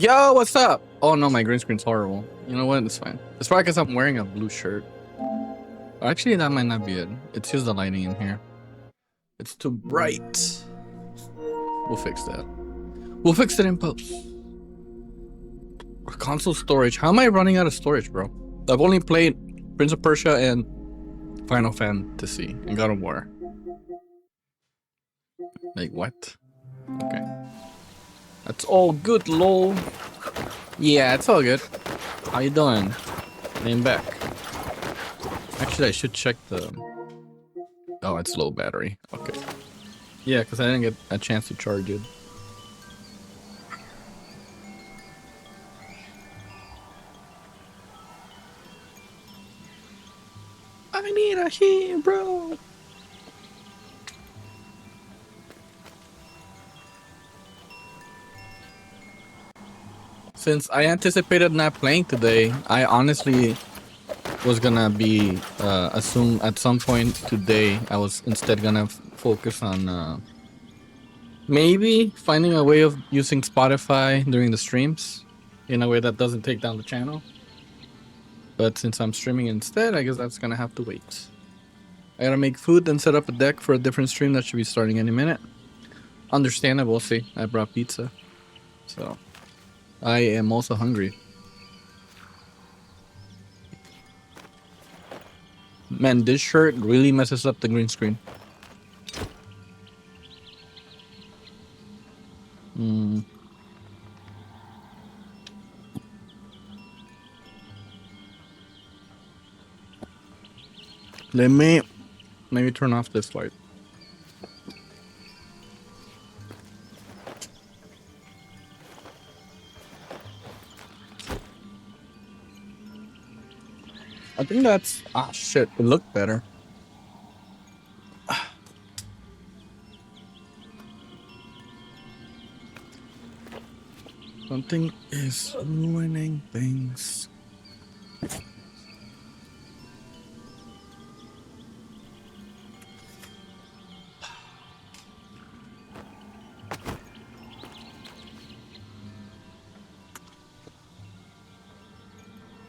Yo, what's up? Oh no, my green screen's horrible. You know what? It's fine. It's probably because I'm wearing a blue shirt. Actually, that might not be it. It's just the lighting in here. It's too bright. We'll fix that. We'll fix it in post. Console storage. How am I running out of storage, bro? I've only played Prince of Persia and Final Fantasy and God of War. Like, what? Okay. That's all good, lol. Yeah, it's all good. How you doing? Name back. Actually, I should check the... Oh, it's low battery. Okay. Yeah, because I didn't get a chance to charge it. I need a hero! Since I anticipated not playing today, I honestly was gonna be assume at some point today I was instead gonna focus on maybe finding a way of using Spotify during the streams in a way that doesn't take down the channel. But since I'm streaming instead, I guess that's gonna have to wait. I gotta make food and set up a deck for a different stream that should be starting any minute. Understandable, see, I brought pizza. So I am also hungry. Man, this shirt really messes up the green screen. Let me maybe turn off this light. I think that's... Ah, shit. It looked better. Something is ruining things.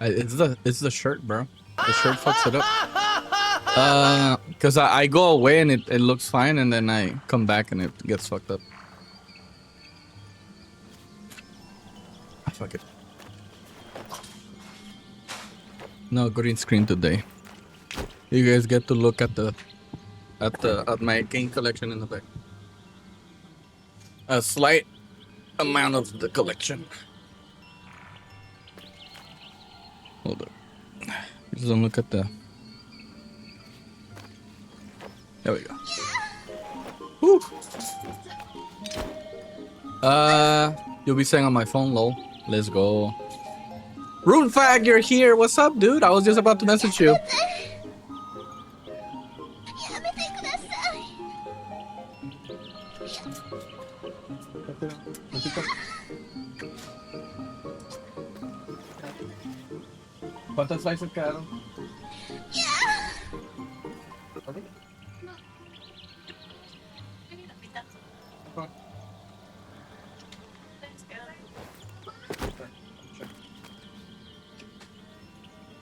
It's the shirt, bro. The shirt fucks it up. Cause I go away and it looks fine, and then I come back and it gets fucked up. Ah, fuck it. No green screen today. You guys get to look at my game collection in the back. A slight amount of the collection. Hold up. Just don't look at the... There we go. Woo. You'll be saying on my phone, lol. Let's go. Runefag, you're here. What's up, dude? I was just about to message you. ¿Cuántas slices quedaron?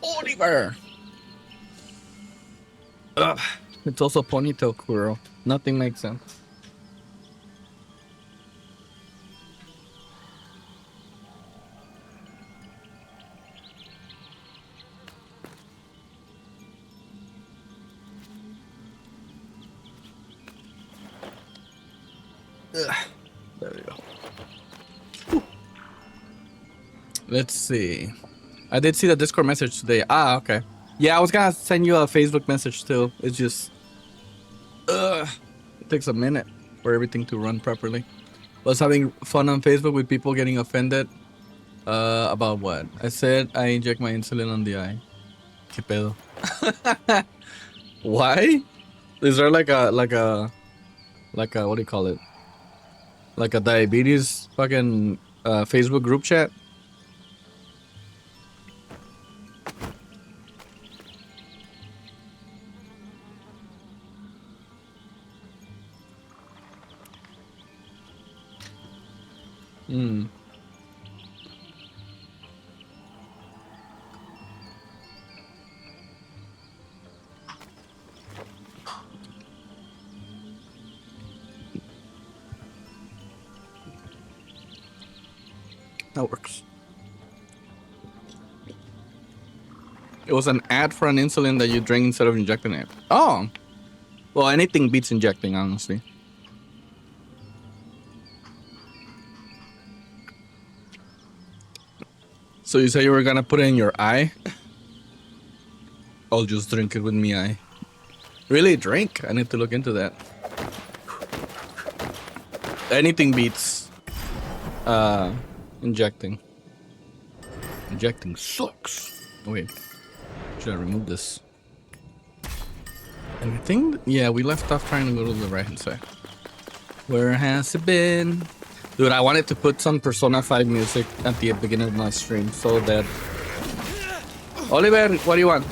Oliver! Ugh, it's also ponytail Kuro. Nothing makes sense. Ugh. There we go. Whew. Let's see. I did see the Discord message today. Ah, okay. Yeah, I was gonna send you a Facebook message too. It's just... it takes a minute for everything to run properly. Was having fun on Facebook with people getting offended. About what? I said I inject my insulin on the eye. ¿Qué pedo? Why? Is there like a what do you call it? Like a diabetes fucking Facebook group chat? That works. It was an ad for an insulin that you drink instead of injecting it. Oh, well, anything beats injecting, honestly. So you say you were gonna put it in your eye? I'll just drink it with me eye. Really, drink? I need to look into that. Anything beats injecting. Injecting sucks. Oh, wait, should I remove this? Anything? Yeah, we left off trying to go to the right hand side. Where has it been? Dude, I wanted to put some Persona 5 music at the beginning of my stream so that... Oliver, what do you want?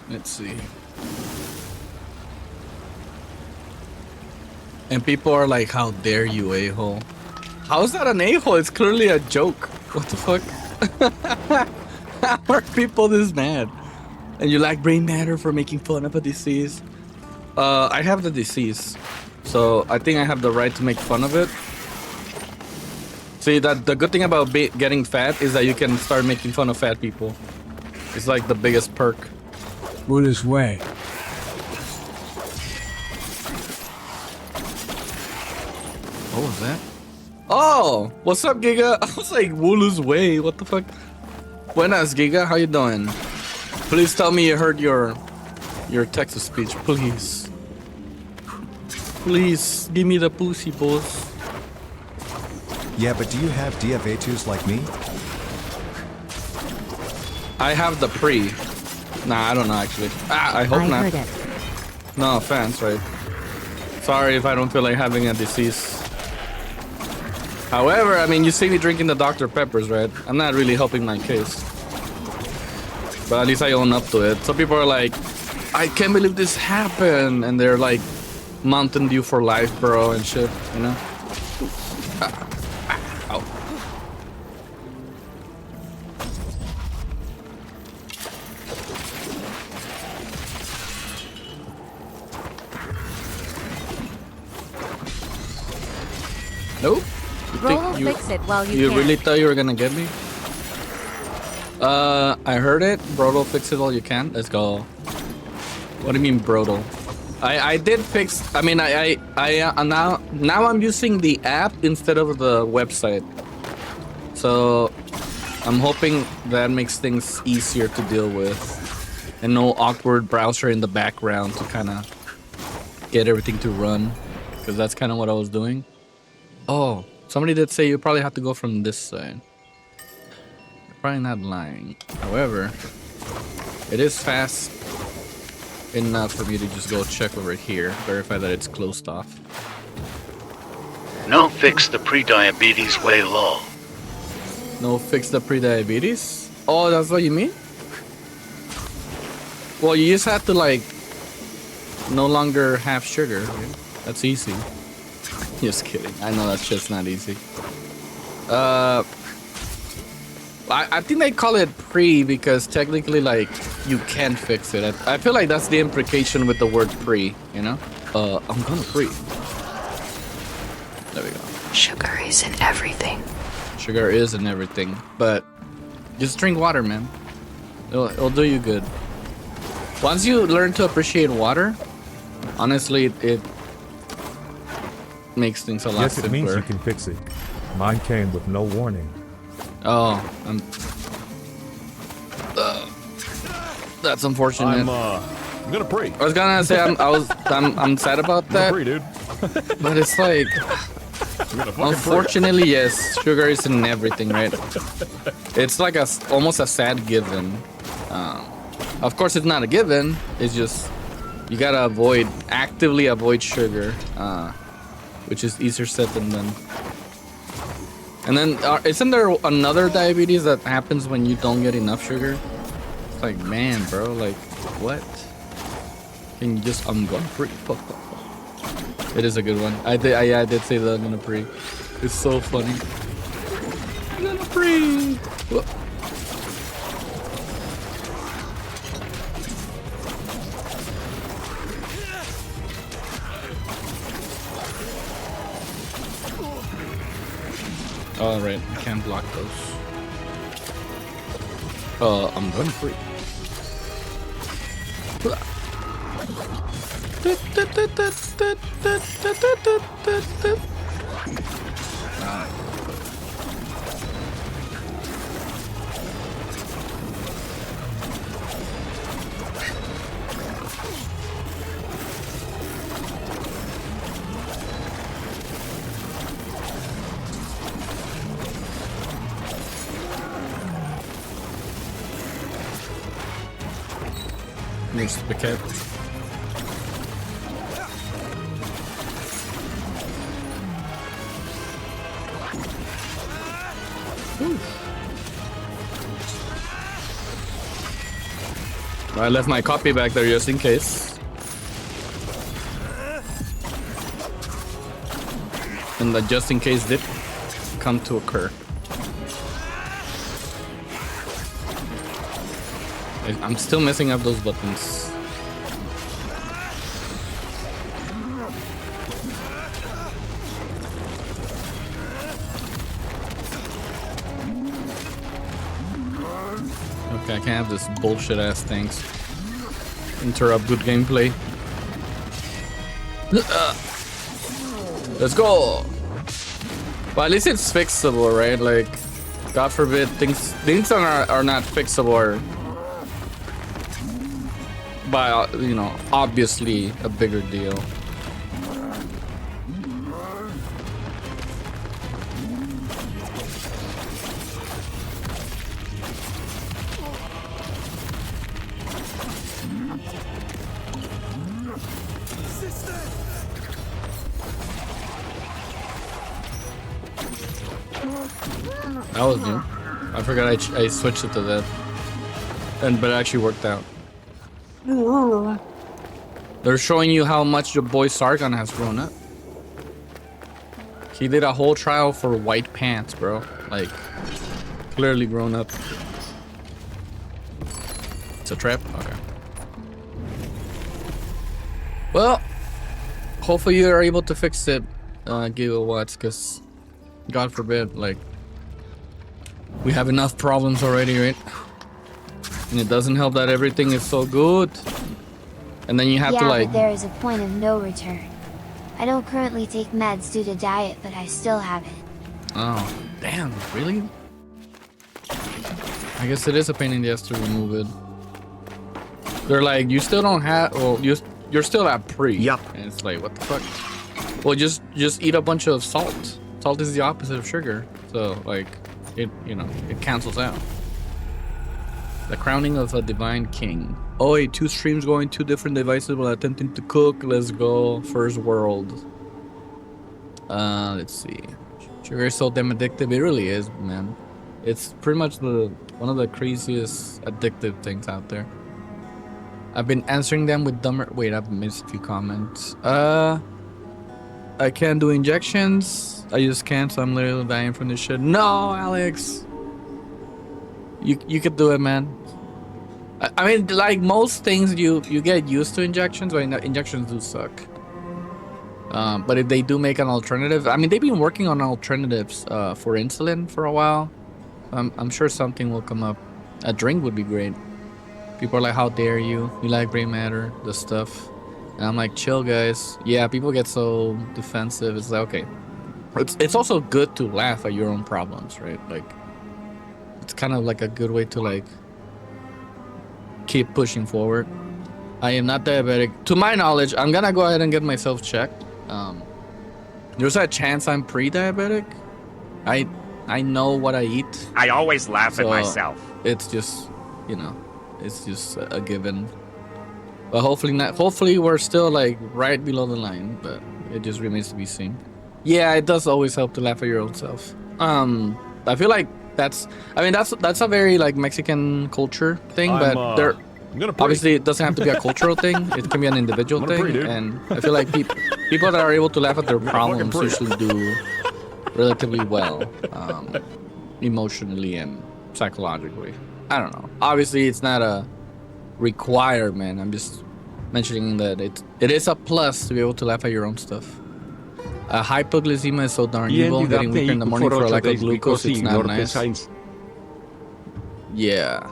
Let's see. And people are like, how dare you, a-hole? How is that an a-hole? It's clearly a joke. What the fuck? How are people this mad? And you lack brain matter for making fun of a disease? I have the disease, so I think I have the right to make fun of it. See, that the good thing about getting fat is that you can start making fun of fat people. It's like the biggest perk. Buddhist way. What was that? Oh, what's up, Giga? I was like, Woolu's way. What the fuck? Buenas, Giga. How you doing? Please tell me you heard your text to speech, please. Please give me the pussy, boss. Yeah, but do you have DFA2s like me? I have the pre. Nah, I don't know actually. I hope not. Heard it. No offense, right? Sorry if I don't feel like having a disease. However, I mean, you see me drinking the Dr. Peppers, right? I'm not really helping my case. But at least I own up to it. Some people are like, I can't believe this happened. And they're like, Mountain Dew for life, bro, and shit, you know? Ow. Nope. Roll fix it while you can. Really thought you were gonna get me? I heard it. Brodel, fix it all you can. Let's go. What do you mean, Brodel? I did fix. I mean, now I'm using the app instead of the website. So I'm hoping that makes things easier to deal with, and no awkward browser in the background to kind of get everything to run, because that's kind of what I was doing. Oh, somebody did say you probably have to go from this side. Probably not lying. However, it is fast enough for me to just go check over here, verify that it's closed off. No fix the pre-diabetes way low. No fix the pre-diabetes? Oh, that's what you mean? Well, you just have to like no longer have sugar. Right? That's easy. Just kidding. I know that's just not easy. I think they call it pre because technically, like, you can fix it. I feel like that's the implication with the word pre, you know? I'm gonna pre. There we go. Sugar is in everything. Sugar is in everything, but just drink water, man. It'll do you good. Once you learn to appreciate water, honestly, it makes things a lot yes, simpler. it means you can fix it. Mine came with no warning. Oh, that's unfortunate. I'm gonna pray. I was gonna say I'm sad about that, Pray, dude. but it's like, I'm gonna fucking unfortunately, yes, sugar is in everything, right? It's like almost a sad given. Of course, it's not a given. It's just you gotta actively avoid sugar, which is easier said than done. And then, isn't there another diabetes that happens when you don't get enough sugar? It's like, man, bro, like, what? Can you just, I'm gonna pre. It is a good one. I did say that I'm gonna pre. It's so funny. I'm gonna free. All right, I can't block those. I'm going free. Needs to be kept. I left my copy back there just in case. And the just in case did come to occur. I'm still messing up those buttons. Okay, I can't have this bullshit ass things interrupt good gameplay. Let's go. Well, at least it's fixable, right? Like, God forbid things are not fixable. By, you know, obviously a bigger deal. That was new. I forgot I switched it to that. But it actually worked out. They're showing you how much your boy Sargon has grown up. He did a whole trial for white pants, bro. Like, clearly grown up. It's a trap? Okay. Well, hopefully you're able to fix it, gigawatts, because God forbid, like, we have enough problems already, right? And it doesn't help that everything is so good. And then you have to like... but there is a point of no return. I don't currently take meds due to diet, but I still have it. Oh, damn, really? I guess it is a pain in the ass to remove it. They're like, you still don't have... Well, you're still at pre. Yup. And it's like, what the fuck? Well, just eat a bunch of salt. Salt is the opposite of sugar. So, like, it, you know, it cancels out. The crowning of a divine king. Oh, wait, 2 streams going 2 different devices while attempting to cook. Let's go. First world. Let's see. Sugar is so damn addictive. It really is, man. It's pretty much one of the craziest addictive things out there. I've been answering them with dumber... Wait, I've missed a few comments. I can't do injections. I just can't, so I'm literally dying from this shit. No, Alex! You could do it, man. I mean, like most things, you get used to injections, but injections do suck. But if they do make an alternative, I mean, they've been working on alternatives for insulin for a while. I'm sure something will come up. A drink would be great. People are like, how dare you? You like gray matter, the stuff. And I'm like, chill, guys. Yeah, people get so defensive. It's like, okay. It's also good to laugh at your own problems, right? Like, it's kind of like a good way to like keep pushing forward. I am not diabetic. To my knowledge, I'm gonna go ahead and get myself checked. There's a chance I'm pre-diabetic. I know what I eat. I always laugh at myself. It's just, you know, it's just a given. But hopefully not. Hopefully we're still like right below the line, but it just remains to be seen. Yeah, it does always help to laugh at your own self. I feel like that's a very like Mexican culture thing, but there obviously it doesn't have to be a cultural thing. It can be an individual thing, and I feel like people that are able to laugh at their problems usually do relatively well. emotionally and psychologically. I don't know. Obviously, it's not a requirement. I'm just mentioning that it is a plus to be able to laugh at your own stuff. Hypoglycemia is so darn evil. Getting weaker in the morning for a lack of glucose, it's not nice. Yeah.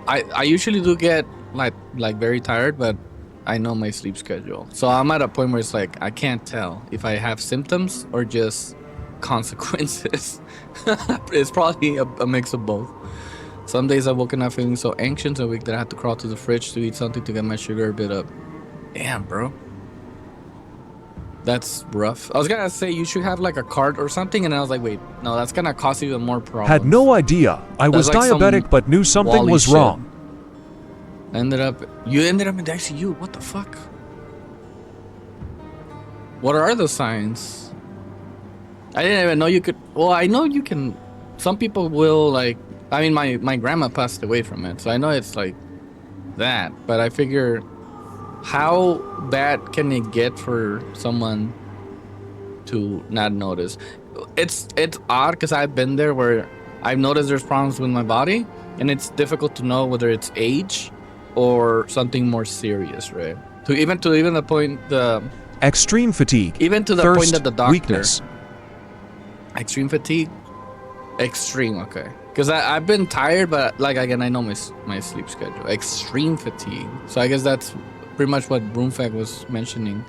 I usually do get like very tired, but I know my sleep schedule. So I'm at a point where it's like I can't tell if I have symptoms or just consequences. It's probably a mix of both. Some days I've woken up feeling so anxious and weak that I had to crawl to the fridge to eat something to get my sugar a bit up. Damn, bro. That's rough. I was gonna say you should have like a cart or something, and I was like, wait, no, that's gonna cause even more problems. Had no idea. I was like diabetic, but knew something Wally was shit. wrong. You ended up in the ICU. What the fuck? What are the signs? I didn't even know you could. Well, I know you can. Some people will like. I mean, my grandma passed away from it, so I know it's like that. But I figure, how bad can it get for someone to not notice? It's odd because I've been there where I've noticed there's problems with my body, and it's difficult to know whether it's age or something more serious, right? To even the point Extreme fatigue. even to the thirst, point that the doctor weakness. extreme fatigue, extreme, okay. Because I've been tired, but like again, I know my sleep schedule. Extreme fatigue. So I guess that's pretty much what Broomfact was mentioning.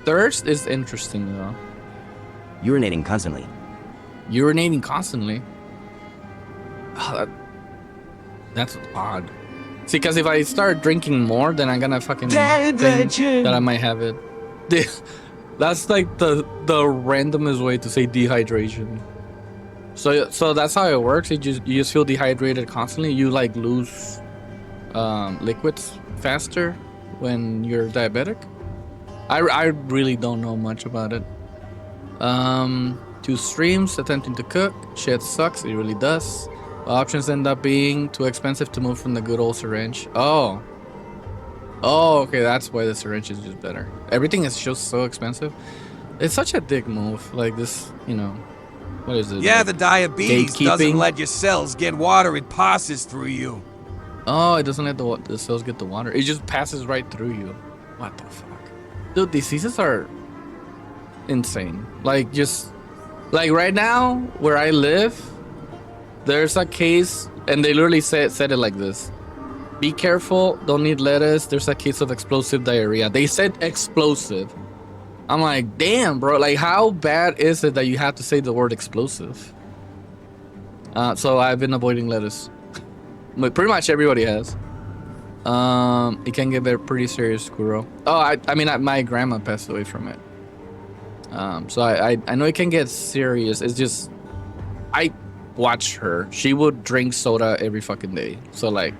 Thirst is interesting though. Urinating constantly. Urinating constantly. Oh, that's odd. See, because if I start drinking more, then I'm gonna fucking think that I might have it. That's like the randomest way to say dehydration. So that's how it works. You just feel dehydrated constantly. You like lose liquids faster when you're diabetic. I really don't know much about it. 2 streams attempting to cook. Shit sucks. It really does. Options end up being too expensive to move from the good old syringe. Oh, okay, that's why the syringe is just better. Everything is just so expensive. It's such a dick move. Like this, you know. What is it? Yeah, like the diabetes doesn't gatekeeping? let your cells get water. It passes through you. Oh, it doesn't let the cells get the water. It just passes right through you. What the fuck? Dude, diseases are insane. Like, just... Like, right now, where I live, there's a case, and they literally said it like this. Be careful, don't need lettuce. There's a case of explosive diarrhea. They said explosive. I'm like, damn, bro. Like, how bad is it that you have to say the word explosive? So I've been avoiding lettuce. Pretty much everybody has. It can get pretty serious, Kuro. Oh, I mean, my grandma passed away from it. So I know it can get serious. It's just, I watched her. She would drink soda every fucking day. So like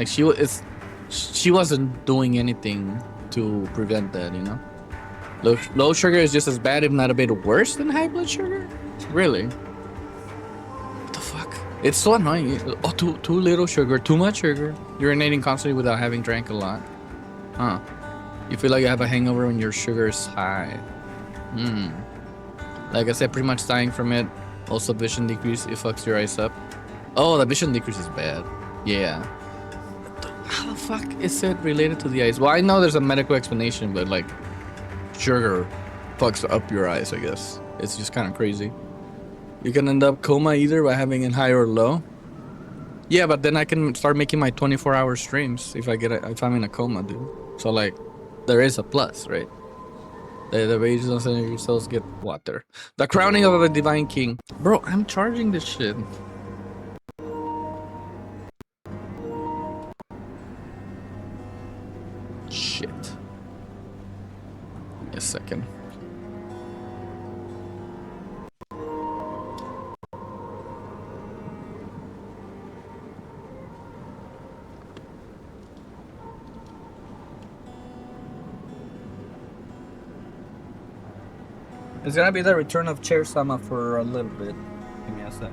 she wasn't doing anything to prevent that, you know. Low sugar is just as bad, if not a bit worse than high blood sugar. Really? What the fuck? It's so annoying. Oh, too little sugar, too much sugar. Urinating constantly without having drank a lot. Huh? You feel like you have a hangover when your sugar is high. Like I said, pretty much dying from it. Also, vision decrease. It fucks your eyes up. Oh, the vision decrease is bad. Yeah. How the fuck is it related to the eyes? Well, I know there's a medical explanation, but like, sugar fucks up your eyes, I guess. It's just kind of crazy. You can end up coma either by having it high or low. Yeah, but then I can start making my 24-hour streams if I'm in a coma, dude. So like, there is a plus, right? The wages on your cells get water. The crowning of a divine king. Bro, I'm charging this shit. Shit. A second. It's gonna be the return of Chair Sama for a little bit. Give me a sec.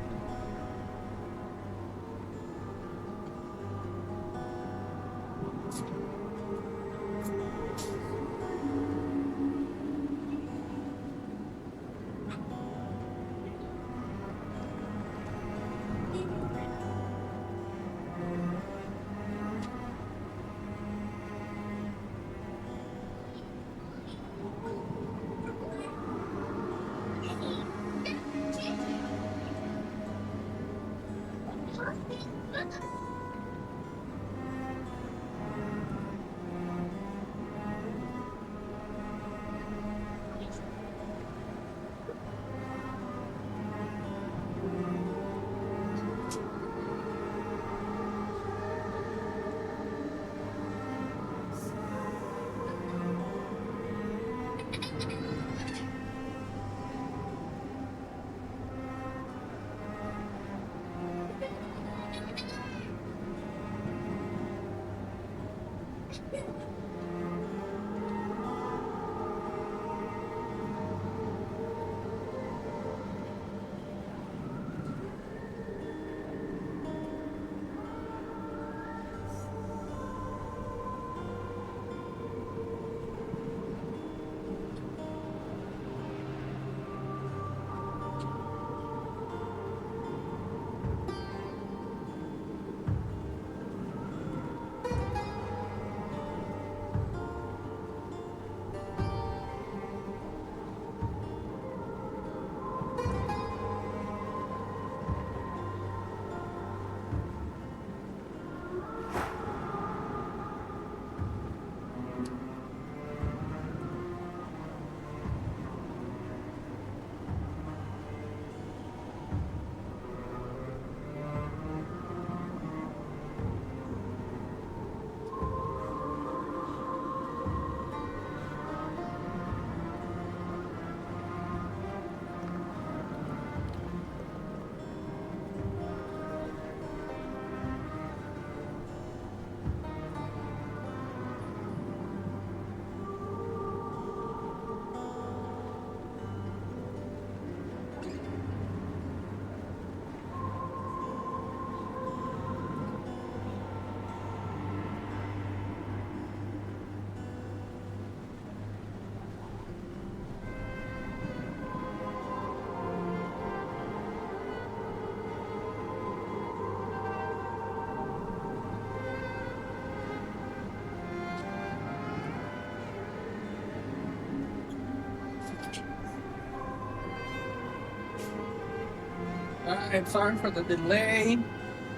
Alright, sorry for the delay.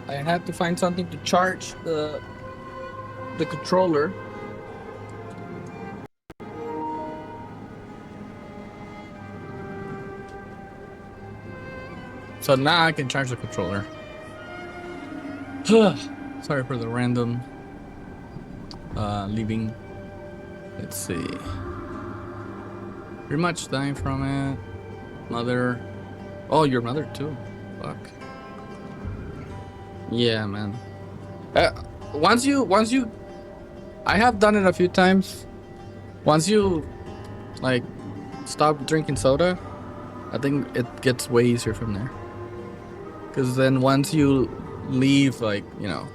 I had to find something to charge the controller. So now I can charge the controller. Sorry for the random leaving. Let's see. Pretty much dying from it. Mother. Oh, your mother too. Fuck. Yeah, man. Once you I have done it a few times. Once you like stop drinking soda, I think it gets way easier from there. Cause then once you leave, like, you know,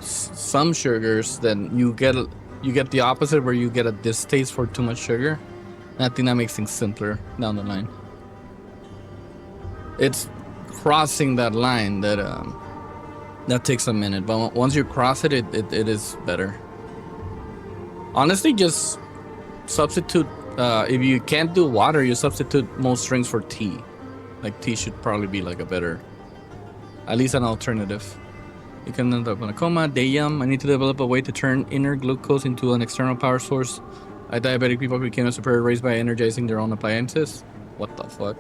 some sugars, then you get the opposite, where you get a distaste for too much sugar. And I think that makes things simpler down the line. It's crossing that line that takes a minute, but once you cross it, it is better. Honestly, just substitute. If you can't do water, you substitute most drinks for tea. Like, tea should probably be like a better, at least an alternative. You can end up in a coma. Dayam, I need to develop a way to turn inner glucose into an external power source. Diabetic people became a superior race by energizing their own appliances. What the fuck?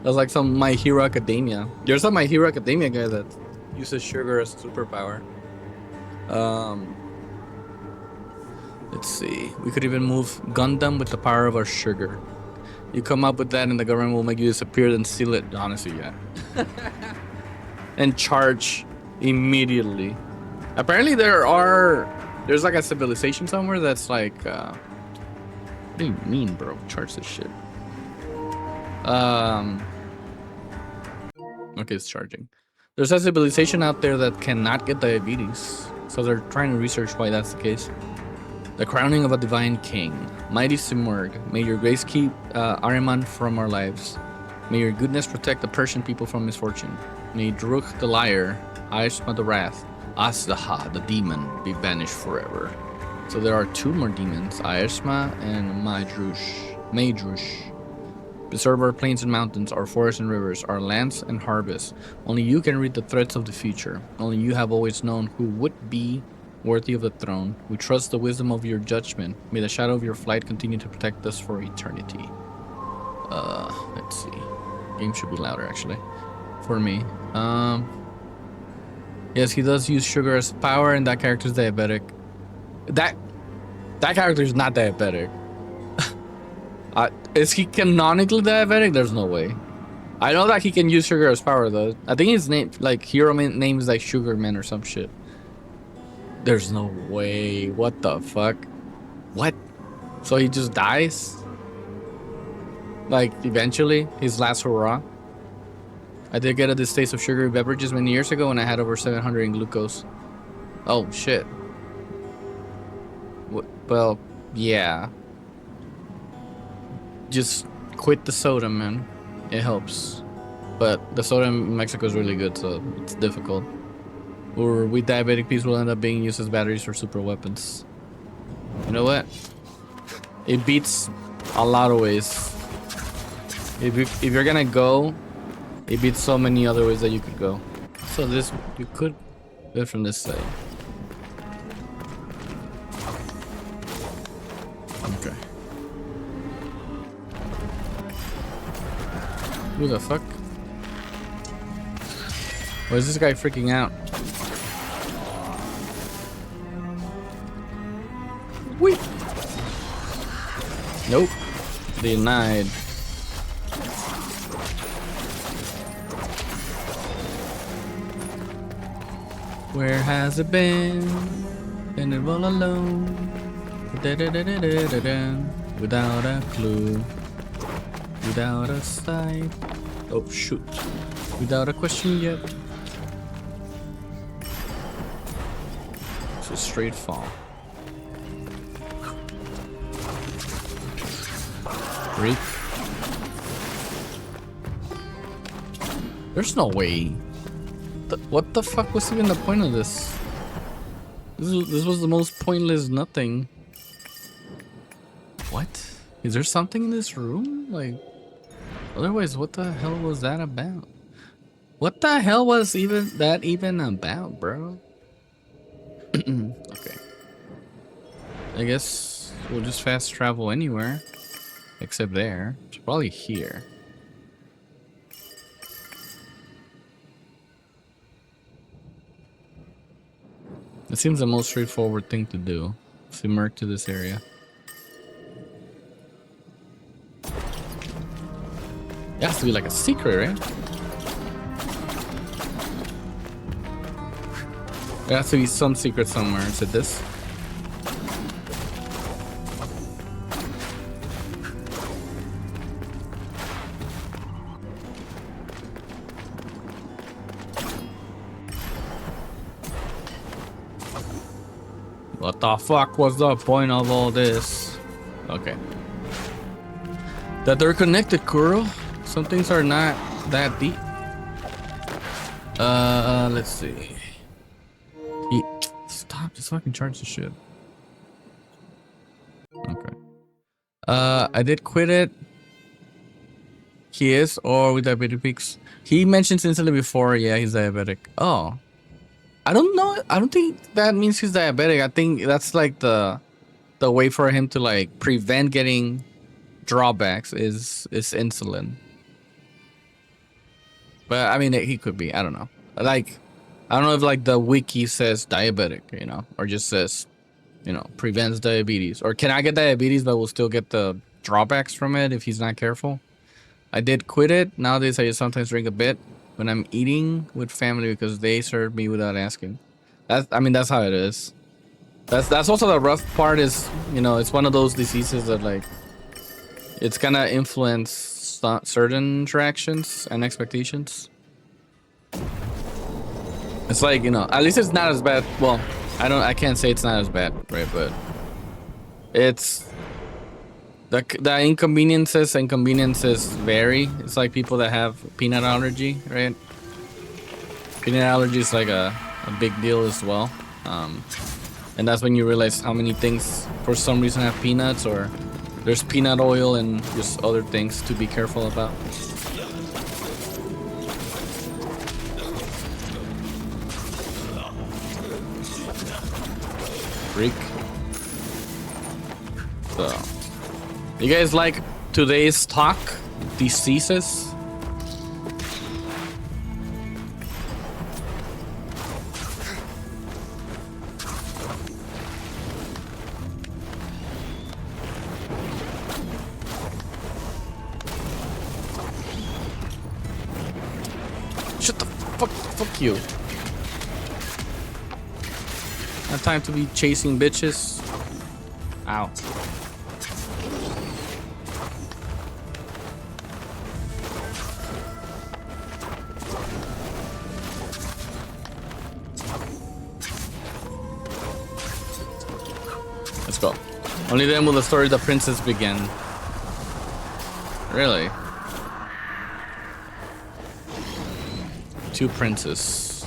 That's like some My Hero Academia. There's some My Hero Academia guy that uses sugar as a superpower. Let's see. We could even move Gundam with the power of our sugar. You come up with that and the government will make you disappear, then seal it. Honestly, yeah. And charge immediately. Apparently there's like a civilization somewhere that's like, what do you mean, bro? Charge this shit. Okay, it's charging. There's a civilization out there that cannot get diabetes, so they're trying to research why that's the case. The crowning of a divine king. Mighty Simurg, may your grace keep Ahriman from our lives. May your goodness protect the Persian people from misfortune. May Druk the liar, Aishma the wrath, Asdaha the demon be banished forever. So there are two more demons, Aishma and Majdrush. Preserve our plains and mountains, our forests and rivers, our lands and harvests. Only you can read the threats of the future. Only you have always known who would be worthy of the throne. We trust the wisdom of your judgment. May the shadow of your flight continue to protect us for eternity. Let's see. Game should be louder, actually, for me. Yes, he does use sugar as power, and that character is diabetic. That character is not diabetic. Is he canonically diabetic? There's no way. I know that he can use sugar as power though. I think his name, like hero name is like Sugarman or some shit. There's no way. What the fuck? What? So he just dies? Like eventually, his last hurrah? I did get a distaste of sugary beverages many years ago when I had over 700 in glucose. Oh shit. Well, yeah. Just quit the soda, man. It helps. But the soda in Mexico is really good, so it's difficult. Or we diabetic peeps will end up being used as batteries for super weapons. You know what? It beats a lot of ways. If you're gonna go, it beats so many other ways that you could go. So this, you could go from this side. Okay. Who the fuck? Why is this guy freaking out? Wait. Nope. Denied. Where has it been? Been it all alone? Without a clue. Without a sight. Oh shoot. Without a question yet. It's a straight fall. Reap. There's no way. What the fuck was even the point of this? This was the most pointless nothing. What? Is there something in this room? Like, otherwise, what the hell was that about? What the hell was that even about, bro? Okay. I guess we'll just fast travel anywhere. Except there. It's probably here. It seems the most straightforward thing to do. Simmer to this area. It has to be like a secret, right? There has to be some secret somewhere. Is it this? What the fuck was the point of all this? Okay. That they're connected, Kuro. Some things are not that deep. Let's see. Stop, just fucking charge the shit. Okay. I did quit it. He is, or with diabetic peaks. He mentioned instantly before, yeah, he's diabetic. Oh. I don't know. I don't think that means he's diabetic. I think that's like the way for him to like prevent getting drawbacks is insulin. But I mean, he could be. I don't know. Like, I don't know if like the wiki says diabetic, you know, or just says, you know, prevents diabetes. Or can I get diabetes but will still get the drawbacks from it if he's not careful? I did quit it. Nowadays, I just sometimes drink a bit when I'm eating with family because they serve me without asking. I mean, that's how it is. That's also the rough part is, you know, it's one of those diseases that like, it's gonna influence certain interactions and expectations. It's like, you know, at least it's not as bad. Well, I can't say it's not as bad, right? But it's the inconveniences vary. It's like people that have peanut allergy, right? Peanut allergy is like a big deal as well. And that's when you realize how many things for some reason have peanuts, or there's peanut oil and just other things to be careful about. Freak. So, you guys like today's talk? Diseases? fuck you. No time to be chasing bitches. Ow. Let's go. Only then will the story of the princess begin. Really? Two princes.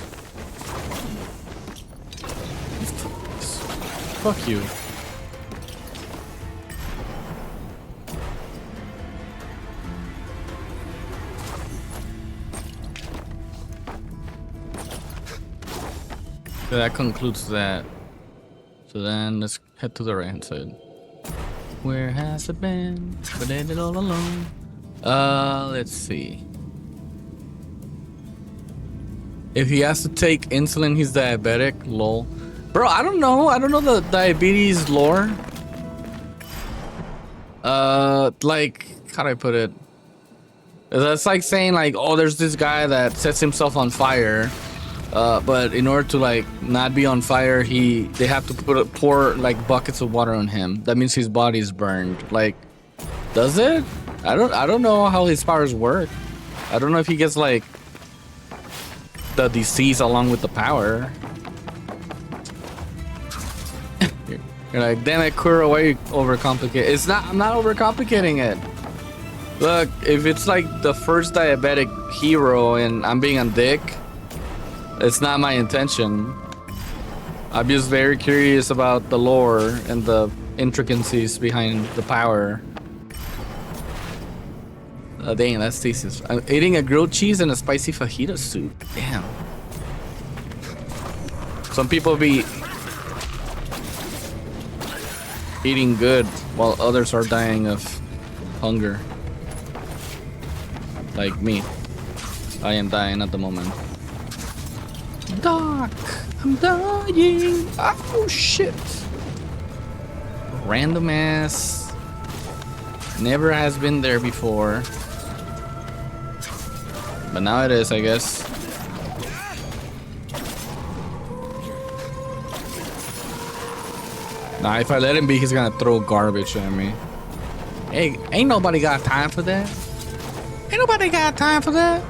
Fuck you. So that concludes that. So then let's head to the right hand side. Where has it been? But ended all alone. Let's see. If he has to take insulin, he's diabetic. Lol. Bro, I don't know. I don't know the diabetes lore. Like, how do I put it? That's like saying like, oh, there's this guy that sets himself on fire. But in order to like not be on fire, they have to pour like buckets of water on him. That means his body's burned. Like, does it? I don't know how his powers work. I don't know if he gets like the disease along with the power. You're like, damn it, Kuro, why you overcomplicate? It's not. I'm not overcomplicating it. Look, if it's like the first diabetic hero and I'm being a dick, it's not my intention. I'm just very curious about the lore and the intricacies behind the power. Dang, that's tasty. I'm eating a grilled cheese and a spicy fajita soup. Damn. Some people be eating good while others are dying of hunger. Like me. I am dying at the moment. Doc, I'm dying. Oh shit. Random ass. Never has been there before. But now it is, I guess. Nah, if I let him be, he's gonna throw garbage at me. Hey, ain't nobody got time for that. Ain't nobody got time for that.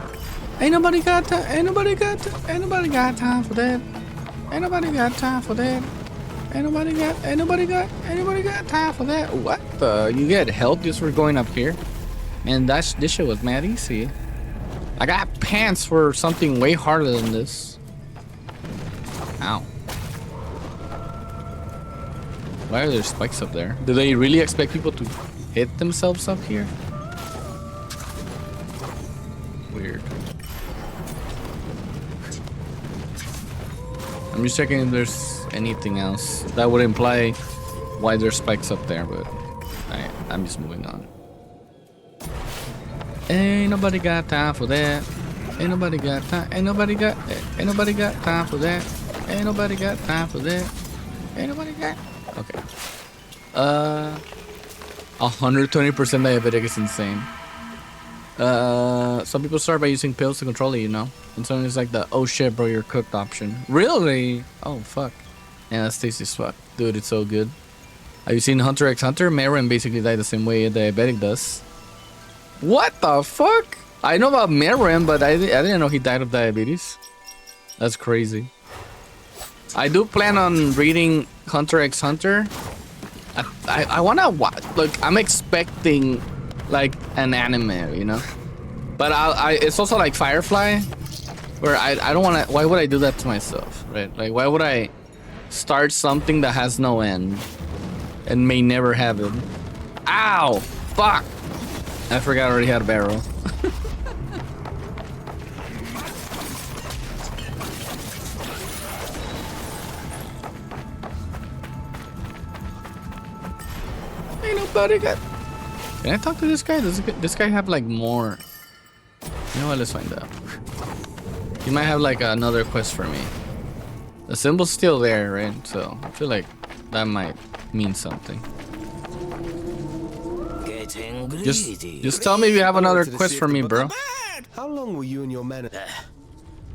Ain't nobody got time. Ain't nobody got time. Ain't nobody got time for that. Ain't nobody got time for that. Ain't nobody got time for that. What the? You get help just for going up here? Man, this shit was mad easy. I got pants for something way harder than this. Ow. Why are there spikes up there? Do they really expect people to hit themselves up here? Weird. I'm just checking if there's anything else. That would imply why there's spikes up there, but I'm just moving on. Ain't nobody got time for that. Ain't nobody got time. Ain't nobody got time for that. Ain't nobody got time for that. Ain't nobody got. Okay. 120% diabetic is insane. Some people start by using pills to control it, you know. And sometimes it's like the oh shit bro, you're cooked option. Really? Oh fuck. Yeah, that's tasty as fuck. Dude, it's so good. Have you seen Hunter x Hunter? Meron basically died the same way a diabetic does. What the fuck? I know about Meron, but I didn't know he died of diabetes. That's crazy. I do plan on reading Hunter x Hunter. I wanna watch. Look, I'm expecting like an anime, you know. But it's also like Firefly, where I don't wanna. Why would I do that to myself, right? Like, why would I start something that has no end and may never have it? Ow! Fuck! I forgot I already had a barrel. Ain't nobody got. Can I talk to this guy? Does this guy have like more? You know what? Let's find out. He might have like another quest for me. The symbol's still there, right? So I feel like that might mean something. Just tell me if you have another quest for me, bro. How long were you and your man?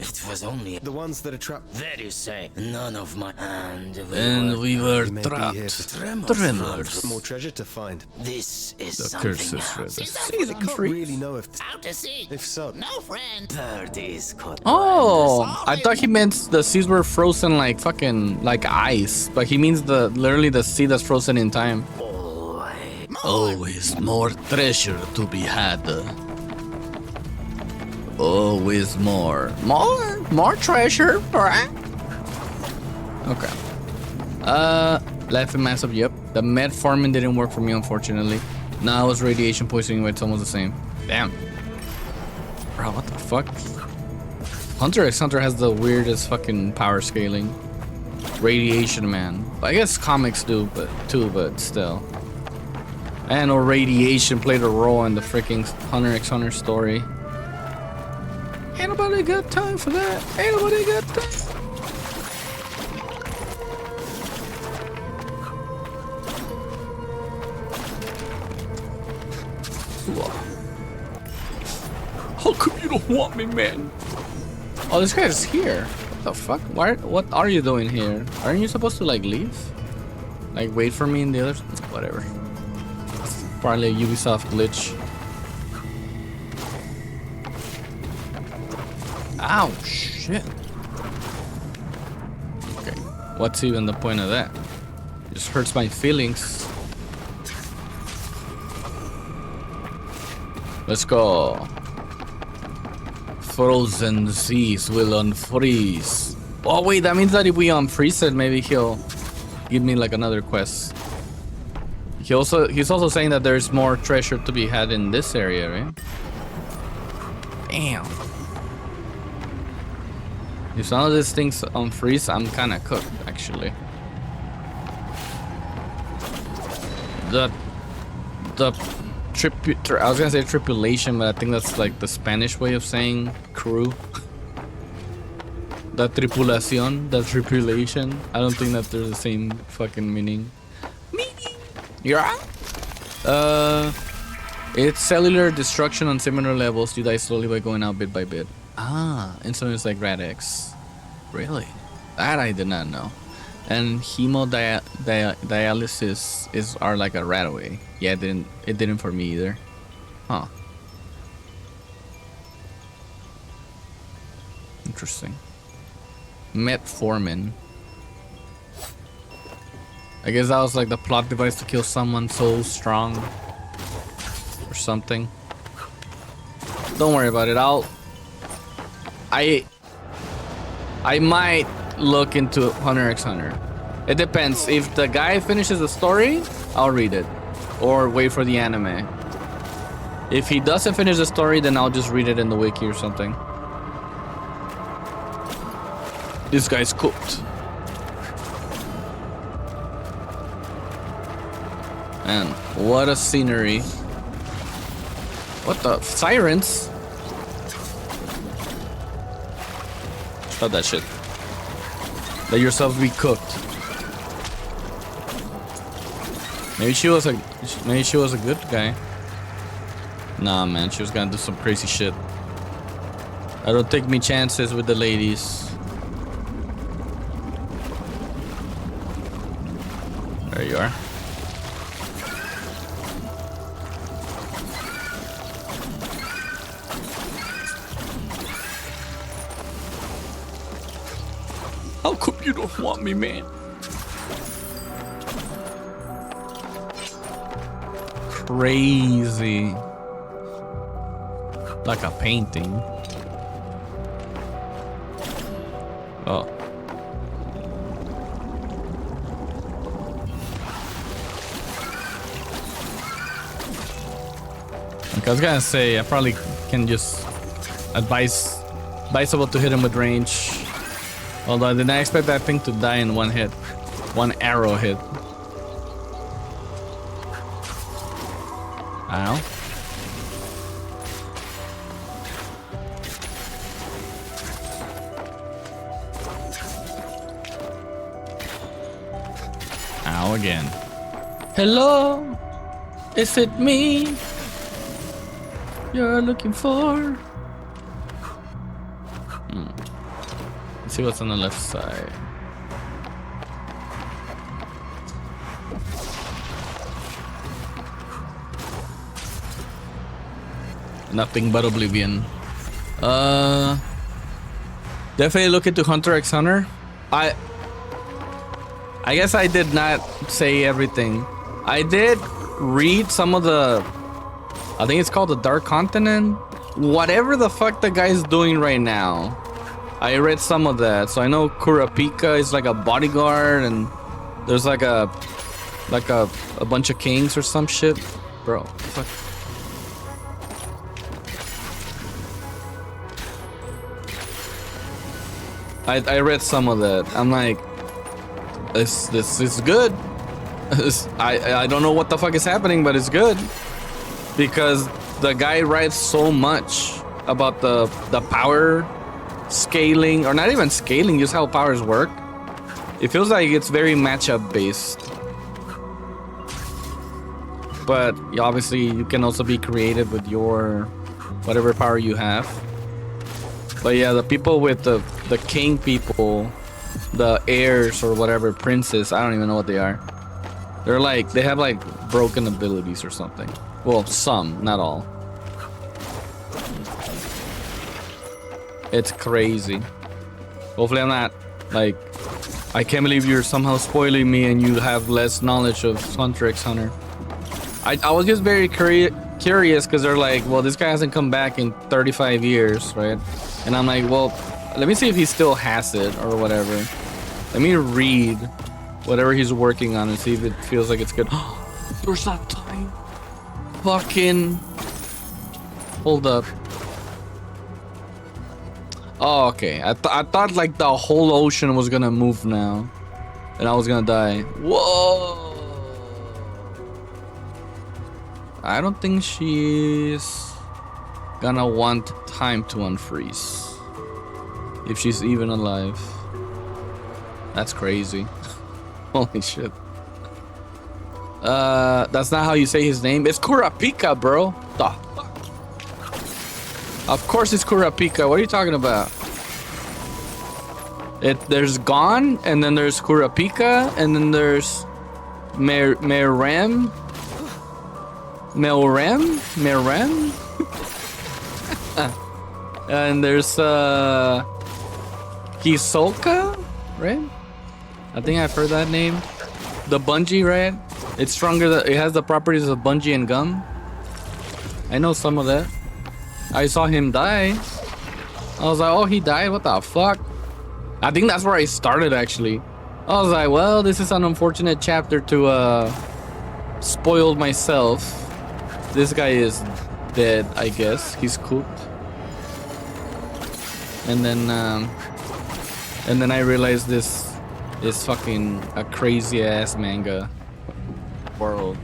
It was only The ones that are trapped. that you say. None of my and We were We may be here trapped. for Tremors. more treasure to find. This is The something curses else. for the I season can't tree. really know Out to sea. if so. No friend. Birdies caught. Oh, I thought he meant the seas were frozen like fucking like ice, but he means literally the sea that's frozen in time. Always more treasure to be had. Always more treasure, right? Okay. Life and massive. Yep. The metformin didn't work for me, unfortunately. Now it was radiation poisoning, but it's almost the same. Damn. Bro, what the fuck? Hunter x Hunter has the weirdest fucking power scaling. Radiation man. I guess comics do, but still. And or radiation played a role in the freaking Hunter x Hunter story. Ain't nobody got time for that. Ain't nobody got time. How come you don't want me, man? Oh, this guy's here. What the fuck? What are you doing here? Aren't you supposed to like leave? Like wait for me in the other... Whatever. Probably a Ubisoft glitch. Ow, shit. Okay, what's even the point of that? It just hurts my feelings. Let's go. Frozen seas will unfreeze. Oh wait, that means that if we unfreeze it, maybe he'll give me like another quest. He's also saying that there's more treasure to be had in this area, right? Damn. If some of these things unfreeze, I'm kind of cooked, actually. I was gonna say tripulation, but I think that's like the Spanish way of saying crew. The tripulación, the tripulation. I don't think that there's the same fucking meaning. Yeah. It's cellular destruction on similar levels. You die slowly by going out bit by bit. Ah, and so it's like Rad-X. Really? That I did not know. And hemodialysis are like a rat away. Yeah, it didn't for me either. Huh. Interesting. Metformin. I guess that was like the plot device to kill someone so strong. Or something. Don't worry about it. I might look into Hunter x Hunter. It depends. If the guy finishes the story, I'll read it. Or wait for the anime. If he doesn't finish the story, then I'll just read it in the wiki or something. This guy's cooked. Man, what a scenery. What the? Sirens? Stop that shit. Let yourself be cooked. Maybe she was a good guy. Nah, man, she was gonna do some crazy shit. I don't take me chances with the ladies. There you are. How come you don't want me, man? Crazy. Like a painting. Oh. Okay, I was gonna say I probably can just advisable to hit him with range. Although I did not expect that thing to die in one hit. One arrow hit. Ow. Ow again. Hello? Is it me you're looking for? Let's see what's on the left side. Nothing but oblivion. Definitely look into Hunter x Hunter. I guess I did not say everything. I did read some of the, I think it's called the Dark Continent. Whatever the fuck the guy's doing right now. I read some of that. So I know Kurapika is like a bodyguard and there's like a bunch of kings or some shit. Bro, fuck. I read some of that. I'm like, this is good. I don't know what the fuck is happening, but it's good because the guy writes so much about the power scaling, or not even scaling, just how powers work. It feels like it's very matchup based, but obviously you can also be creative with your whatever power you have. But yeah, the people with the king people, the heirs or whatever, princes, I don't even know what they are. They're like, they have like broken abilities or something. Well, some, not all. It's crazy. Hopefully I'm not like, I can't believe you're somehow spoiling me and you have less knowledge of Hunter x Hunter. I was just very curious because they're like, well, this guy hasn't come back in 35 years, right? And I'm like, well, let me see if he still has it or whatever. Let me read whatever he's working on and see if it feels like it's good. There's that time. Fucking. Hold up. Oh, okay. I thought like the whole ocean was gonna move now. And I was gonna die. Whoa. I don't think she's gonna want time to unfreeze. If she's even alive. That's crazy. Holy shit. That's not how you say his name. It's Kurapika, bro. The fuck? Of course it's Kurapika. What are you talking about? There's Gon, and then there's Kurapika, and then there's Merem. And there's Hisoka, right? I think I've heard that name. The Bungie, right? It's stronger. It has the properties of Bungie and gum. I know some of that. I saw him die. I was like, oh, he died? What the fuck? I think that's where I started, actually. I was like, well, this is an unfortunate chapter to spoil myself. This guy is dead, I guess. He's cooked. And then I realized this is fucking a crazy ass manga world.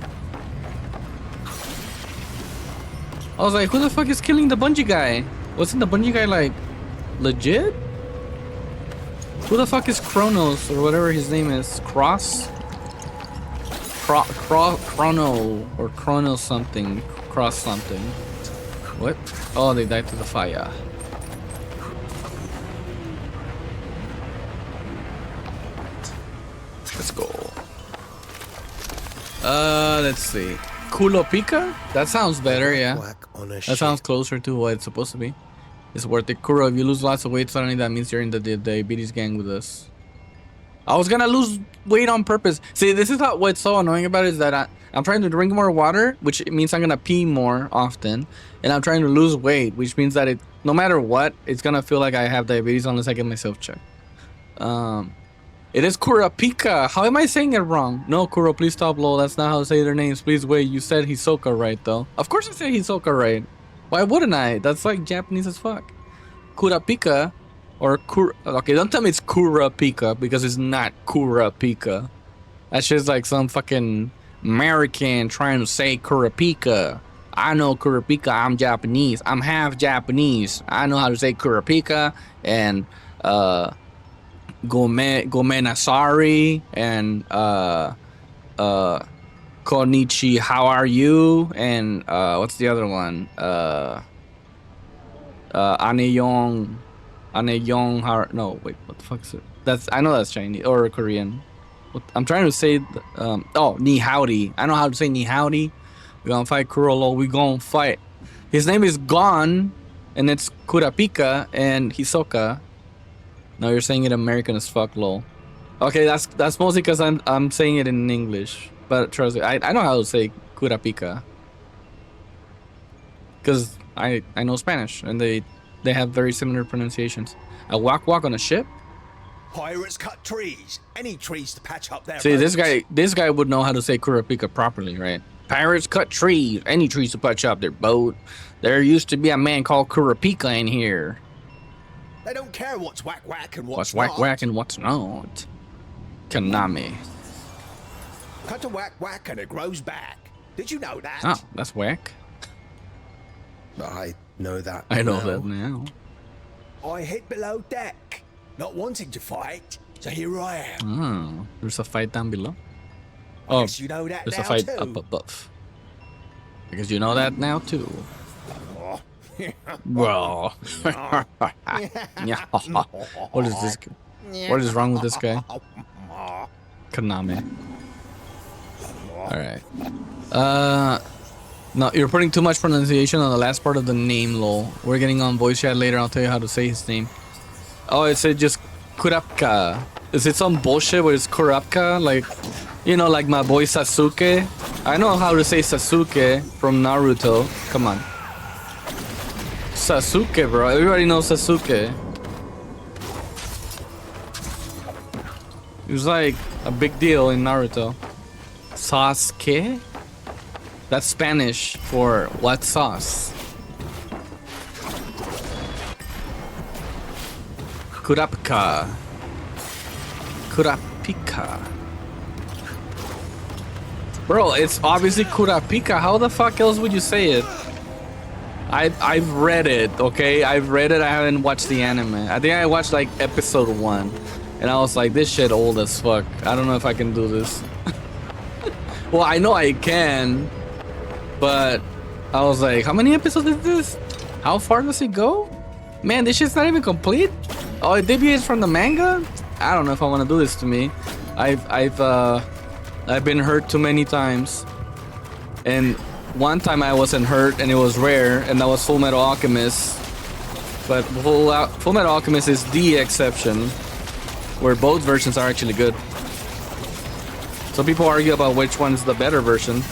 I was like, who the fuck is killing the Bungie guy? Wasn't the Bungie guy like legit? Who the fuck is Kronos or whatever his name is? Chrono or Chrono something. Cross something. What? Oh, they died to the fire. Let's go. Let's see. Kulopika? That sounds better, yeah. That sounds closer to what it's supposed to be. It's worth it. Kuro, if you lose lots of weight suddenly, that means you're in the diabetes gang with us. I was gonna lose weight on purpose. See, this is what's so annoying about it is that I'm trying to drink more water, which means I'm gonna pee more often, and I'm trying to lose weight, which means that no matter what, it's gonna feel like I have diabetes unless I get myself checked. It is Kurapika. How am I saying it wrong? No, Kuro, please stop, lol. That's not how to say their names. Please wait. You said Hisoka right, though. Of course I said Hisoka right. Why wouldn't I? That's like Japanese as fuck. Kurapika. Or okay, don't tell me it's Kurapika because it's not Kurapika. That's just like some fucking American trying to say Kurapika. I know Kurapika. I'm Japanese. I'm half Japanese. I know how to say Kurapika and Gomenasari and Konichi. How are you? And what's the other one? Aneyong. Annyeong. No, wait, what the fuck is it? I know that's Chinese or Korean. I'm trying to say, ni howdy. I know how to say ni howdy. We're gonna fight Kurolo. We're gonna fight. His name is Gon, and it's Kurapika and Hisoka. Now you're saying it American as fuck, lol. Okay, that's mostly because I'm saying it in English. But trust me, I know how to say Kurapika. Because I know Spanish, and they have very similar pronunciations. A wak on a ship? Pirates cut trees. Any trees to patch up their See, boats. this guy would know how to say Kurapika properly, right? Pirates cut trees. Any trees to patch up their boat. There used to be a man called Kurapika in here. They don't care what's whack and what's What's whack and what's not. Kanami. Cut a whack and it grows back. Did you know that? Oh, that's whack. I know that. I know that now. I hid below deck, not wanting to fight, so here I am. Oh, there's a fight down below. I guess you know that there's now a fight too. up above. Because you know that now too. Oh. Well, yeah. What is this? What is wrong with this guy? Kaname. All right. No, you're putting too much pronunciation on the last part of the name, lol. We're getting on voice chat later. I'll tell you how to say his name. Oh, it said just Kurapika. Is it some bullshit where it's Kurapika? Like, you know, like my boy Sasuke. I know how to say Sasuke from Naruto. Come on. Sasuke, bro. Everybody knows Sasuke. He was like a big deal in Naruto. Sasuke? That's Spanish for what sauce? Kurapika. Kurapika. Bro, it's obviously Kurapika. How the fuck else would you say it? I've read it, okay? I've read it. I haven't watched the anime. I think I watched like episode 1. And I was like, this shit old as fuck. I don't know if I can do this. Well, I know I can. But I was like, how many episodes is this? How far does it go? Man, this shit's not even complete. Oh, it debuted from the manga? I don't know if I want to do this to me. I've been hurt too many times. And one time I wasn't hurt and it was rare, and that was Full Metal Alchemist. But Full Metal Alchemist is the exception, where both versions are actually good. Some people argue about which one is the better version.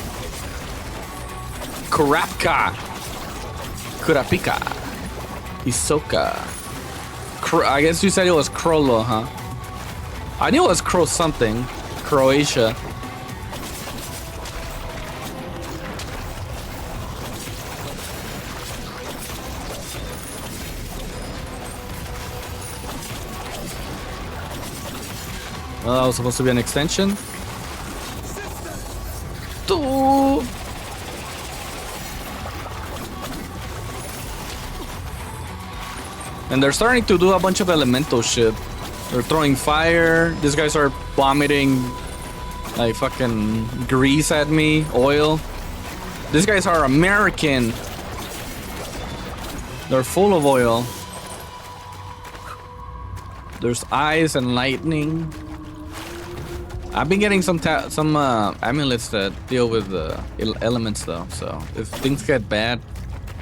Kurapika. Kurapika. Hisoka. I guess you said it was Krolo, huh? I knew it was Kro something. Croatia. Well, that was supposed to be an extension. Two. And they're starting to do a bunch of elemental shit. They're throwing fire. These guys are vomiting like fucking grease at me, oil. These guys are American. They're full of oil. There's ice and lightning. I've been getting some amulets that deal with the elements though. So if things get bad,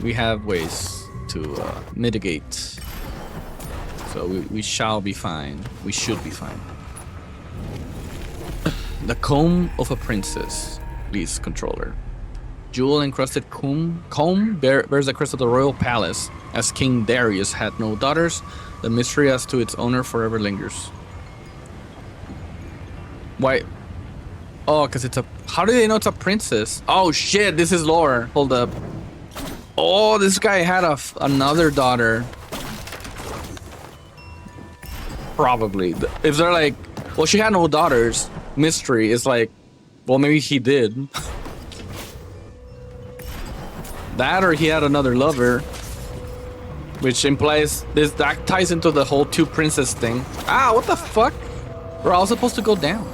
we have ways to mitigate. So we shall be fine. We should be fine. The comb of a princess. Please, controller. Jewel encrusted comb bears the crest of the royal palace. As King Darius had no daughters, the mystery as to its owner forever lingers. Why? Oh, because it's a... How do they know it's a princess? Oh shit, this is lore. Hold up. Oh, this guy had another daughter. Probably. If they're like, well, she had no daughters. Mystery is like, well, maybe he did. That or he had another lover. Which implies that ties into the whole two princess thing. Ah, what the fuck? We're all supposed to go down.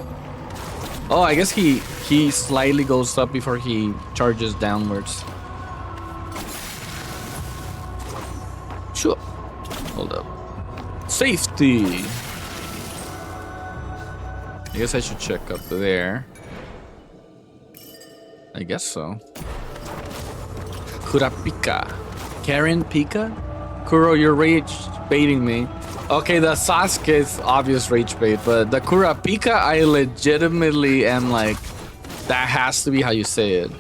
Oh, I guess he slightly goes up before he charges downwards. Sure. Hold up. Safety. I guess I should check up there. I guess so. Kurapika. Karen Pika? Kuro, you're rage baiting me. Okay, the Sasuke is obvious rage bait, but the Kurapika, I legitimately am like, that has to be how you say it.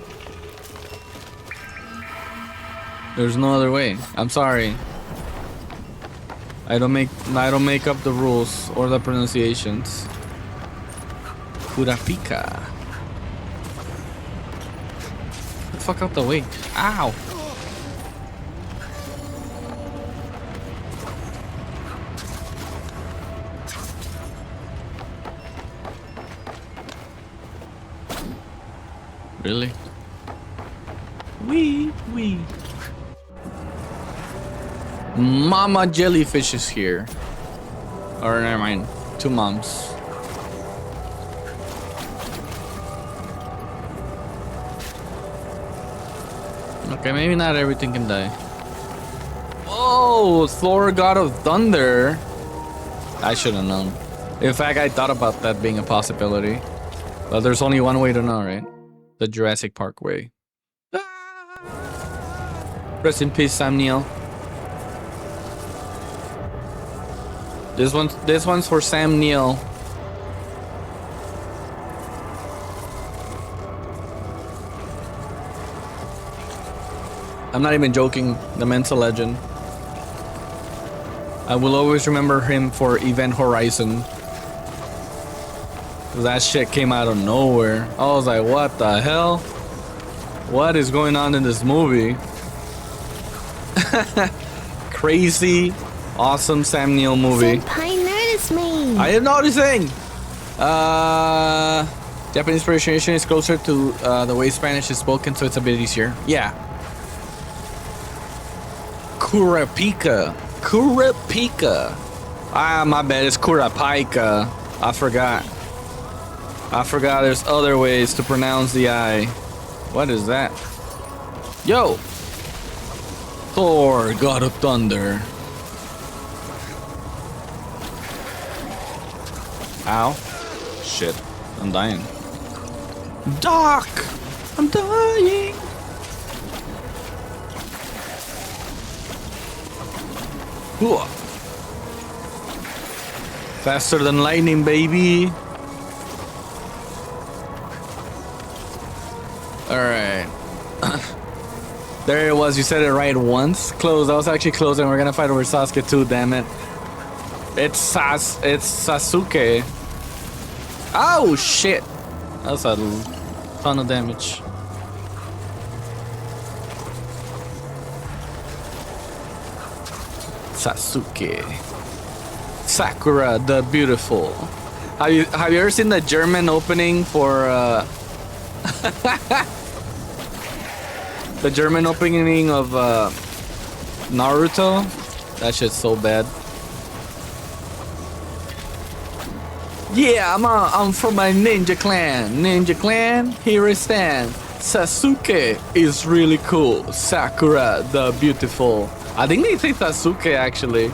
There's no other way. I'm sorry. I don't make up the rules or the pronunciations. Kurapika. Get the fuck out the way. Ow. Really? Wee. Mama Jellyfish is here. Or never mind. Two moms. Okay, maybe not everything can die. Whoa, Thor, God of Thunder. I should have known. In fact, I thought about that being a possibility. But there's only one way to know, right? The Jurassic Park way. Rest in peace, Sam Neill. This one's for Sam Neill. I'm not even joking. The man's a legend. I will always remember him for Event Horizon. That shit came out of nowhere. I was like, what the hell? What is going on in this movie? Crazy, awesome Sam Neill movie. Senpai noticed me. I am noticing. Japanese pronunciation is closer to the way Spanish is spoken, so it's a bit easier. Yeah. Kurapika. Ah, my bad. It's Kurapika. I forgot there's other ways to pronounce the I. What is that? Yo! Thor, God of Thunder. Ow. Shit. I'm dying. Doc! I'm dying! Ooh. Faster than lightning, baby! Alright. There it was. You said it right once. Close. I was actually close, and we're gonna fight over Sasuke too, damn it. It's Sasuke. Oh shit. That's a ton of damage. Sasuke. Sakura the Beautiful. Have you ever seen the German opening for the German opening of Naruto? That shit's so bad. Yeah, I'm from my ninja clan. Ninja clan, here I stand. Sasuke is really cool. Sakura the Beautiful. I think they say Sasuke actually.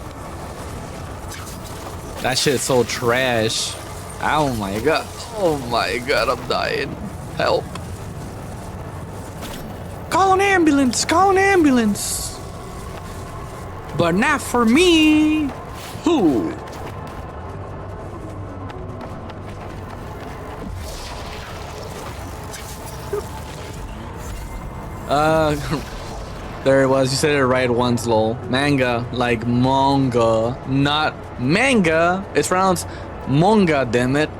That shit's so trash. Oh my god. Oh my god, I'm dying. Help. Call an ambulance. Call an ambulance. But not for me. Who? There it was. You said it right once, lol. Manga, like manga, not manga. It's pronounced manga, damn it.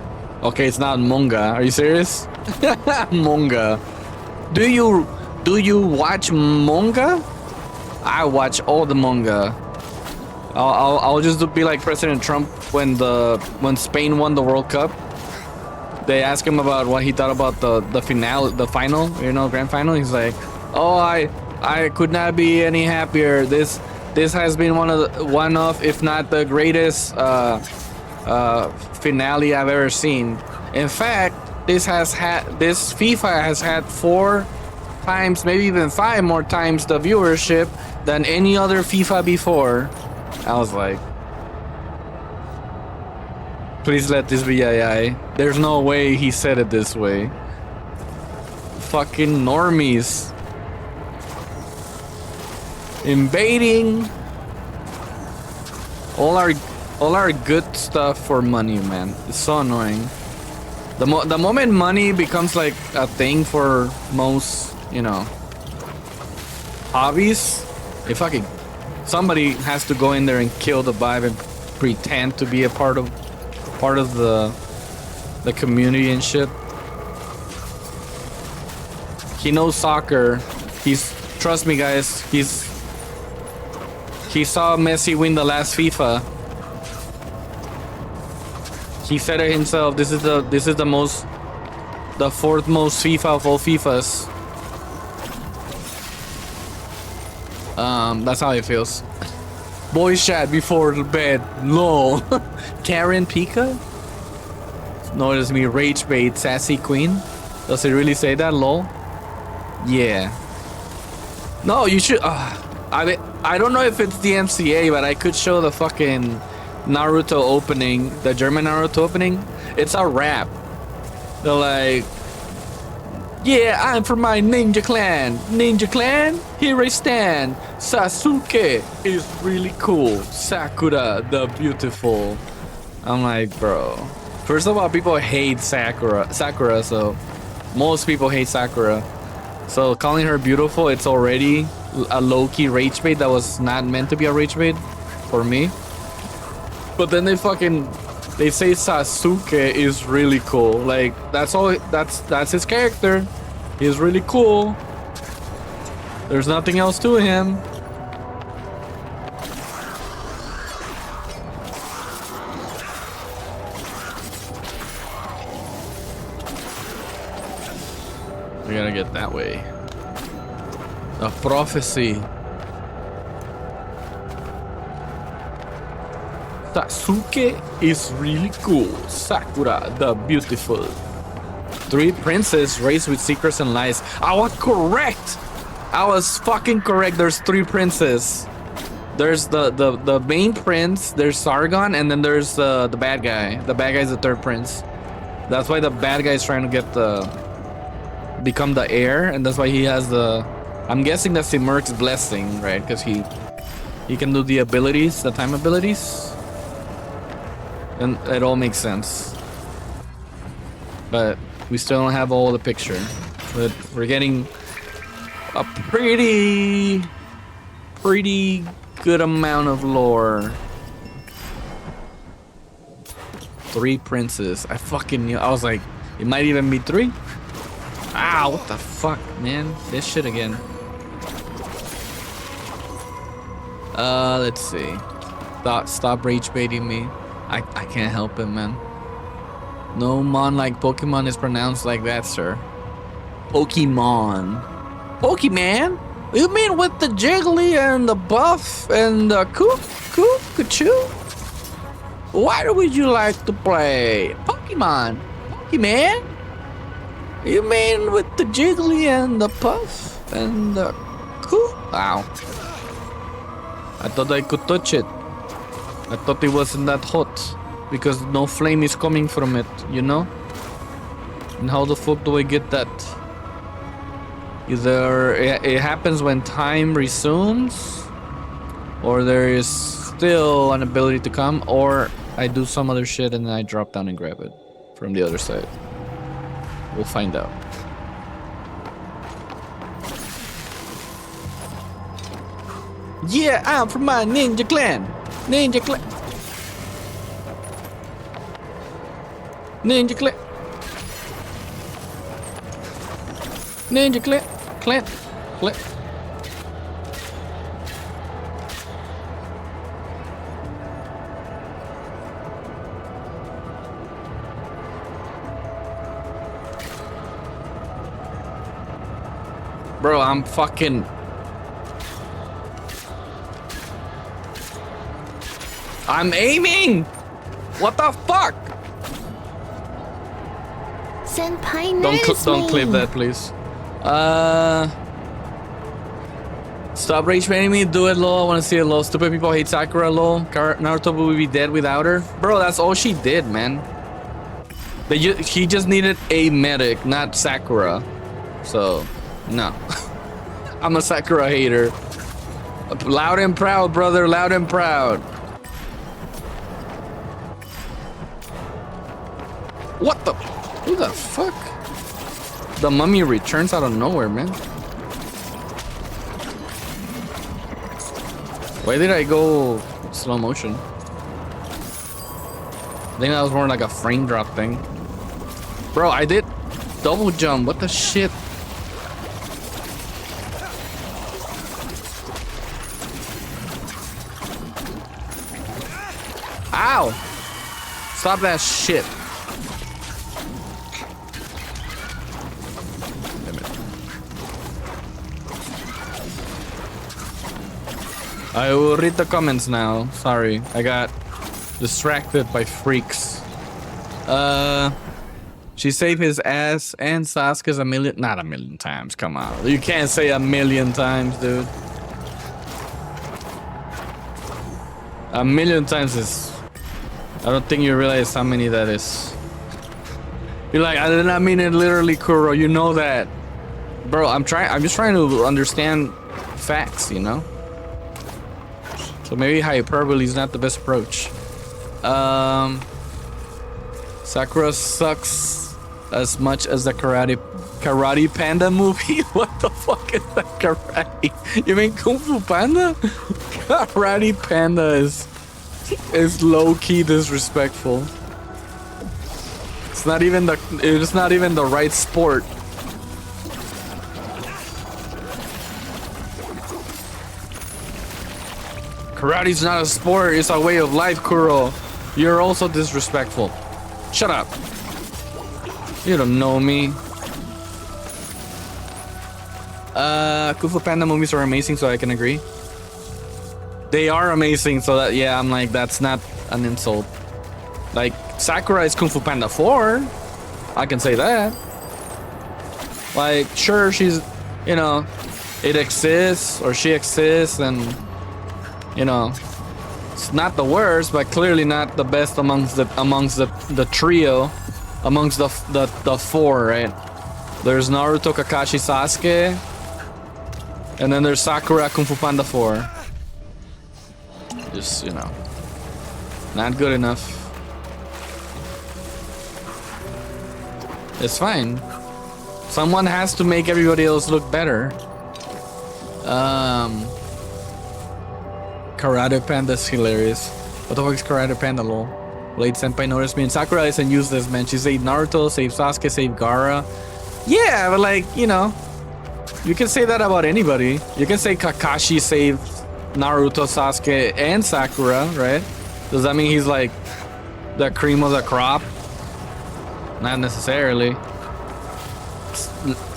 Okay, it's not manga. Are you serious? Manga. Do you watch manga? I watch all the manga. I'll just be like President Trump when Spain won the World Cup. They asked him about what he thought about the final, you know, grand final. He's like, oh, I could not be any happier. This has been one of, if not the greatest finale I've ever seen. In fact, this FIFA has had 4 times, maybe even 5 more times the viewership than any other FIFA before. I was like, Please let this be AI. There's no way he said it this way. Fucking normies. Invading all our good stuff for money, man. It's so annoying. The moment money becomes like a thing for most, you know, hobbies, if fucking somebody has to go in there and kill the vibe and pretend to be a part of the community and shit. He knows soccer. Trust me, guys. He saw Messi win the last FIFA. He said it himself. This is the fourth most FIFA of all FIFAs. That's how it feels. Boys chat before the bed. Lol. Karen Pika? Notice me rage bait sassy queen. Does it really say that? Lol. Yeah. No, you should. I don't know if it's the MCA, but I could show the fucking Naruto opening, the German Naruto opening. It's a rap. They're like, yeah, I'm from my ninja clan. Ninja clan, here I stand. Sasuke is really cool. Sakura the beautiful. I'm like, bro. First of all, people hate Sakura, so most people hate Sakura. So calling her beautiful, it's already a low-key rage bait that was not meant to be a rage bait for me. But then they say Sasuke is really cool. Like, that's all. That's his character. He's really cool. There's nothing else to him. We gotta get that way. A prophecy. Sasuke is really cool. Sakura the beautiful. 3 princes raised with secrets and lies. I was correct. I was fucking correct. There's 3 princes. There's the main prince. There's Sargon, and then there's the bad guy. The bad guy is the 3rd prince. That's why the bad guy is trying to become the heir, and that's why he has the. I'm guessing that's Simurg's blessing, right? Because he can do the abilities, the time abilities. And it all makes sense. But we still don't have all the picture. But we're getting a pretty good amount of lore. 3 princes. I fucking knew. I was like, it might even be 3. Ah, what the fuck, man? This shit again. Let's see. Stop rage baiting me. I can't help it, man. No mon like Pokemon is pronounced like that, sir. Pokemon. Pokemon? You mean with the jiggly and the buff and the Pikachu? Why would you like to play Pokemon? Pokemon? You mean with the jiggly and the puff and the Ow. I thought I could touch it. I thought it wasn't that hot because no flame is coming from it, you know? And how the fuck do I get that? Either it happens when time resumes, or there is still an ability to come, or I do some other shit and then I drop down and grab it from the other side. We'll find out. Yeah, I'm from my ninja clan. Ninja clan. Ninja clan. Ninja clan. Clan. Clan. Bro, I'm fucking... I'm aiming! What the fuck? Senpai knows Don't clip that, please. Stop rage baiting me. Do it, lol. I want to see it, lol. Stupid people hate Sakura, lol. Naruto will be dead without her. Bro, that's all she did, man. He just needed a medic, not Sakura. So, no. I'm a Sakura hater. Loud and proud, brother. Loud and proud. What the? Who the fuck? The mummy returns out of nowhere, man. Why did I go slow motion? I think that was more like a frame drop thing. Bro, I did double jump. What the shit? Ow! Stop that shit. I will read the comments now. Sorry, I got distracted by freaks. She saved his ass and Sasuke's not a million times. Come on, you can't say a million times, dude. A million times is. I don't think you realize how many that is. You're like, I did not mean it literally, Kuro. You know that, bro. I'm just trying to understand facts, you know. So maybe hyperbole is not the best approach. Sakura sucks as much as the Karate Panda movie. What the fuck is that karate? You mean Kung Fu Panda? Karate Panda is low key disrespectful. It's not even the right sport. Karate's not a sport, it's a way of life, Kuro. You're also disrespectful. Shut up. You don't know me. Kung Fu Panda movies are amazing, so I can agree. They are amazing, so that, yeah, I'm like, that's not an insult. Like, Sakura is Kung Fu Panda 4. I can say that. Like, sure, she's, you know, it exists, or she exists, and, you know, it's not the worst, but clearly not the best amongst the trio, amongst the four, right? There's Naruto, Kakashi, Sasuke, and then there's Sakura, Kung Fu Panda 4. Just, you know, not good enough. It's fine. Someone has to make everybody else look better. Karate Panda's hilarious. What the fuck is Karate Panda, lol? Blade Senpai noticed me, and Sakura isn't useless, man. She saved Naruto, saved Sasuke, saved Gaara. Yeah, but like, you know, you can say that about anybody. You can say Kakashi saved Naruto, Sasuke, and Sakura, right? Does that mean he's like the cream of the crop? Not necessarily.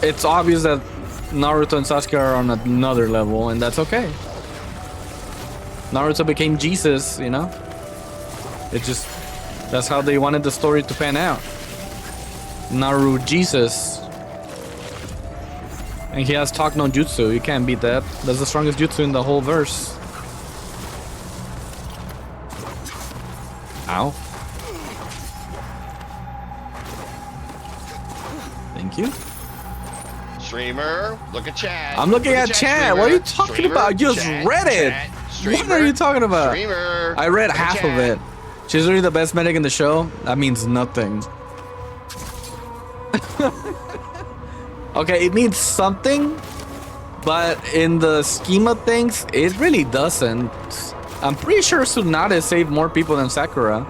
It's obvious that Naruto and Sasuke are on another level, and that's okay. Naruto became Jesus, you know? It just, that's how they wanted the story to pan out. Naru Jesus. And he has talk no jutsu. You can't beat that. That's the strongest jutsu in the whole verse. Ow. Thank you. Streamer, look at chat. I'm looking at chat. What are you talking about? I just read it. What are you talking about? Streamer, I read half of it. She's really the best medic in the show. That means nothing. Okay, it means something, but in the scheme of things, it really doesn't. I'm pretty sure Tsunade saved more people than Sakura.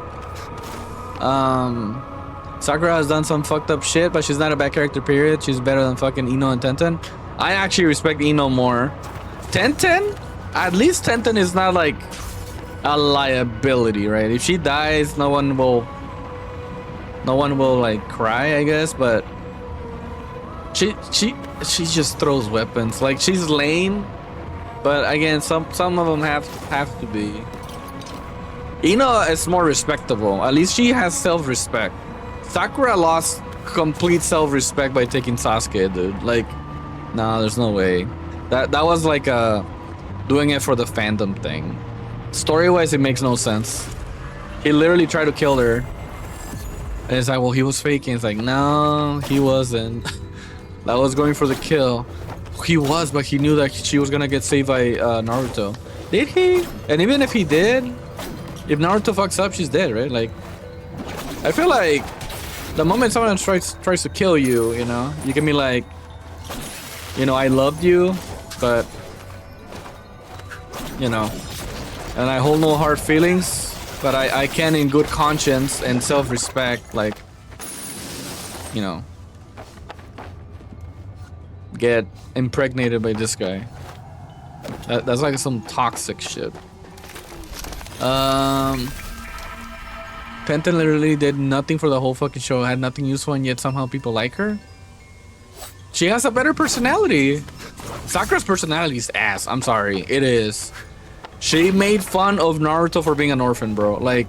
Sakura has done some fucked up shit, but she's not a bad character, period. She's better than fucking Ino and Tenten. I actually respect Ino more. Tenten? At least Tenten is not like a liability, right? If she dies, no one will like cry, I guess, but she just throws weapons. Like, she's lame, but again, some of them have to be. Ino is more respectable. At least she has self-respect. Sakura lost complete self-respect by taking Sasuke, dude. Like, nah, there's no way. That was like a doing it for the fandom thing. Story-wise, it makes no sense. He literally tried to kill her. And it's like, well, he was faking. It's like, no, he wasn't. That was going for the kill. He was, but he knew that she was gonna get saved by Naruto. Did he? And even if he did, if Naruto fucks up, she's dead, right? Like, I feel like the moment someone tries to kill you, you know, you can be like, you know, I loved you, but, you know, and I hold no hard feelings, but I can in good conscience and self-respect, like, you know, get impregnated by this guy. That's like some toxic shit. Tenten literally did nothing for the whole fucking show, had nothing useful, and yet somehow people like her. She has a better personality. Sakura's personality is ass. I'm sorry, it is. She made fun of Naruto for being an orphan, bro. Like,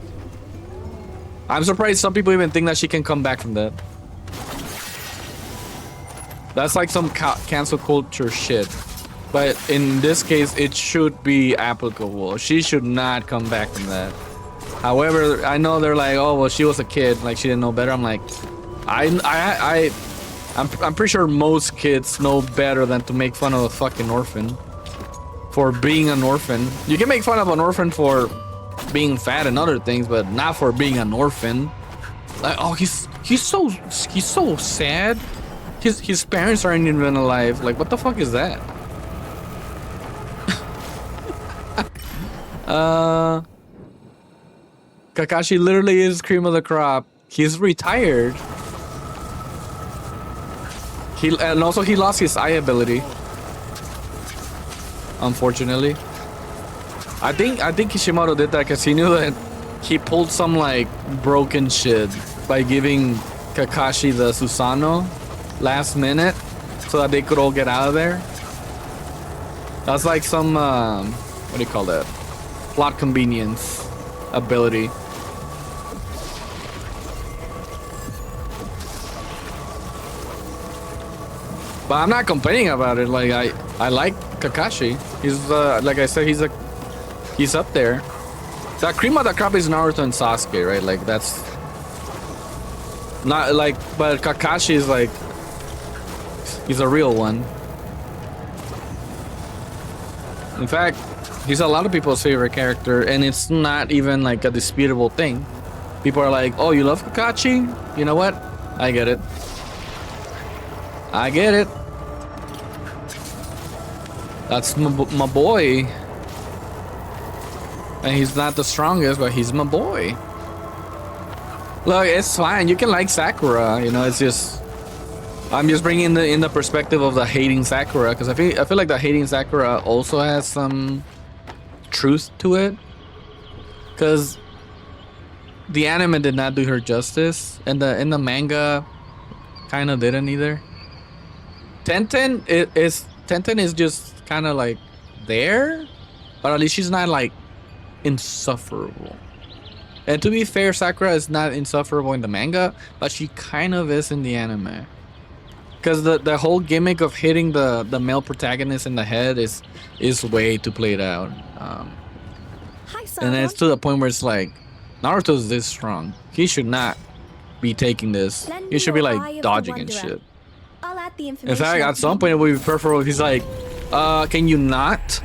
I'm surprised some people even think that she can come back from that. That's like some cancel culture shit. But in this case, it should be applicable. She should not come back from that. However, I know they're like, oh, well, she was a kid, like she didn't know better. I'm like, I'm pretty sure most kids know better than to make fun of a fucking orphan for being an orphan. You can make fun of an orphan for being fat and other things, but not for being an orphan. Like, oh, he's so sad. His parents aren't even alive. Like, what the fuck is that? Kakashi literally is cream of the crop. He's retired. And also he lost his eye ability. Unfortunately. I think Kishimoto did that because he knew that he pulled some like broken shit by giving Kakashi the Susanoo last minute so that they could all get out of there. That's like some what do you call that? Plot convenience ability. But I'm not complaining about it. Like I like Kakashi. He's like I said, he's up there. That cream of the crop is Naruto and Sasuke, right? Like that's not like, but Kakashi is like, he's a real one. In fact, he's a lot of people's favorite character, and it's not even like a disputable thing. People are like, oh, you love Kakashi? You know what? I get it. I get it. That's my boy. And he's not the strongest, but he's my boy. Look, it's fine. You can like Sakura, you know. It's just, I'm just bringing in the perspective of the hating Sakura, because I feel like the hating Sakura also has some truth to it, because the anime did not do her justice, and in the manga kind of didn't either. Tenten is just kind of like there, but at least she's not like insufferable. And to be fair, Sakura is not insufferable in the manga, but she kind of is in the anime. Because the whole gimmick of hitting the male protagonist in the head is way too played out. And it's to the point where it's like, Naruto's this strong. He should not be taking this. He should be like dodging and shit. In fact, at some point it would be preferable if he's like, can you not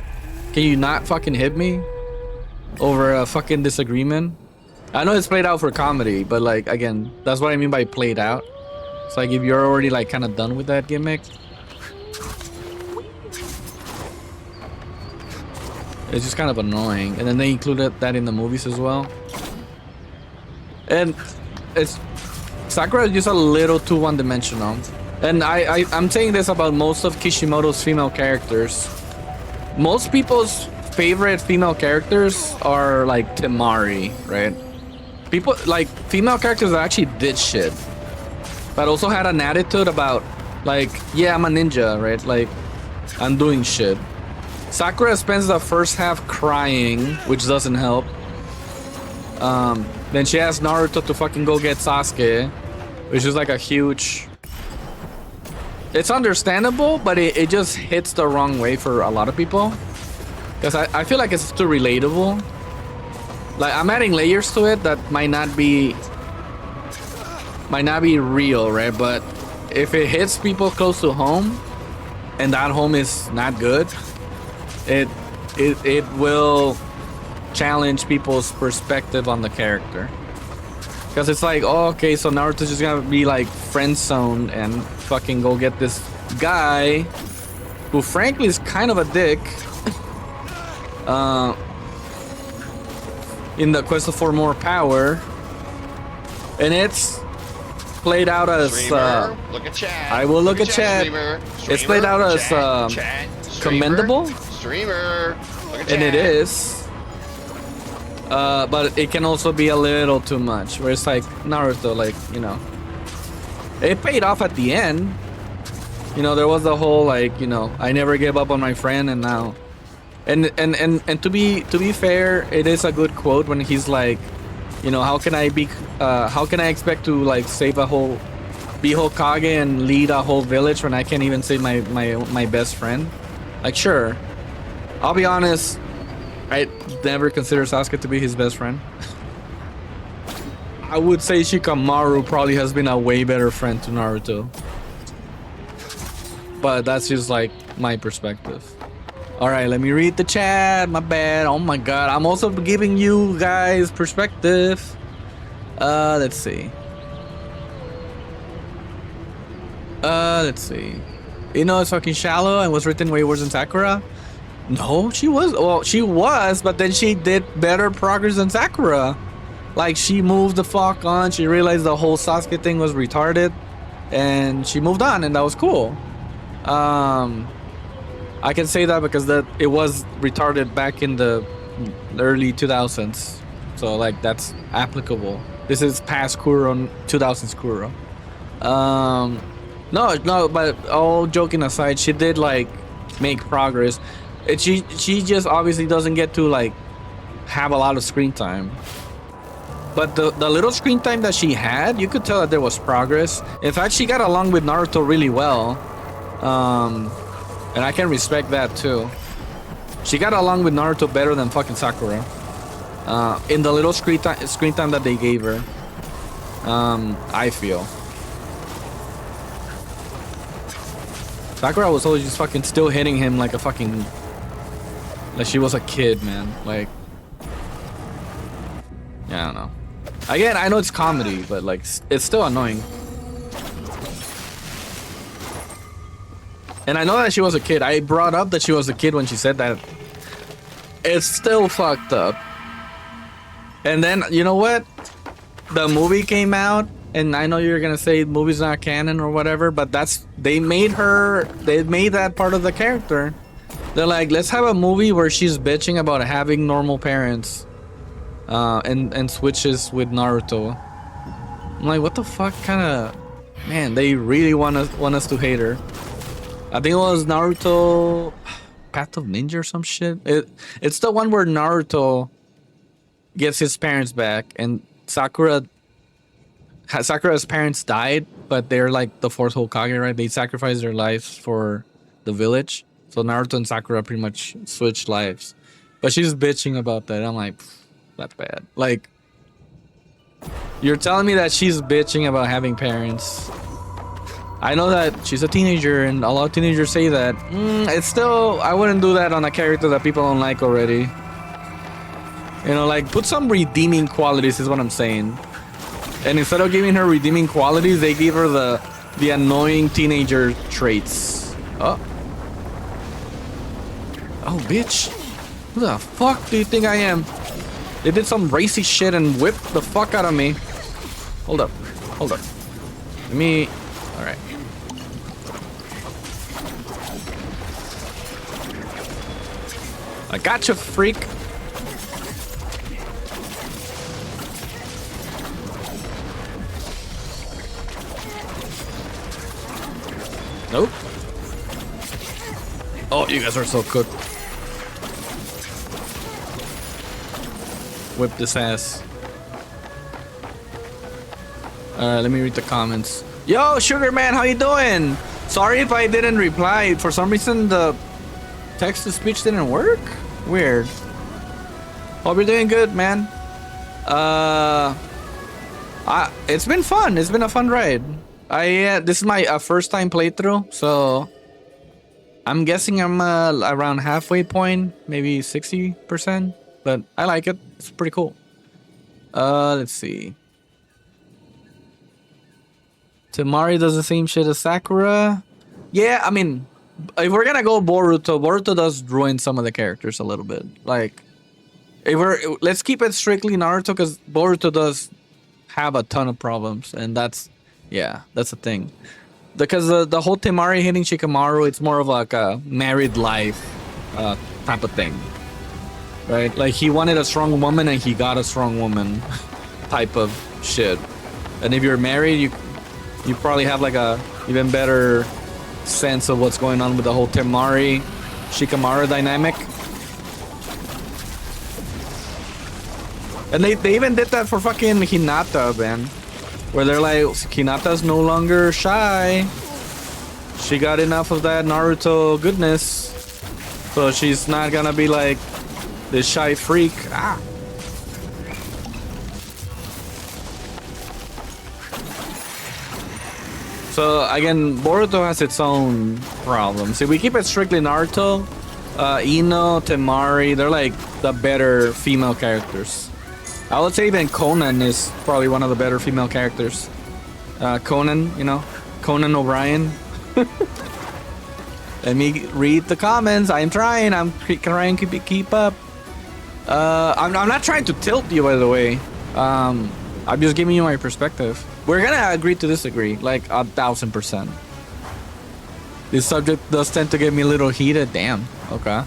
fucking hit me over a fucking disagreement? I know it's played out for comedy, but like, again, that's what I mean by played out. It's like if you're already like kind of done with that gimmick, it's just kind of annoying. And then they included that in the movies as well. And it's Sakura is just a little too one-dimensional. And I'm saying this about most of Kishimoto's female characters. Most people's favorite female characters are like Temari, right? People like female characters that actually did shit, but also had an attitude about like, yeah, I'm a ninja, right? Like, I'm doing shit. Sakura spends the first half crying, which doesn't help. Then she asks Naruto to fucking go get Sasuke, which is like a huge... It's understandable, but it just hits the wrong way for a lot of people. Because I feel like it's too relatable. Like, I'm adding layers to it that might not be real, right? But if it hits people close to home, and that home is not good, it will challenge people's perspective on the character. Because it's like, oh, okay, so Naruto's just gonna be like friend zoned and fucking go get this guy who frankly is kind of a dick in the quest for more power, and it's played out as look at chat. I will look at chat. It's played out as commendable. Streamer, look at and chat. it is. But it can also be a little too much, where it's like Naruto, like, you know, it paid off at the end. You know, there was the whole like, you know, I never gave up on my friend, and now, and to be fair, it is a good quote when he's like, you know, how can I expect to like save a whole, be Hokage and lead a whole village when I can't even save my best friend? Like, sure, I'll be honest, I never consider Sasuke to be his best friend. I would say Shikamaru probably has been a way better friend to Naruto. But that's just like my perspective. Alright, let me read the chat. My bad. Oh my god. I'm also giving you guys perspective. Let's see. Let's see. Ino is fucking shallow and was written way worse than Sakura. No, she was. Well, she was, but then she did better progress than Sakura. Like, she moved the fuck on. She realized the whole Sasuke thing was retarded, and she moved on, and that was cool. I can say that because it was retarded back in the early 2000s, so like that's applicable. This is past Kuro, 2000s Kuro. No, but all joking aside, she did like make progress. She just obviously doesn't get to like have a lot of screen time. But the little screen time that she had, you could tell that there was progress. In fact, she got along with Naruto really well. And I can respect that too. She got along with Naruto better than fucking Sakura. In the little screen time that they gave her. I feel. Sakura was always just fucking still hitting him like a fucking... like she was a kid, man. Like... yeah, I don't know. Again, I know it's comedy, but like, it's still annoying. And I know that she was a kid. I brought up that she was a kid when she said that. It's still fucked up. And then, you know what? The movie came out, and I know you're gonna say the movie's not canon or whatever, but they made that part of the character. They're like, let's have a movie where she's bitching about having normal parents, and switches with Naruto. I'm like, what the fuck kind of... man, they really want us to hate her. I think it was Naruto Path of Ninja or some shit. It's the one where Naruto gets his parents back, and Sakura's parents died, but they're like the fourth Hokage, right? They sacrificed their lives for the village. So Naruto and Sakura pretty much switched lives. But she's bitching about that. I'm like, that's bad. Like, you're telling me that she's bitching about having parents. I know that she's a teenager, and a lot of teenagers say that. It's still... I wouldn't do that on a character that people don't like already. You know, like, put some redeeming qualities is what I'm saying. And instead of giving her redeeming qualities, they give her the annoying teenager traits. Oh. Oh, bitch. Who the fuck do you think I am? They did some racy shit and whipped the fuck out of me. Hold up. Hold up. Let me... alright. I gotcha, freak. Nope. Oh, you guys are so cooked. Whip this ass. Let me read the comments. Yo, Sugar Man, how you doing? Sorry if I didn't reply. For some reason, the text-to-speech didn't work. Weird. Hope you're doing good, man. It's been fun. It's been a fun ride. This is my first time playthrough, so I'm guessing I'm around halfway point, maybe 60%, but I like it. It's pretty cool. Let's see. Temari does the same shit as Sakura. Yeah, I mean, if we're gonna go Boruto does ruin some of the characters a little bit. Like, let's keep it strictly Naruto, because Boruto does have a ton of problems, and that's the thing. Because the whole Temari hitting Shikamaru, it's more of like a married life type of thing, right? Like, he wanted a strong woman and he got a strong woman type of shit. And if you're married, you probably have like a even better sense of what's going on with the whole Temari Shikamaru dynamic. And they even did that for fucking Hinata, man. Where they're like, Hinata's no longer shy. She got enough of that Naruto goodness. So she's not gonna be like this shy freak. Ah. So again, Boruto has its own problems. If we keep it strictly Naruto, Ino, Temari, they're like the better female characters. I would say even Conan is probably one of the better female characters. Conan, you know, Conan O'Brien. Let me read the comments. I'm trying. I'm trying to keep up. I'm not trying to tilt you, by the way. I'm just giving you my perspective. We're gonna agree to disagree, like 1000%. This subject does tend to get me a little heated. Damn. Okay.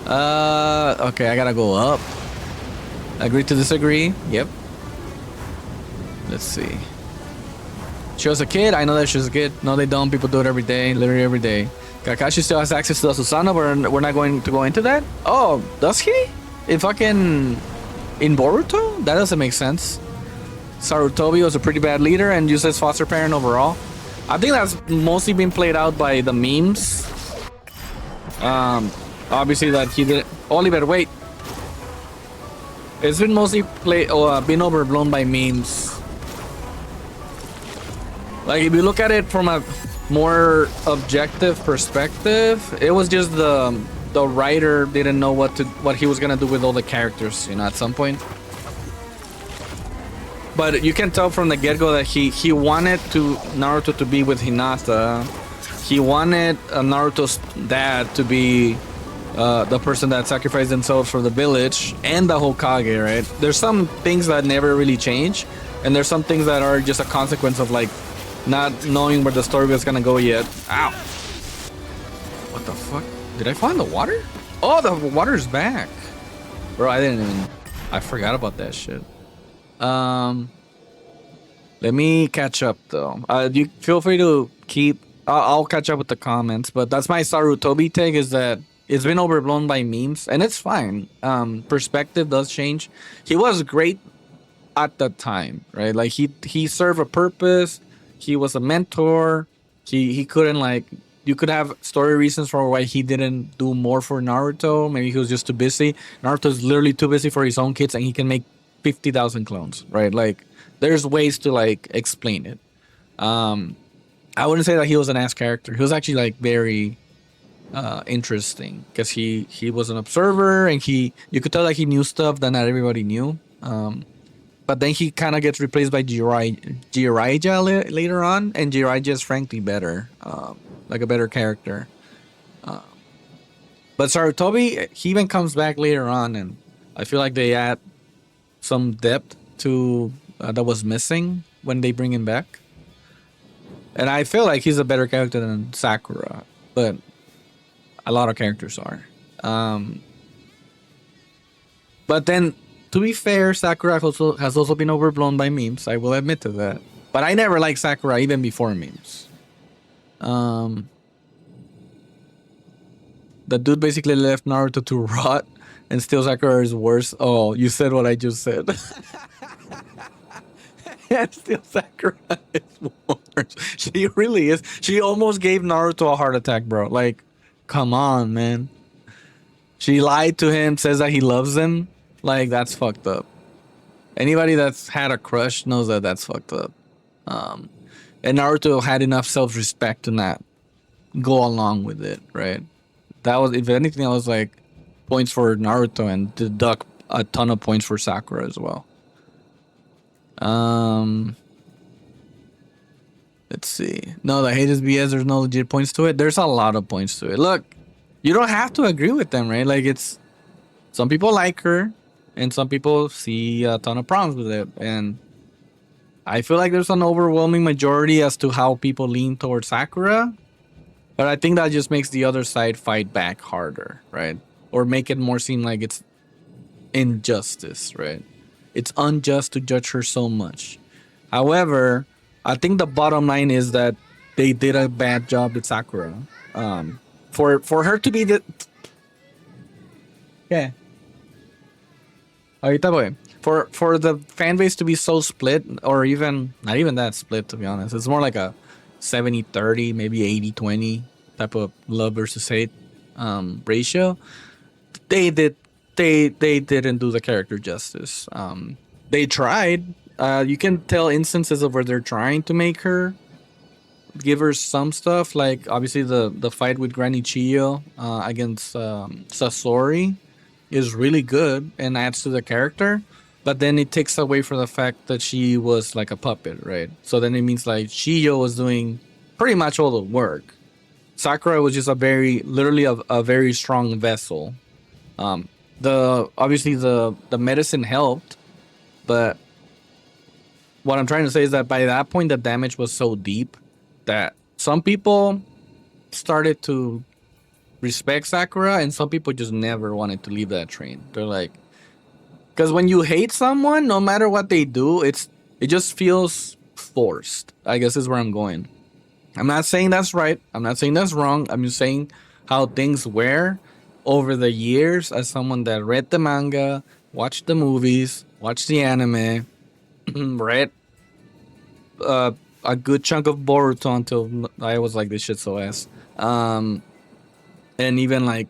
Okay, I gotta go up. Agree to disagree. Yep. Let's see. She was a kid. I know that she was a kid. No, they don't. People do it every day. Literally every day. Kakashi still has access to the Susanoo, but we're not going to go into that? Oh, does he? In Boruto? That doesn't make sense. Sarutobi was a pretty bad leader and used as foster parent overall. I think that's mostly been played out by the memes. Obviously that he did. Oliver, wait. It's been mostly been overblown by memes. Like, if you look at it from a more objective perspective, it was just the writer didn't know what he was gonna do with all the characters, you know, at some point. But you can tell from the get-go that he wanted Naruto to be with Hinata. He wanted Naruto's dad to be the person that sacrificed themselves for the village and the Hokage, right? There's some things that never really change, and there's some things that are just a consequence of, like, not knowing where the story was gonna go yet. Ow! What the fuck? Did I fall in the water? Oh, the water's back. Bro, I forgot about that shit. Let me catch up though. You feel free to keep. I'll catch up with the comments, but that's my Sarutobi take, is that it's been overblown by memes, and it's fine. Perspective does change. He was great at the time, right? Like, he served a purpose. He was a mentor. He couldn't, like, you could have story reasons for why he didn't do more for Naruto. Maybe he was just too busy. Naruto's literally too busy for his own kids, and he can make 50,000 clones, right? Like, there's ways to, like, explain it. I wouldn't say that he was an ass character. He was actually, like, very interesting, because he was an observer, and you could tell that he knew stuff that not everybody knew. But then he kind of gets replaced by Jiraiya later on, and Jiraiya is frankly better, like a better character. But Sarutobi, he even comes back later on, and I feel like they add some depth to that was missing when they bring him back. And I feel like he's a better character than Sakura, but a lot of characters are. But then, to be fair, Sakura has also been overblown by memes. I will admit to that. But I never liked Sakura even before memes. The dude basically left Naruto to rot, and still Sakura is worse. Oh, you said what I just said. And still Sakura is worse. She really is. She almost gave Naruto a heart attack, bro. Like, come on, man. She lied to him, says that he loves him. Like, that's fucked up. Anybody that's had a crush knows that that's fucked up. And Naruto had enough self-respect to not go along with it, right? That was, if anything, that was like points for Naruto and deduct a ton of points for Sakura as well. Let's see. No, the hate is BS. There's no legit points to it. There's a lot of points to it. Look, you don't have to agree with them, right? Like, it's, some people like her and some people see a ton of problems with it. And I feel like there's an overwhelming majority as to how people lean towards Sakura. But I think that just makes the other side fight back harder, right? Or make it more seem like it's injustice, right? It's unjust to judge her so much. However, I think the bottom line is that they did a bad job with Sakura. For her to be the... Yeah. Ahorita voy. For the fan base to be so split, or even not even that split, to be honest. It's more like a 70-30, maybe 80-20 type of love versus hate ratio. They didn't do the character justice. They tried. You can tell instances of where they're trying to make her, give her some stuff, like obviously the fight with Granny Chiyo against Sasori is really good and adds to the character. But then it takes away from the fact that she was like a puppet, right? So then it means like Chiyo was doing pretty much all the work. Sakura was just literally a very strong vessel. Obviously the medicine helped, but what I'm trying to say is that by that point the damage was so deep that some people started to respect Sakura and some people just never wanted to leave that train. They're like, because when you hate someone, no matter what they do, it just feels forced, I guess is where I'm going. I'm not saying that's right. I'm not saying that's wrong. I'm just saying how things were over the years as someone that read the manga, watched the movies, watched the anime, read a good chunk of Boruto until I was like, this shit's so ass. And even like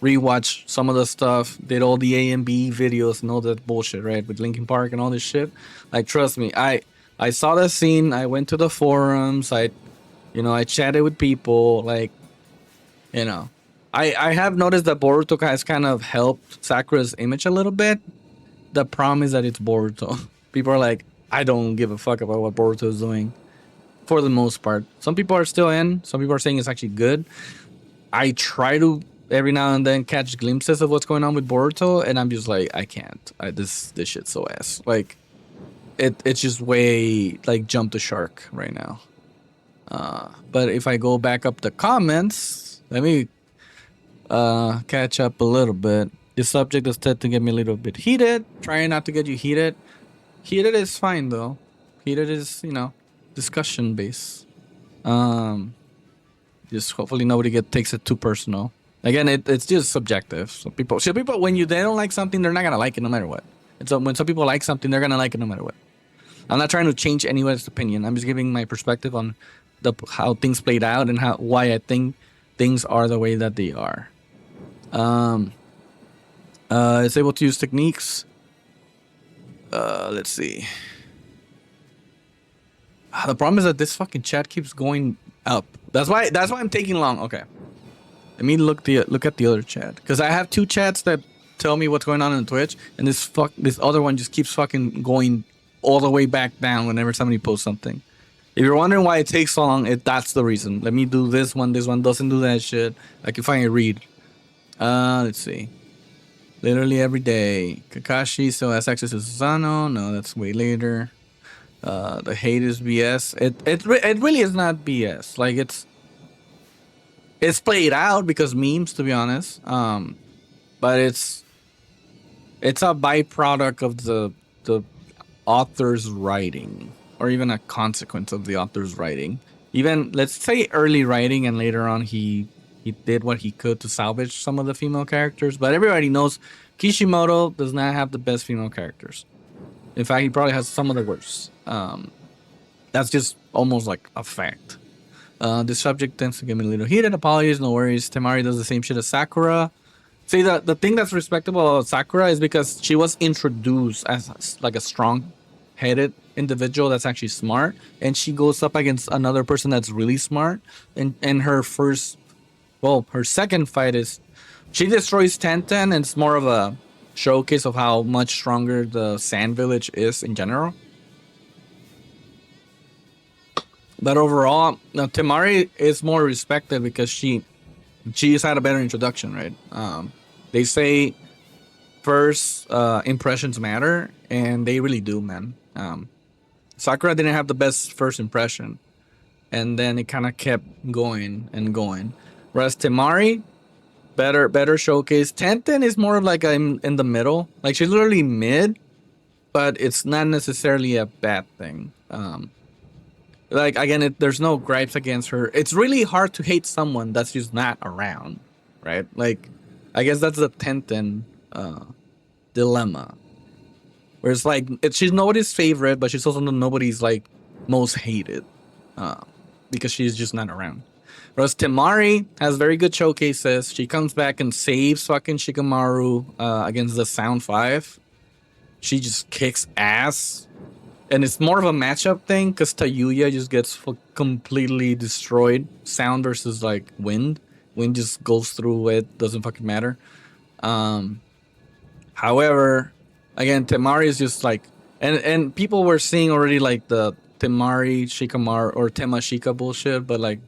rewatch some of the stuff, did all the A and B videos and all that bullshit, right? With Linkin Park and all this shit. Like, trust me, I saw the scene, I went to the forums, I chatted with people, like, I have noticed that Boruto has kind of helped Sakura's image a little bit. The problem is that it's Boruto. People are like, I don't give a fuck about what Boruto is doing. For the most part. Some people are still in. Some people are saying it's actually good. I try to every now and then catch glimpses of what's going on with Boruto, and I'm just like, I can't. This shit's so ass. Like, it's just way like jump the shark right now. But if I go back up the comments, let me catch up a little bit. This subject is tend to get me a little bit heated. Trying not to get you heated. Heated is fine though. Heated is, discussion based. Just hopefully nobody takes it too personal. Again, it's just subjective. Some people when they don't like something, they're not gonna like it no matter what. And so when some people like something, they're gonna like it no matter what. I'm not trying to change anyone's opinion. I'm just giving my perspective on how things played out and why I think things are the way that they are. It's able to use techniques. Let's see. The problem is that this fucking chat keeps going up. That's why I'm taking long. Okay. Let me look at the other chat, because I have two chats that tell me what's going on Twitch, and this other one just keeps fucking going all the way back down whenever somebody posts something. If you're wondering why it takes so long, that's the reason. Let me do this one. This one doesn't do that shit. I can finally read. Let's see. Literally every day. Kakashi still has access to Susano. No, that's way later. The hate is BS. It really is not BS. Like, it's played out because memes, to be honest. But it's a byproduct of the author's writing, or even a consequence of the author's writing. Even, let's say, early writing, and later on he did what he could to salvage some of the female characters. But everybody knows Kishimoto does not have the best female characters. In fact, he probably has some of the worst. That's just almost like a fact. This subject tends to get me a little heated. Apologies, no worries. Temari does the same shit as Sakura. See, the thing that's respectable about Sakura is because she was introduced as like a strong-headed individual that's actually smart, and she goes up against another person that's really smart. And her her second fight is she destroys Tenten, and it's more of a showcase of how much stronger the Sand Village is in general. But overall, Temari is more respected because she's had a better introduction, right? They say first impressions matter, and they really do, man. Sakura didn't have the best first impression, and then it kind of kept going and going. Whereas Temari, better showcase. Tenten is more of like in the middle, like she's literally mid, but it's not necessarily a bad thing. Like again, there's no gripes against her. It's really hard to hate someone that's just not around, right? Like, I guess that's the Tenten dilemma, where it's like she's nobody's favorite, but she's also nobody's like most hated, because she's just not around. Whereas Temari has very good showcases. She comes back and saves fucking Shikamaru against the Sound 5. She just kicks ass. And it's more of a matchup thing because Tayuya just gets completely destroyed. Sound versus like wind. Wind just goes through it. Doesn't fucking matter. However, again, Temari is just like... And people were seeing already like the Temari, Shikamaru, or Temashika bullshit. But like...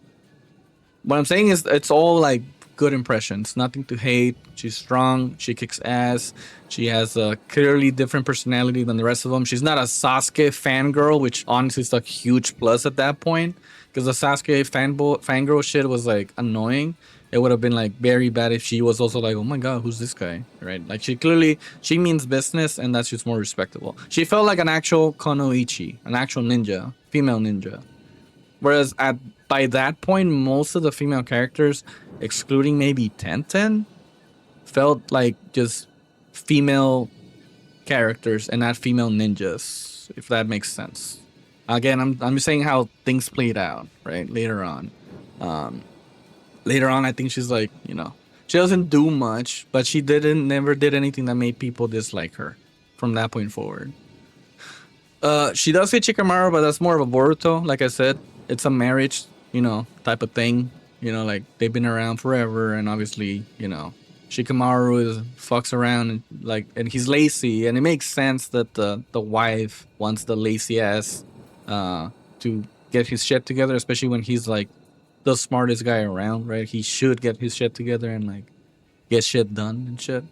What I'm saying is it's all like good impressions. Nothing to hate. She's strong. She kicks ass. She has a clearly different personality than the rest of them. She's not a Sasuke fangirl, which honestly is a huge plus at that point. Because the Sasuke fangirl shit was like annoying. It would have been like very bad if she was also like, oh my god, who's this guy? Right? Like she means business, and that's just more respectable. She felt like an actual Konoichi, an actual ninja, female ninja. Whereas by that point, most of the female characters, excluding maybe Tenten, felt like just female characters and not female ninjas, if that makes sense. Again, I'm just saying how things played out, right? Later on, I think she's like, she doesn't do much, but she never did anything that made people dislike her from that point forward. She does hit Shikamaru, but that's more of a Boruto. Like I said, it's a marriage, type of thing. Like they've been around forever, and obviously, Shikamaru fucks around and he's lazy, and it makes sense that the wife wants the lazy ass to get his shit together, especially when he's like the smartest guy around, right? He should get his shit together and like get shit done and shit.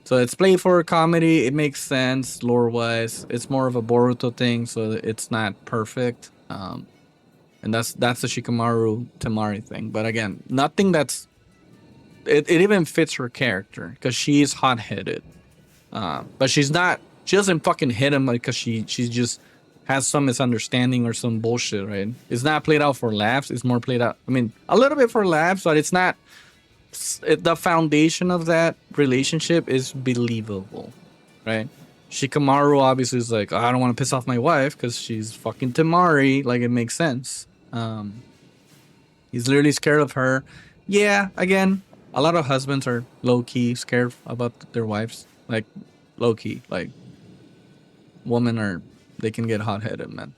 So it's played for comedy. It makes sense lore wise. It's more of a Boruto thing, so it's not perfect. And that's the Shikamaru Temari thing. But again, nothing that's it even fits her character because she's hot-headed. But she doesn't fucking hit him because she just has some misunderstanding or some bullshit, right? It's not played out for laughs. It's more played out, a little bit for laughs, but it's not. The foundation of that relationship is believable, right? Shikamaru obviously is like, I don't want to piss off my wife because she's fucking Temari. Like, it makes sense. He's literally scared of her. Yeah, again, a lot of husbands are low-key scared about their wives. Like, low-key. Like, women they can get hot-headed, man.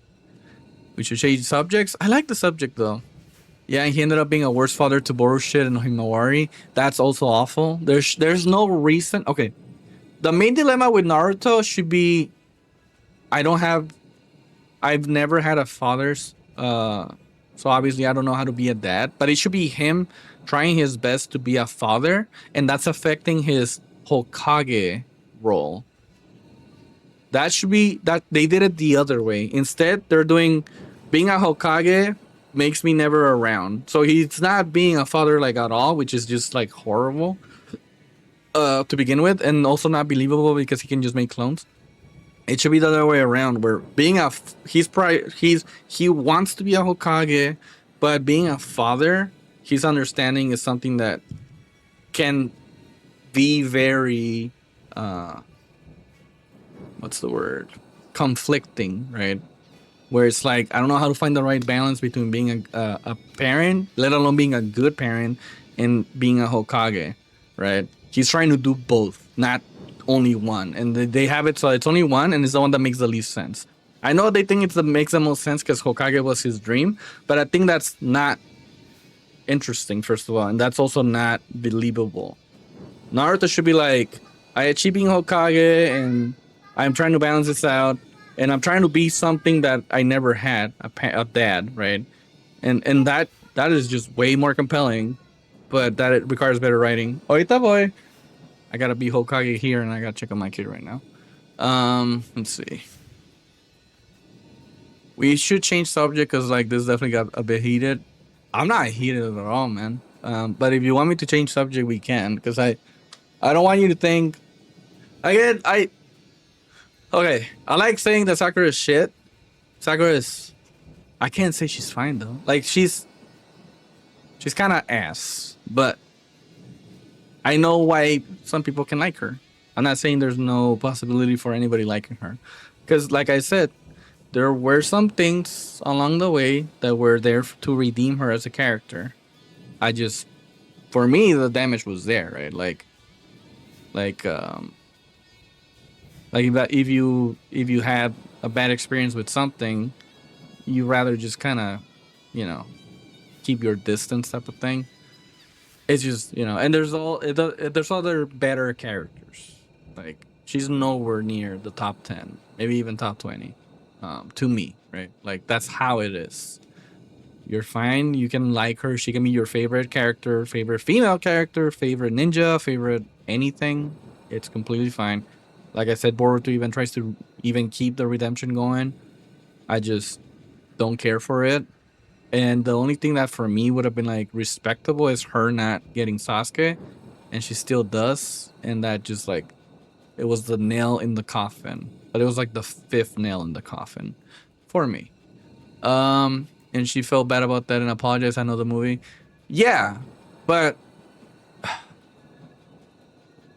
We should change subjects. I like the subject, though. Yeah, he ended up being a worse father to Boru shit and Himawari. That's also awful. There's no reason. Okay. The main dilemma with Naruto should be I've never had a father's so obviously I don't know how to be a dad, but it should be him trying his best to be a father, and that's affecting his Hokage role. That should be that they did it the other way. Instead, they're doing being a Hokage makes me never around. So he's not being a father like at all, which is just like horrible to begin with, and also not believable because he can just make clones. It should be the other way around, where being he wants to be a Hokage, but being a father, his understanding is something that can be very what's the word? Conflicting, right? Where it's like, I don't know how to find the right balance between being a parent, let alone being a good parent, and being a Hokage, right? He's trying to do both, not only one. And they have it so it's only one, and it's the one that makes the least sense. I know they think makes the most sense because Hokage was his dream, but I think that's not interesting, first of all, and that's also not believable. Naruto should be like, I achieved being Hokage, and I'm trying to balance this out, and I'm trying to be something that I never had, a dad, right? And that is just way more compelling, but that it requires better writing. Oita boy, I gotta be Hokage here, and I gotta check on my kid right now. Let's see. We should change subject because like this definitely got a bit heated. I'm not heated at all, man. But if you want me to change subject, we can, because I don't want you to think. Okay, I like saying that Sakura is shit. Sakura is, I can't say she's fine though. Like she's kind of ass, but I know why some people can like her. I'm not saying there's no possibility for anybody liking her, because like I said, there were some things along the way that were there to redeem her as a character. For me, the damage was there, right? Like if you had a bad experience with something, you rather just kind of, keep your distance type of thing. It's just, and there's other better characters. Like she's nowhere near the top 10, maybe even top 20, to me, right? Like that's how it is. You're fine. You can like her. She can be your favorite character, favorite female character, favorite ninja, favorite anything. It's completely fine. Like I said, Boruto even tries to even keep the redemption going. I just don't care for it. And the only thing that for me would have been like respectable is her not getting Sasuke, and she still does. And that just like, it was the nail in the coffin, but it was like the 5th nail in the coffin for me. And she felt bad about that and apologized. I know the movie. Yeah, but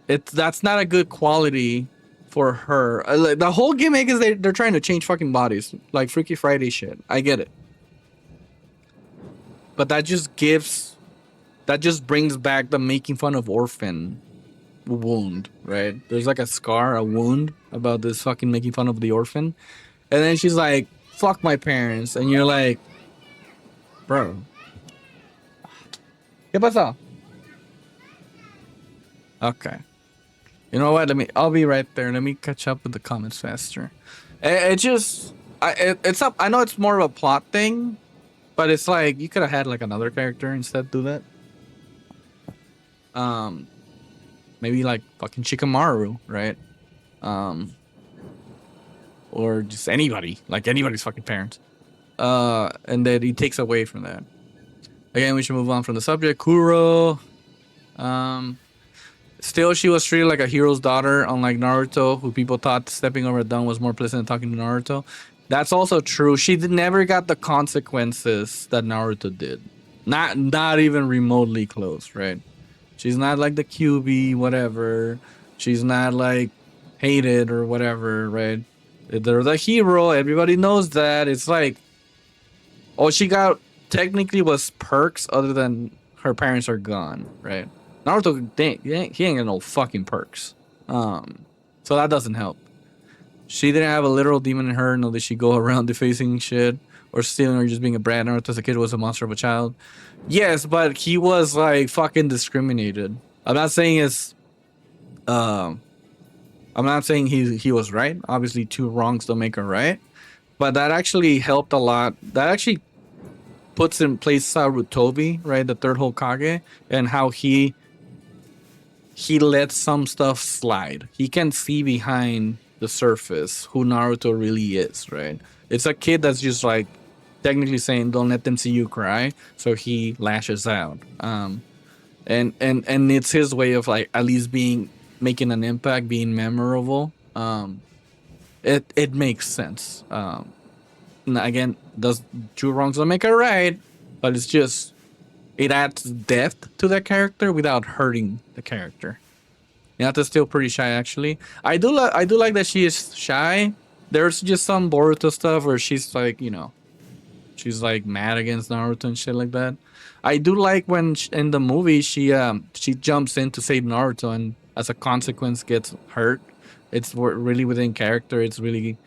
that's not a good quality for her. Like, the whole gimmick is they're trying to change fucking bodies, like Freaky Friday shit. I get it. But that just brings back the making fun of orphan wound, right? There's like a scar, a wound about this fucking making fun of the orphan. And then she's like, fuck my parents. And you're like, bro. ¿Qué pasó? Okay. You know what? I'll be right there. Let me catch up with the comments faster. It's up. I know it's more of a plot thing, but it's like you could have had like another character instead do that. Maybe like fucking Shikamaru, right? Or just anybody, like anybody's fucking parents. And then he takes away from that. Again, we should move on from the subject. Kuro. Still, she was treated like a hero's daughter, unlike Naruto, who people thought stepping over a dung was more pleasant than talking to Naruto. That's also true. She never got the consequences that Naruto did. Not even remotely close, right? She's not like the QB, whatever. She's not like hated or whatever, right? They're the hero. Everybody knows that. It's like, all she got technically was perks other than her parents are gone, right? Naruto, he ain't got no fucking perks. So that doesn't help. She didn't have a literal demon in her, nor did she go around defacing shit or stealing or just being a brat. Naruto as a kid was a monster of a child. Yes, but he was like fucking discriminated. I'm not saying he was right. Obviously, 2 wrongs don't make a right. But that actually helped a lot. That actually puts in place Sarutobi, right, the 3rd Hokage, and how he lets some stuff slide. He can see behind the surface who Naruto really is, right? It's a kid that's just like technically saying, don't let them see you cry, so he lashes out. And it's his way of like at least making an impact, being memorable. It makes sense. Again, does 2 wrongs don't make a right, but it's just, it adds depth to that character without hurting the character. Hinata's still pretty shy, actually. I do like that she is shy. There's just some Boruto stuff where she's like, she's like mad against Naruto and shit like that. I do like when in the movie she jumps in to save Naruto and as a consequence gets hurt. It's really within character. It's really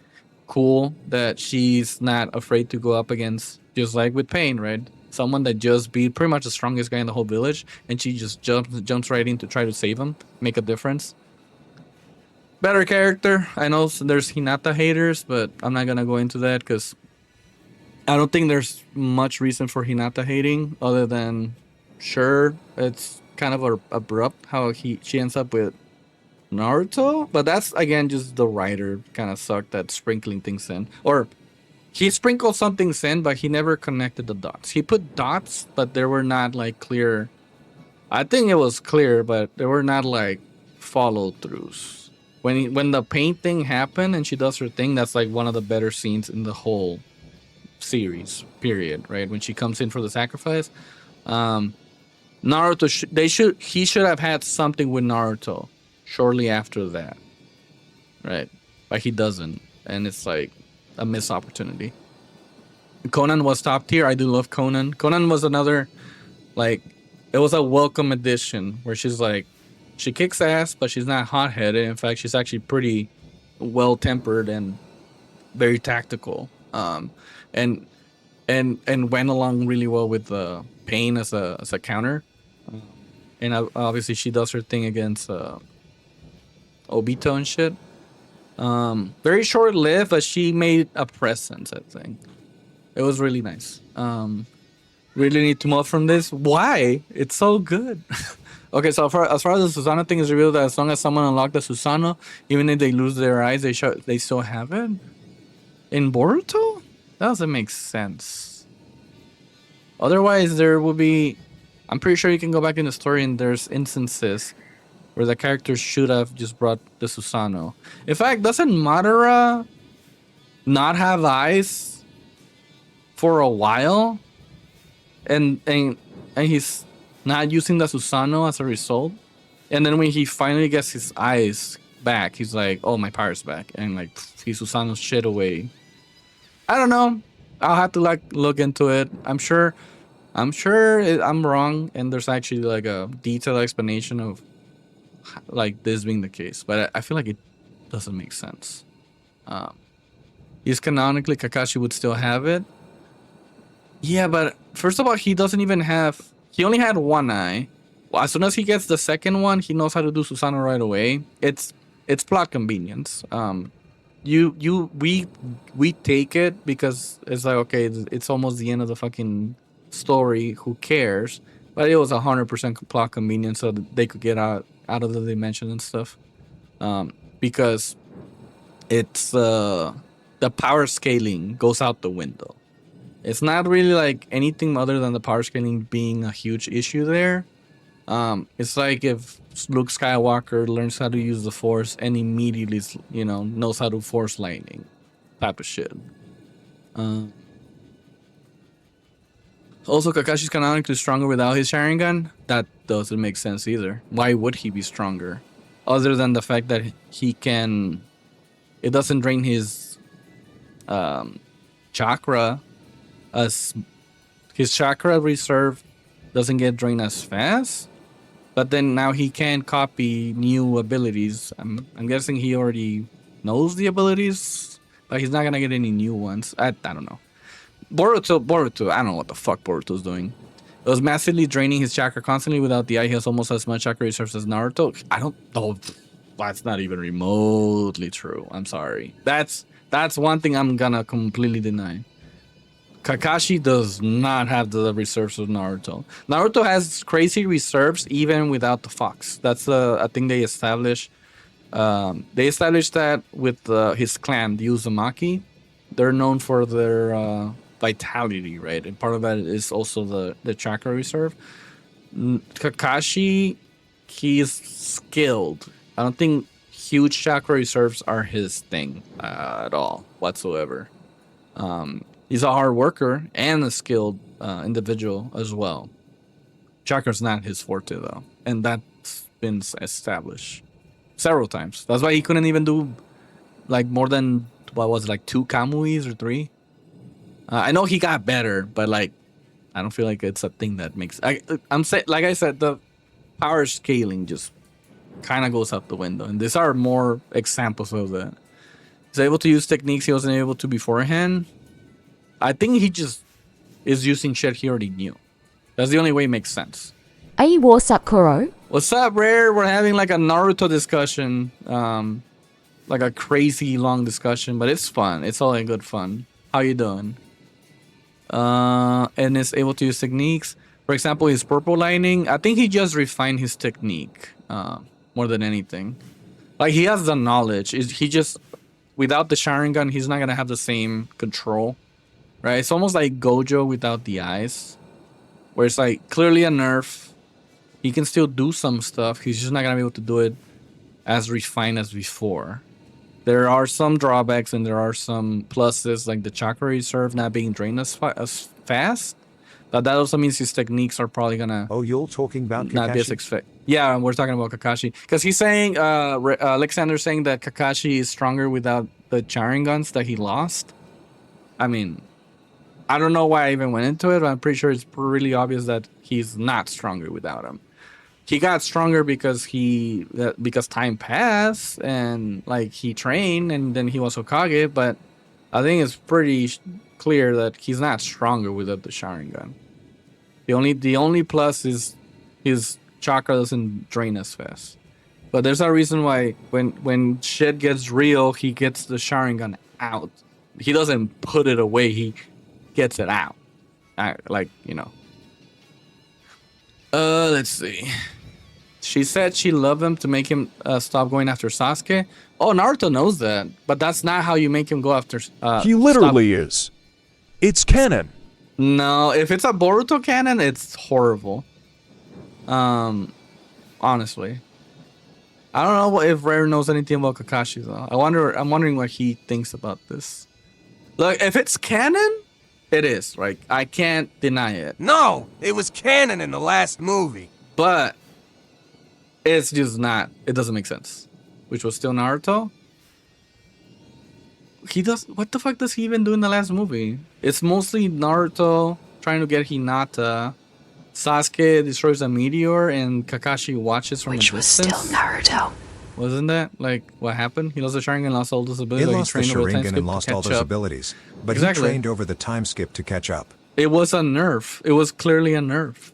cool that she's not afraid to go up against, just like with Pain, right? Someone that just beat pretty much the strongest guy in the whole village, and she just jumps right in to try to save him, make a difference. Better character. I know there's Hinata haters, but I'm not gonna go into that because I don't think there's much reason for Hinata hating other than, sure, it's kind of abrupt how she ends up with Naruto, but that's again just the writer kind of sucked at sprinkling things in, or he sprinkled some things in, but he never connected the dots. He put dots, but they were not like clear. I think it was clear, but they were not like follow throughs. When the paint thing happened and she does her thing, that's like one of the better scenes in the whole series. Period. Right when she comes in for the sacrifice, Naruto he should have had something with Naruto shortly after that, right? But he doesn't, and it's like a missed opportunity. Conan was top tier. I do love Conan. Conan was another, like, it was a welcome addition where she's like, she kicks ass, but she's not hot-headed. In fact, she's actually pretty well-tempered and very tactical. And went along really well with Pain as a counter. And obviously she does her thing against Obito and shit. Very short-lived, but she made a presence, I think. It was really nice. Really need to move from this. Why? It's so good. Okay, so as far as the Susanoo thing is revealed, that as long as someone unlocked the Susanoo, even if they lose their eyes, they still have it? In Boruto? That doesn't make sense. Otherwise, there will be... I'm pretty sure you can go back in the story and there's instances where the characters should have just brought the Susanoo. In fact, doesn't Madara not have eyes for a while? And he's not using the Susanoo as a result? And then when he finally gets his eyes back, he's like, oh, my power's back. And like, he Susanoo's shit away. I don't know. I'll have to like look into it. I'm sure I'm wrong, and there's actually like a detailed explanation of like this being the case, but I feel like it doesn't make sense. Is canonically Kakashi would still have it? Yeah, but first of all, he doesn't even have. He only had one eye. Well, as soon as he gets the second one, he knows how to do Susanoo right away. It's plot convenience. We take it because it's like, okay, it's almost the end of the fucking story. Who cares? But it was 100% plot convenience, so that they could get out of the dimension and stuff. Because it's the power scaling goes out the window. It's not really like anything other than the power scaling being a huge issue there. It's like if Luke Skywalker learns how to use the Force and immediately, knows how to Force lightning type of shit. Also, Kakashi's canonically stronger without his Sharingan. That doesn't make sense either. Why would he be stronger? Other than the fact that he can... It doesn't drain his chakra as... His chakra reserve doesn't get drained as fast. But then now he can copy new abilities. I'm guessing he already knows the abilities, but he's not gonna get any new ones. I don't know. Boruto, I don't know what the fuck Boruto's doing. It was massively draining his chakra constantly. Without the eye, he has almost as much chakra reserves as Naruto. I don't know. That's not even remotely true. I'm sorry. That's one thing I'm gonna completely deny. Kakashi does not have the reserves of Naruto. Naruto has crazy reserves even without the fox. That's a thing they established. They established that with his clan, the Uzumaki. They're known for their vitality, right? And part of that is also the chakra reserve. Kakashi, he's skilled. I don't think huge chakra reserves are his thing at all whatsoever. He's a hard worker and a skilled individual as well. Chakra's not his forte though, and that's been established several times. That's why he couldn't even do like more than, what was it, like 2 Kamuis or 3? I know he got better, but like, I don't feel like it's a thing that makes. I'm saying, like I said, the power scaling just kind of goes out the window, and these are more examples of that. He's able to use techniques he wasn't able to beforehand. I think he just is using shit he already knew. That's the only way it makes sense. Hey, what's up, Kuro? What's up, Rare? We're having like a Naruto discussion, like a crazy long discussion, but it's fun. It's all in good fun. How you doing? And is able to use techniques. For example, his purple lightning. I think he just refined his technique more than anything. Like he has the knowledge. He just without the Sharingan, he's not gonna have the same control, right? It's almost like Gojo without the eyes, where it's like clearly a nerf. He can still do some stuff. He's just not gonna be able to do it as refined as before. There are some drawbacks and there are some pluses, like the chakra reserve not being drained as fast. But that also means his techniques are probably gonna. Oh, you're talking about not be as expect. Yeah, we're talking about Kakashi because he's saying Alexander's saying that Kakashi is stronger without the Sharingans that he lost. I mean, I don't know why I even went into it, but I'm pretty sure it's really obvious that he's not stronger without him. He got stronger because time passed and like he trained and then he was Hokage, but I think it's pretty clear that he's not stronger without the Sharingan. The only plus is his chakra doesn't drain as fast. But there's a reason why when shit gets real, he gets the Sharingan out. He doesn't put it away, he gets it out. Like, you know. Let's see. She said she loved him to make him stop going after Sasuke. Oh, Naruto knows that, but that's not how you make him go after. He literally is. It's canon. No, if it's a Boruto canon, it's horrible. Honestly, I don't know if Rare knows anything about Kakashi though. I'm wondering what he thinks about this. Look, if it's canon, it is. Right? I can't deny it. No, it was canon in the last movie. But it's just not. It doesn't make sense. Which was still Naruto. What the fuck does he even do in the last movie? It's mostly Naruto trying to get Hinata. Sasuke destroys a meteor and Kakashi watches from a distance. Which was still Naruto. Wasn't that like what happened? He lost the Sharingan and lost all those abilities. He lost the Sharingan and lost all those abilities. But he trained over the time skip to catch up. It was a nerf. It was clearly a nerf.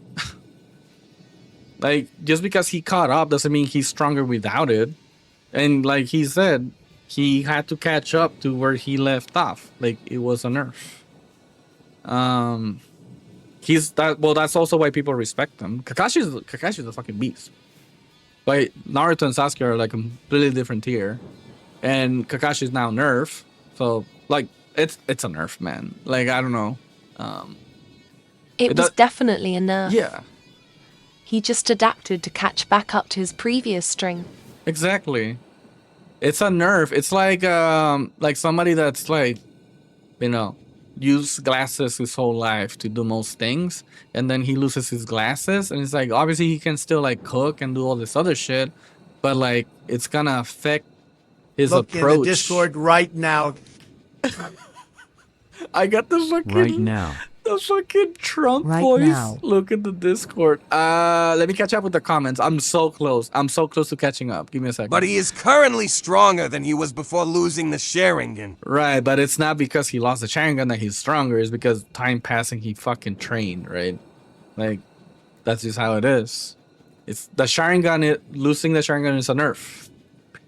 Like, just because he caught up doesn't mean he's stronger without it. And like he said, he had to catch up to where he left off. Like, it was a nerf. That's also why people respect him. Kakashi's a fucking beast. But Naruto and Sasuke are like a completely different tier. And Kakashi's now nerf. So like it's a nerf, man. Like, I don't know. It was definitely a nerf. Yeah. He just adapted to catch back up to his previous strength. Exactly. It's a nerf. It's like somebody that's like, you know, used glasses his whole life to do most things, and then he loses his glasses, and it's like obviously he can still like cook and do all this other shit, but like it's gonna affect his approach. Look in the Discord right now. I got the fucking right now. The fucking Trump Right voice. now. Look at the Discord. Let me catch up with the comments. I'm so close. I'm so close to catching up. Give me a second. But he is currently stronger than he was before losing the Sharingan. Right, but it's not because he lost the Sharingan that he's stronger. It's because time passing, he fucking trained, right? Like, that's just how it is. It's the Sharingan. Losing the Sharingan is a nerf.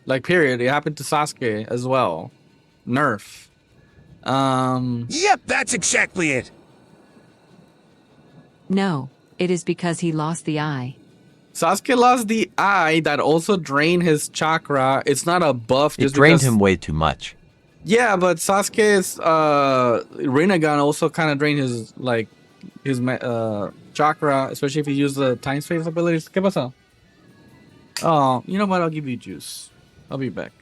Like, period. It happened to Sasuke as well. Nerf. Yep, that's exactly it. No, it is because he lost the eye. Sasuke lost the eye that also drained his chakra. It's not a buff. It drained him way too much. Yeah, but Sasuke's Rinnegan also kind of drained his chakra, especially if you use the time space abilities. ¿Qué pasa? Oh, you know what? I'll give you juice. I'll be back.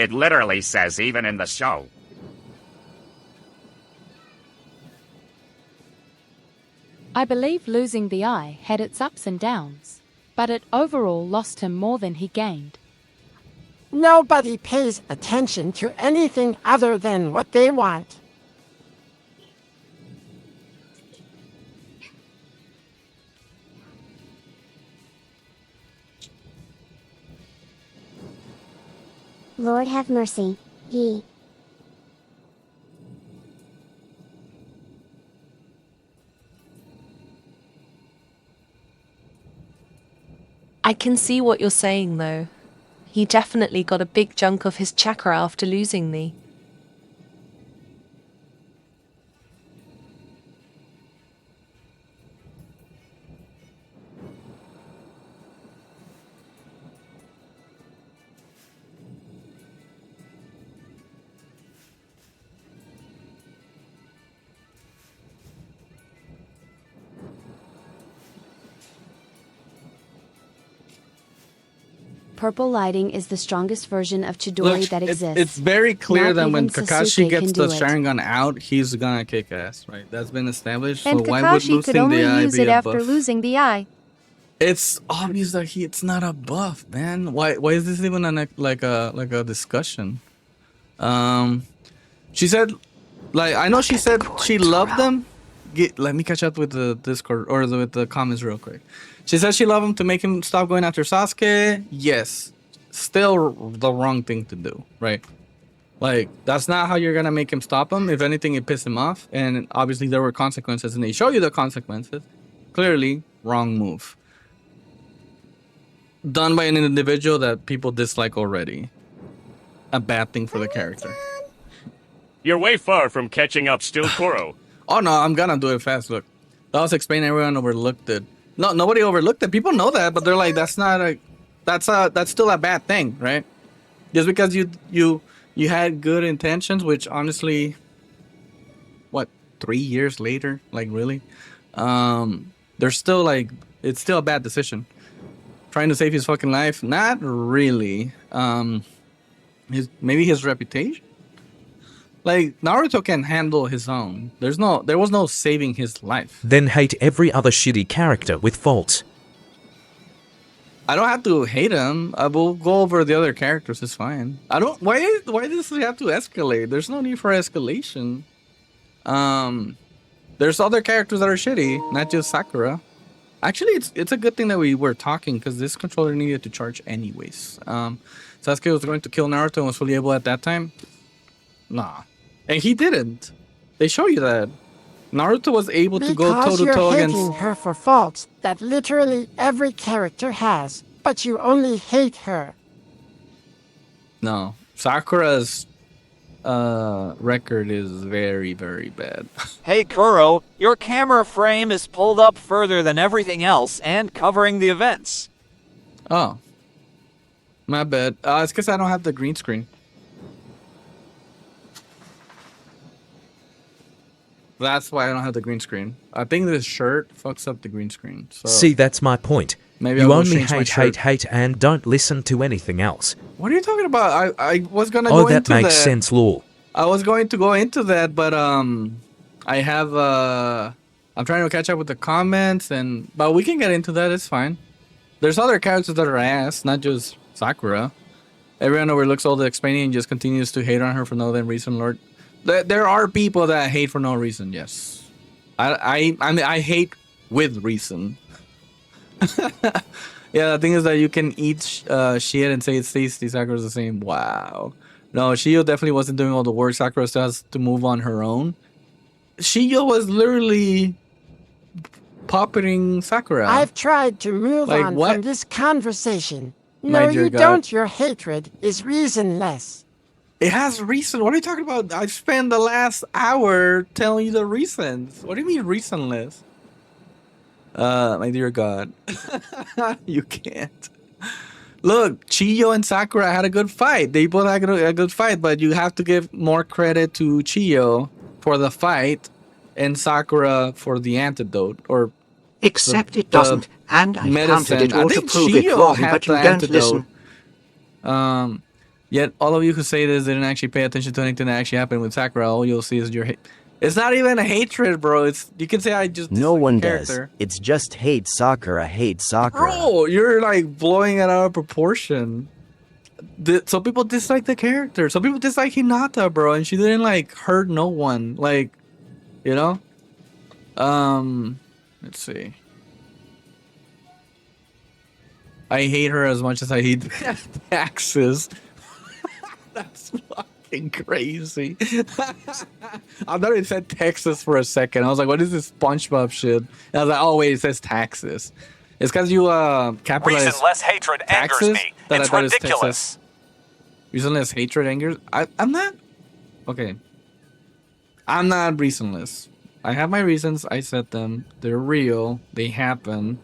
It literally says even in the show. I believe losing the eye had its ups and downs, but it overall lost him more than he gained. Nobody pays attention to anything other than what they want. Lord have mercy, he. I can see what you're saying, though. He definitely got a big chunk of his chakra after losing me. Purple lighting is the strongest version of Chidori that exists. It's very clear Not that when even Kakashi Sasuke gets can the do it. Sharingan out, he's gonna kick ass, right? That's been established. And So why would Kakashi could losing only the eye use be it a after buff? losing the eye. It's obvious that it's not a buff, man. Why is this even like a discussion? She said, like, I know she said she loved them. Let me catch up with the Discord or with the comments real quick. She said she loved him to make him stop going after Sasuke. Yes, still the wrong thing to do, right? Like, that's not how you're gonna make him stop him. If anything, it pissed him off, and obviously there were consequences, and they show you the consequences. Clearly, wrong move. Done by an individual that people dislike already. A bad thing for the character. You're way far from catching up still, Koro. Oh no, I'm gonna do it fast. Look, that was explaining. Everyone overlooked it. No, nobody overlooked it. People know that, but they're like, that's still a bad thing, right? Just because you had good intentions, which honestly, what, 3 years later, like really, they're still like, it's still a bad decision. Trying to save his fucking life, not really. Maybe his reputation. Like, Naruto can handle his own. There was no saving his life. Then hate every other shitty character with faults. I don't have to hate him. I will go over the other characters. It's fine. I don't. Why does it have to escalate? There's no need for escalation. There's other characters that are shitty, not just Sakura. Actually, it's a good thing that we were talking because this controller needed to charge anyways. Sasuke was going to kill Naruto and was fully able at that time. Nah. And he didn't. They show you that. Naruto was able to go toe-to-toe against... Because you're hating her for faults that literally every character has, but you only hate her. No. Sakura's record is very, very bad. Hey Kuro, your camera frame is pulled up further than everything else and covering the events. Oh. My bad. It's because I don't have the green screen. That's why I don't have the green screen. I think this shirt fucks up the green screen. So See, that's my point. Maybe you I will only change my shirt. hate, and don't listen to anything else. What are you talking about? I was gonna go into that. Oh, that makes sense, Law. I was going to go into that, but I have I'm trying to catch up with the comments, but we can get into that. It's fine. There's other characters that are ass, not just Sakura. Everyone overlooks all the explaining and just continues to hate on her for no damn reason, Lord. There are people that hate for no reason. Yes, I mean I hate with reason. Yeah, the thing is that you can eat shit and say it's tasty. Sakura's the same. Wow. No, Shiyo definitely wasn't doing all the work. Sakura still has to move on her own. Shiyo was literally puppeting Sakura. I've tried to move Like, on what? from this conversation. My No, dear you God. don't. Your hatred is reasonless. It has reason. What are you talking about? I spent the last hour telling you the reasons. What do you mean reasonless? My dear God. You can't. Look, Chiyo and Sakura had a good fight. They both had a good fight, but you have to give more credit to Chiyo for the fight and Sakura for the antidote, or Except it doesn't, and I've counted it all to prove it wrong, but you don't listen. Yet all of you who say this didn't actually pay attention to anything that actually happened with Sakura. All you'll see is your hate. It's not even a hatred, bro. It's you can say I just no one does. It's just hate Sakura, hate Sakura. Bro, you're like blowing it out of proportion. Some people dislike the character. Some people dislike Hinata, bro, and she didn't like hurt no one. Like, you know. Let's see. I hate her as much as I hate taxes. That's fucking crazy. I thought it said Texas for a second. I was like, what is this SpongeBob shit? And I was like, oh wait, it says taxes. It's because you capitalize Reasonless hatred angers me. It's ridiculous. Reasonless hatred angers? I'm not... Okay. I'm not reasonless. I have my reasons. I said them. They're real. They happen.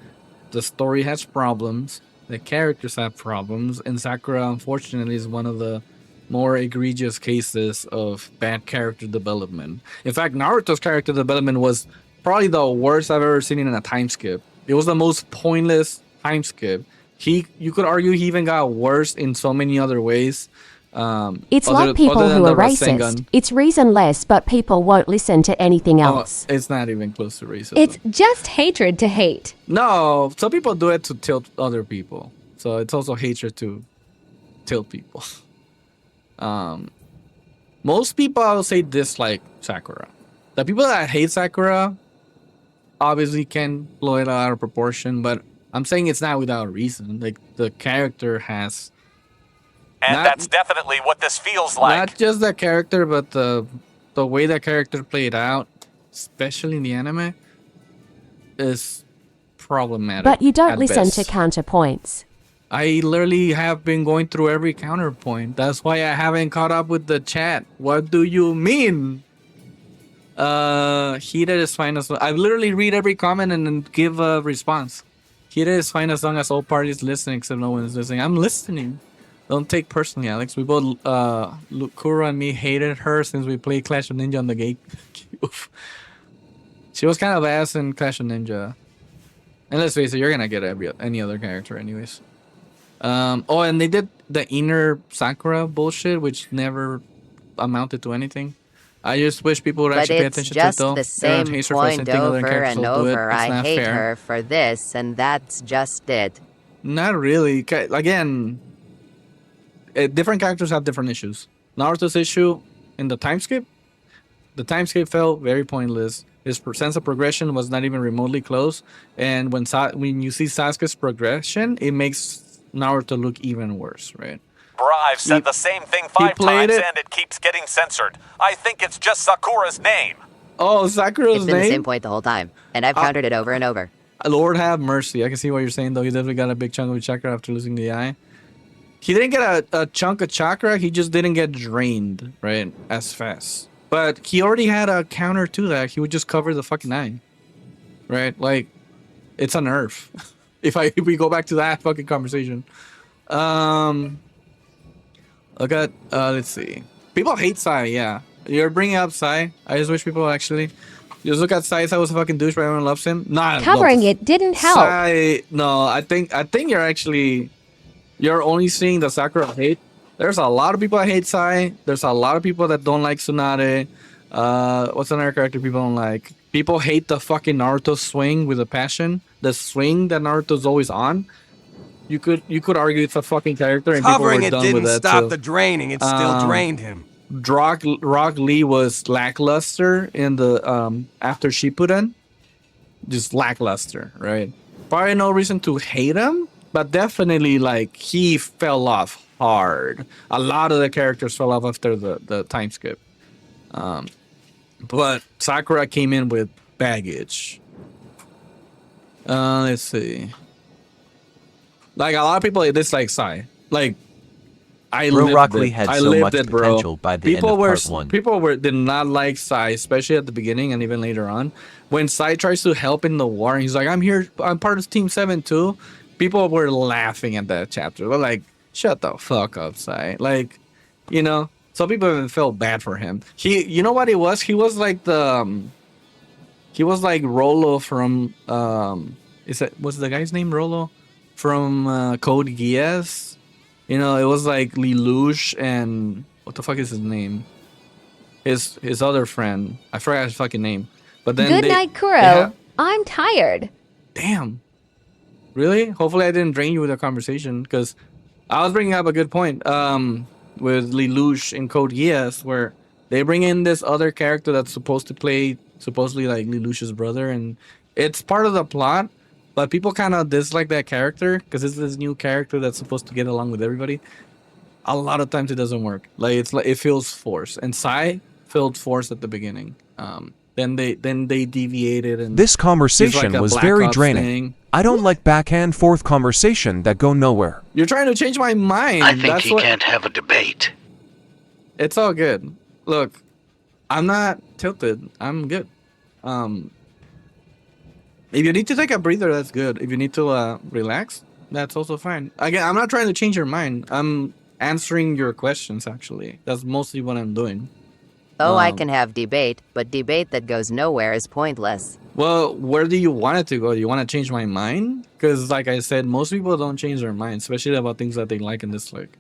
The story has problems. The characters have problems. And Sakura, unfortunately, is one of the more egregious cases of bad character development. In fact, Naruto's character development was probably the worst I've ever seen in a time skip. It was the most pointless time skip. You could argue he even got worse in so many other ways. It's like people who are racist. It's reasonless, but people won't listen to anything else. It's not even close to racism. It's just hatred to hate. No, some people do it to tilt other people. So it's also hatred to tilt people. Most people, I would say, dislike Sakura. The people that hate Sakura obviously can blow it out of proportion, but I'm saying it's not without reason. Like, the character has... And that's definitely what this feels like. Not just the character, but the way that character played out, especially in the anime, is problematic. But you don't listen to counterpoints. I literally have been going through every counterpoint. That's why I haven't caught up with the chat. What do you mean? Heated is fine as well. I literally read every comment and then give a response. Heated is fine as long as all parties listen, except no one is listening. I'm listening. Don't take personally, Alex. We both, Lukura and me hated her since we played Clash of Ninja on the GameCube. She was kind of ass in Clash of Ninja. And let's face it, you're gonna get any other character anyways. Oh, and they did the inner Sakura bullshit, which never amounted to anything. I just wish people would actually pay attention to it, though. But it's just the same point over and over. I hate her for this, and that's just it. Not really. Again... different characters have different issues. Naruto's issue in the time skip felt very pointless. His sense of progression was not even remotely close. And when you see Sasuke's progression, it makes Naruto look even worse, right? Bruh, I've said the same thing 5 times and it keeps getting censored. I think it's just Sakura's name. Oh, Sakura's name? It's been the same point the whole time, and I've countered it over and over. Lord have mercy. I can see what you're saying, though. He definitely got a big chunk of chakra after losing the eye. He didn't get a chunk of chakra, he just didn't get drained, right, as fast. But he already had a counter to that. He would just cover the fucking eye, right? Like, it's a nerf. if we go back to that fucking conversation. Look at, let's see. People hate Sai, yeah. You're bringing up Sai. I just wish people actually... Just look at Sai. Sai was a fucking douche, but everyone loves him. Nah, covering it didn't help. Sai, no, I think you're actually... You're only seeing the Sakura hate. There's a lot of people that hate Sai. There's a lot of people that don't like Tsunade. What's another character people don't like? People hate the fucking Naruto swing with a passion. The swing that Naruto's always on. You could argue it's a fucking character and Covering people were it done with didn't that. stop the draining. It still drained him. Rock Lee was lackluster in the after Shippuden. Just lackluster, right? Probably no reason to hate him. But definitely, like, he fell off hard. A lot of the characters fell off after the time skip. But Sakura came in with baggage. Let's see. Like, a lot of people dislike Sai. Like, I lived it. had I so lived much it, bro. potential by the end of part 1. People did not like Sai, especially at the beginning and even later on. When Sai tries to help in the war, and he's like, I'm part of Team 7 too. People were laughing at that chapter. They're like, shut the fuck up, Sai. Like, you know, some people even felt bad for him. You know what he was? He was like he was like Rolo from, was the guy's name Rolo? From Code Geass? You know, it was like Lelouch and what the fuck is his name? His other friend. I forgot his fucking name. But then Good night, Kuro. I'm tired. Damn. Really? Hopefully I didn't drain you with a conversation, because I was bringing up a good point with Lelouch in Code Geass, where they bring in this other character that's supposed to play supposedly like Lelouch's brother, and it's part of the plot, but people kind of dislike that character because it's this new character that's supposed to get along with everybody. A lot of times it doesn't work. Like it feels forced, and Sai felt forced at the beginning. Then they deviated, and this conversation like was Black very Ops draining. thing. I don't like back and forth conversation that go nowhere. You're trying to change my mind. I think he can't have a debate. It's all good. Look, I'm not tilted. I'm good. If you need to take a breather, that's good. If you need to relax, that's also fine. Again, I'm not trying to change your mind. I'm answering your questions, actually. That's mostly what I'm doing. I can have debate, but debate that goes nowhere is pointless. Well, where do you want it to go? Do you want to change my mind? Because, like I said, most people don't change their mind, especially about things that they like and dislike.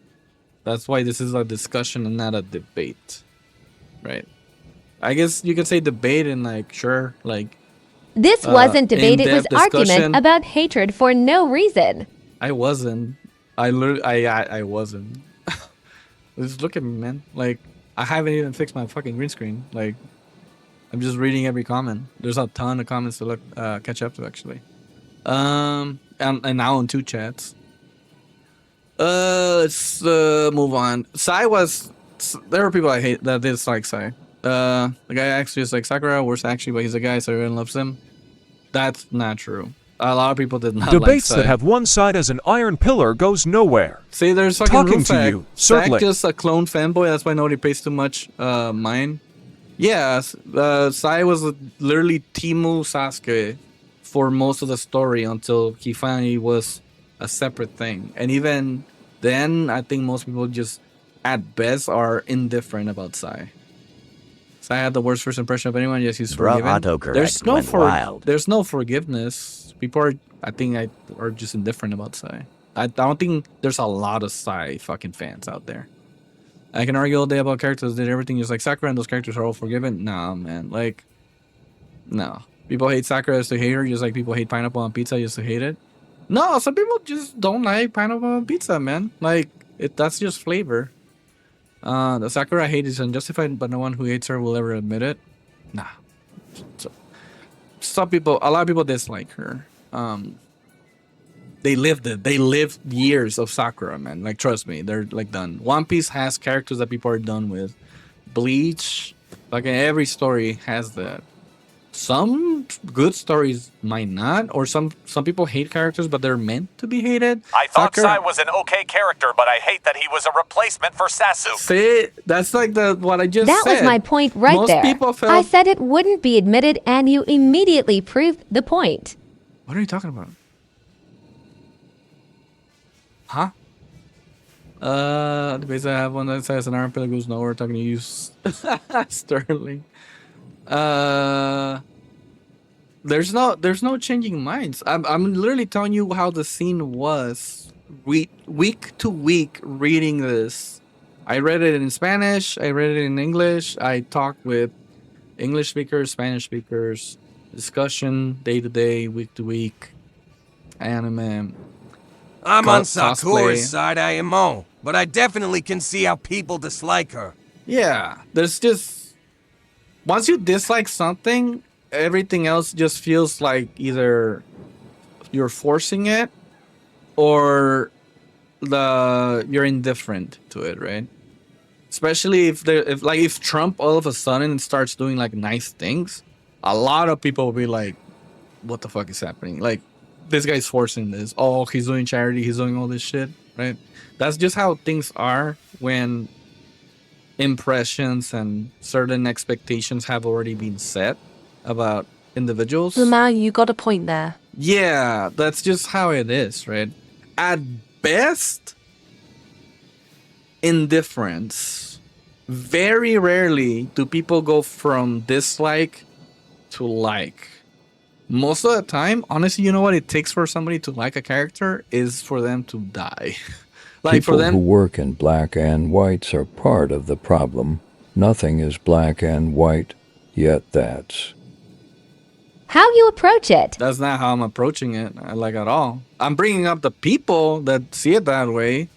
That's why this is a discussion and not a debate. Right? I guess you could say debate and, like, sure, like... This wasn't debate, it was discussion. argument about hatred for no reason. I wasn't. I wasn't. Just look at me, man. Like, I haven't even fixed my fucking green screen. Like, I'm just reading every comment. There's a ton of comments to look catch up to, actually. And now in 2 chats. Let's move on. Sai was... There are people I hate that dislike Sai. The guy actually is like Sakura, worse actually, but he's a guy, so everyone loves him. That's not true. A lot of people did not like Debates Sai. that have one side as an iron pillar goes nowhere. See, there's fucking talking Rufak. to you, circling. Zach just a clone fanboy. That's why nobody pays too much mind. Yeah, Sai was literally Teemu Sasuke for most of the story until he finally was a separate thing. And even then, I think most people just, at best, are indifferent about Sai. Sai had the worst first impression of anyone. Yes, he's forgiven. There's no forgiveness. People are, I think, are just indifferent about Sai. I don't think there's a lot of Sai fucking fans out there. I can argue all day about characters that did everything just like Sakura, and those characters are all forgiven. Nah, man. Like, no. People hate Sakura just to hate her, just like people hate pineapple on pizza just to hate it. No, some people just don't like pineapple on pizza, man. Like, that's just flavor. The Sakura hate is unjustified, but no one who hates her will ever admit it. Nah. A lot of people dislike her. They lived it. They lived years of Sakura, man. Like, trust me, they're like done. One Piece has characters that people are done with. Bleach, like every story has that. Some good stories might not, or some people hate characters, but they're meant to be hated. I thought Sai was an okay character, but I hate that he was a replacement for Sasuke. See, that's like what I just That said. was my point right Most there. people felt... I said it wouldn't be admitted, and you immediately proved the point. What are you talking about? Huh? The base I have one that says an arm pillar goes nowhere. Talking to you, Sterling. There's no changing minds. I'm literally telling you how the scene was week to week reading this. I read it in Spanish, I read it in English, I talked with English speakers, Spanish speakers, discussion day to day, week to week, anime. I'm on Sakura's side, I am, but I definitely can see how people dislike her. Yeah, there's just... Once you dislike something, everything else just feels like either you're forcing it or you're indifferent to it, right? Especially if Trump all of a sudden starts doing like nice things, a lot of people will be like, what the fuck is happening? Like, this guy's forcing this. Oh, he's doing charity, he's doing all this shit, right? That's just how things are when impressions and certain expectations have already been set about individuals. Lamau, you got a point there. Yeah, that's just how it is, right? At best, indifference. Very rarely do people go from dislike to like. Most of the time, honestly, you know what it takes for somebody to like a character is for them to die. Like People for them, who work in black and whites are part of the problem. Nothing is black and white, yet that's... How you approach it. That's not how I'm approaching it, like at all. I'm bringing up the people that see it that way.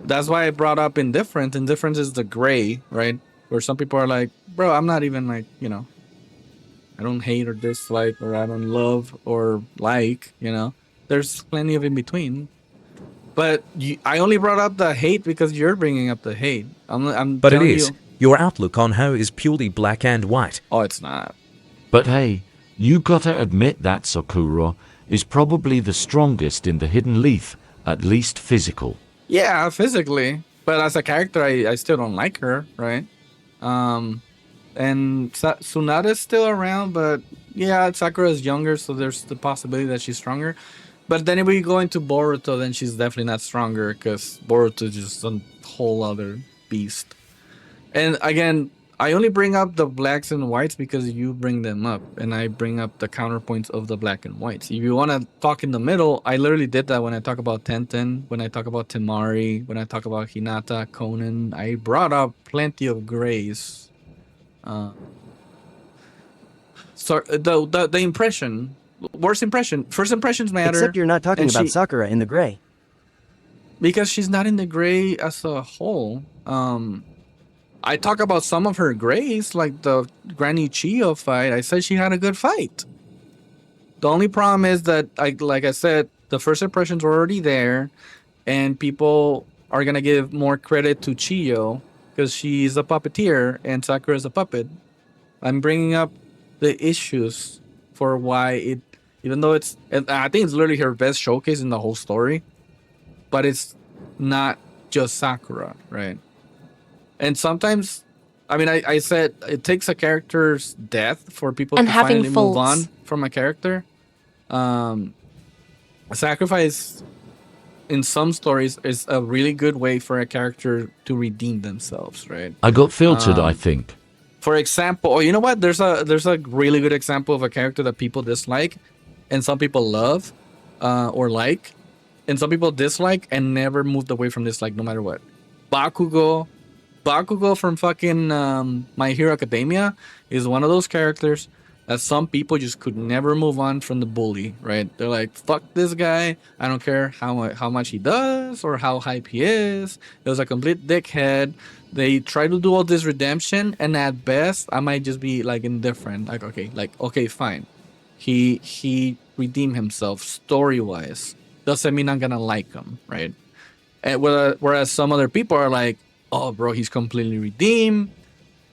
That's why I brought up indifference. Indifference is the gray, right? Where some people are like, bro, I'm not even like, you know, I don't hate or dislike, or I don't love or like, you know. There's plenty of in between. But I only brought up the hate because you're bringing up the hate. But it is. Your outlook on her is purely black and white. Oh, it's not. But hey, you gotta admit that Sakura is probably the strongest in the Hidden Leaf, at least physical. Yeah, physically. But as a character, I still don't like her, right? And Tsunada's still around, but yeah, Sakura's younger, so there's the possibility that she's stronger. But then if we go into Boruto, then she's definitely not stronger, because Boruto is just a whole other beast. And again, I only bring up the blacks and whites because you bring them up, and I bring up the counterpoints of the black and whites. If you want to talk in the middle, I literally did that when I talk about Tenten, when I talk about Temari, when I talk about Hinata, Conan. I brought up plenty of grays. So the impression, worst impression, first impressions matter. Except you're not talking about Sakura in the gray. Because she's not in the gray as a whole. I talk about some of her grays, like the Granny Chiyo fight. I said she had a good fight. The only problem is that, like I said, the first impressions were already there, and people are gonna give more credit to Chiyo because she's a puppeteer and Sakura is a puppet. I'm bringing up the issues for why it, even though it's, I think it's literally her best showcase in the whole story, but it's not just Sakura, right? And sometimes, I mean, I said it takes a character's death for people to finally move on from a character. Sacrifice in some stories is a really good way for a character to redeem themselves, right? I got filtered, I think. For example, oh, you know what? There's a really good example of a character that people dislike, and some people love, or like, and some people dislike and never moved away from dislike no matter what. Bakugo from fucking My Hero Academia is one of those characters that some people just could never move on from the bully, right? They're like, fuck this guy. I don't care how much he does or how hype he is. It was a complete dickhead. They try to do all this redemption, and at best, I might just be like indifferent. Like, okay, fine. He redeemed himself story-wise. Doesn't mean I'm gonna like him, right? And whereas some other people are like, oh, bro, he's completely redeemed.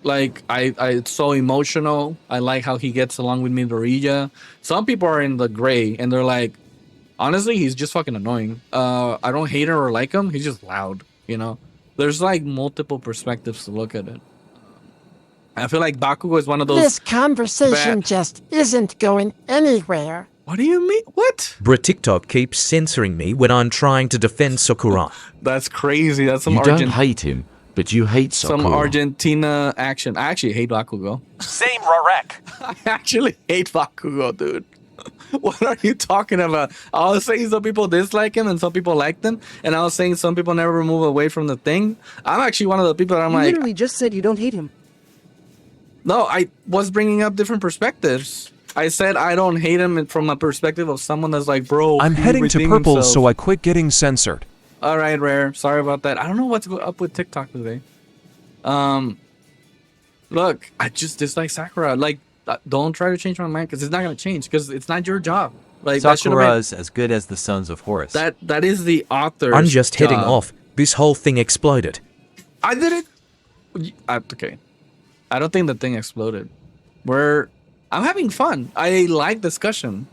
Like, it's so emotional. I like how he gets along with Midoriya. Some people are in the gray, and they're like, honestly, he's just fucking annoying. I don't hate him or like him. He's just loud, you know? There's, like, multiple perspectives to look at it. I feel like Bakugo is one of those... This conversation just isn't going anywhere. What do you mean? What? Bruh, TikTok keeps censoring me when I'm trying to defend Sakura. That's crazy. That's some You don't hate him, but you hate Sakura. Some Argentina action. I actually hate Bakugo. Same, Rorek. I actually hate Bakugo, dude. What are you talking about? I was saying some people dislike him and some people like him, and I was saying some people never move away from the thing. I'm actually one of the people that I'm like... You literally just said you don't hate him. No, I was bringing up different perspectives. I said I don't hate him from a perspective of someone that's like, bro, I'm heading to purple, so I quit getting censored. All right, Rare. Sorry about that. I don't know what's up with TikTok today. Look, I just dislike Sakura. Like, don't try to change my mind because it's not gonna change because it's not your job. Like, Sakura's as good as the Sons of Horus. That is the author's I'm just heading job. off. This whole thing exploded. I did it. Okay. I don't think the thing exploded. I'm having fun. I like discussion.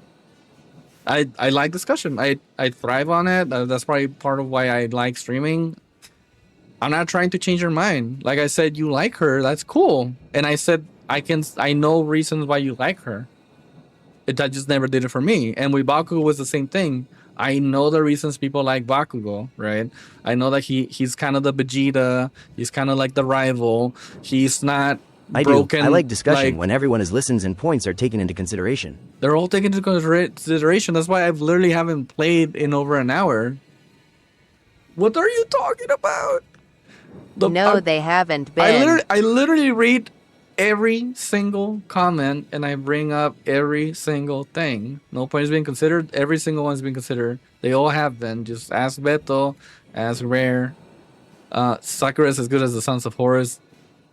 I like discussion. I thrive on it. That's probably part of why I like streaming. I'm not trying to change your mind. Like I said, you like her. That's cool. And I said I know reasons why you like her. That just never did it for me. And with Bakugo was the same thing. I know the reasons people like Bakugo, right? I know that he's kind of the Vegeta. He's kind of like the rival. He's not broken. I like discussion when everyone listens and points are taken into consideration. They're all taken into consideration. That's why I've literally haven't played in over an hour. What are you talking about? No, they haven't been. I literally read every single comment and I bring up every single thing. No point is being considered. Every single one's been considered. They all have been. Just ask Beto, ask Rare. Sakura is as good as the Sons of Horus.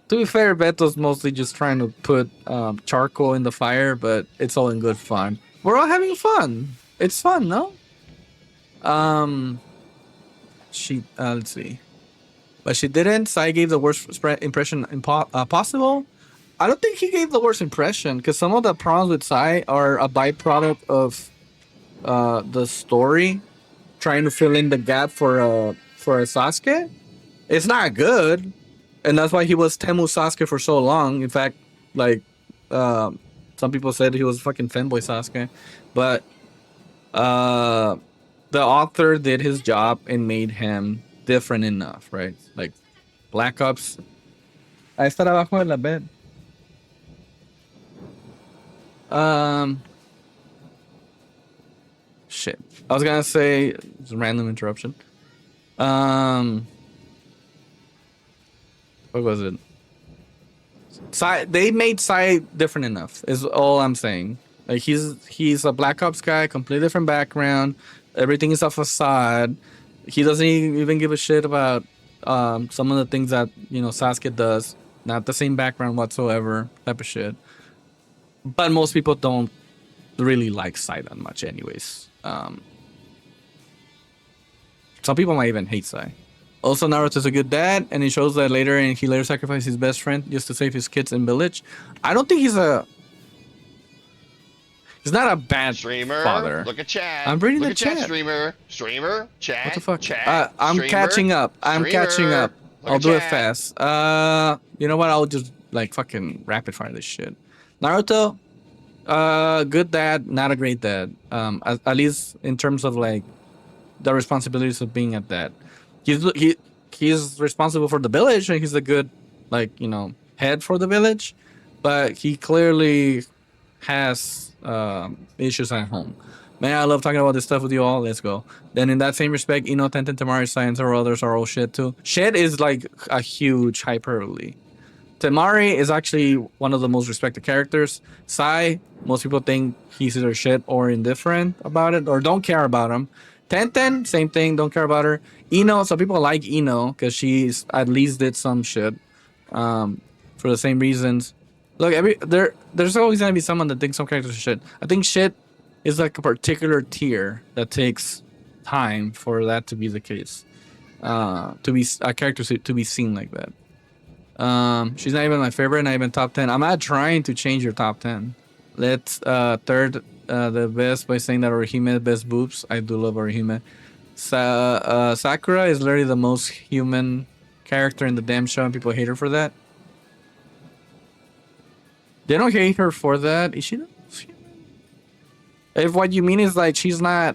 To be fair, Beto's mostly just trying to put charcoal in the fire, but it's all in good fun. We're all having fun. It's fun, no? Let's see. But she didn't. Sai gave the worst impression possible. I don't think he gave the worst impression because some of the problems with Sai are a byproduct of the story trying to fill in the gap for a Sasuke. It's not good, and that's why he was Temu Sasuke for so long. In fact, like some people said he was fucking fanboy Sasuke, but the author did his job and made him different enough, right? Like Black Ops. Ahí está abajo de la bed. Shit. I was gonna say it's a random interruption. What was it? They made Sai different enough. Is all I'm saying. Like he's a Black Ops guy, completely different background. Everything is a facade. He doesn't even give a shit about some of the things that Sasuke does. Not the same background whatsoever, type of shit. But most people don't really like Sai that much, anyways. Some people might even hate Sai. Also, Naruto's a good dad, and he shows that later, and he later sacrificed his best friend just to save his kids and village. I don't think he's not a bad father. Look at chat. I'm reading Look the chat. Streamer, chat. What the fuck? Chat. I'm catching up. I'll do it fast. You know what? I'll just fucking rapid fire this shit. Naruto, good dad, not a great dad. At least in terms of the responsibilities of being a dad. He's responsible for the village, and he's a good head for the village, but he clearly has issues at home. Man, I love talking about this stuff with you all. Let's go. Then in that same respect, Ino, Tenten, Temari, Science, or others are all shit too. Shit is like a huge hyperbole. Temari is actually one of the most respected characters. Sai, most people think he's either shit or indifferent about it, or don't care about him. Tenten, same thing, don't care about her. Ino, some people like Ino because she's at least did some shit for the same reasons. Look, there's always gonna be someone that thinks some characters are shit. I think shit is like a particular tier that takes time for that to be the case. To be a character to be seen like that. She's not even my favorite, not even top 10. I'm not trying to change your top 10. Let's third the best by saying that Orihime best boobs. I do love Orihime. Sakura is literally the most human character in the damn show, and people hate her for that. They don't hate her for that. Is she the most human? If what you mean is she's not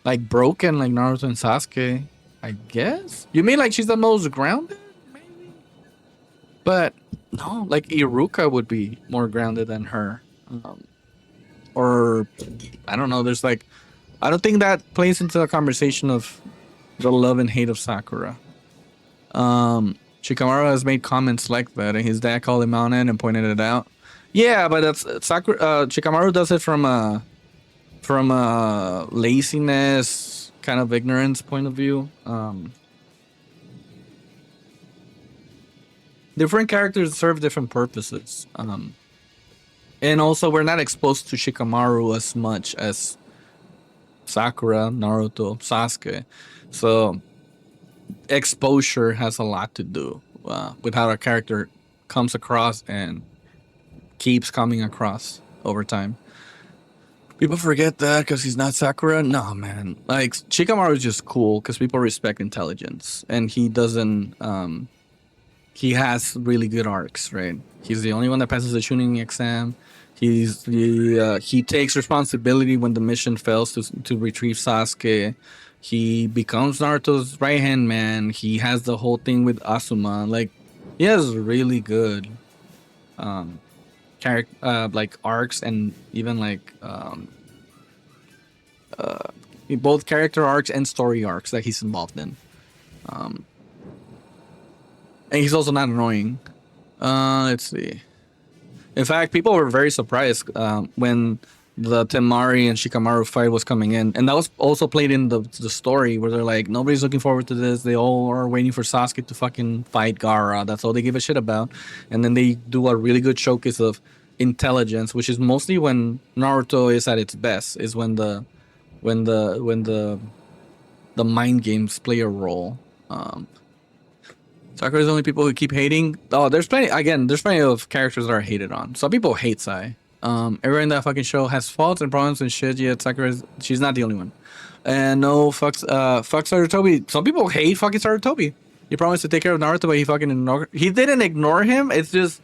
broken like Naruto and Sasuke, I guess you mean she's the most grounded, maybe. But no, Iruka would be more grounded than her. Or I don't know. There's I don't think that plays into the conversation of the love and hate of Sakura. Shikamaru has made comments like that, and his dad called him on it and pointed it out. Yeah, but that's Sakura. Shikamaru does it from a laziness, kind of ignorance point of view. Different characters serve different purposes. And also, we're not exposed to Shikamaru as much as Sakura, Naruto, Sasuke. So, exposure has a lot to do with how a character comes across and keeps coming across over time. People forget that because he's not Sakura. No, man. Shikamaru is just cool because people respect intelligence. And he doesn't... he has really good arcs, right? He's the only one that passes the Chunin exam. He takes responsibility when the mission fails to retrieve Sasuke. He becomes Naruto's right-hand man. He has the whole thing with Asuma. He has really good arcs, and even both character arcs and story arcs that he's involved in. And he's also not annoying. Let's see. In fact, people were very surprised when the Temari and Shikamaru fight was coming in. And that was also played in the story where they're like, nobody's looking forward to this. They all are waiting for Sasuke to fucking fight Gaara. That's all they give a shit about. And then they do a really good showcase of intelligence, which is mostly when Naruto is at its best, is when the mind games play a role. Sakura's the only people who keep hating. Oh, there's plenty of characters that are hated on. Some people hate Sai. Everyone in that fucking show has faults and problems and shit, yet she's not the only one. And no, fuck Sarutobi. Some people hate fucking Sarutobi. He promised to take care of Naruto, but he didn't ignore him. It's just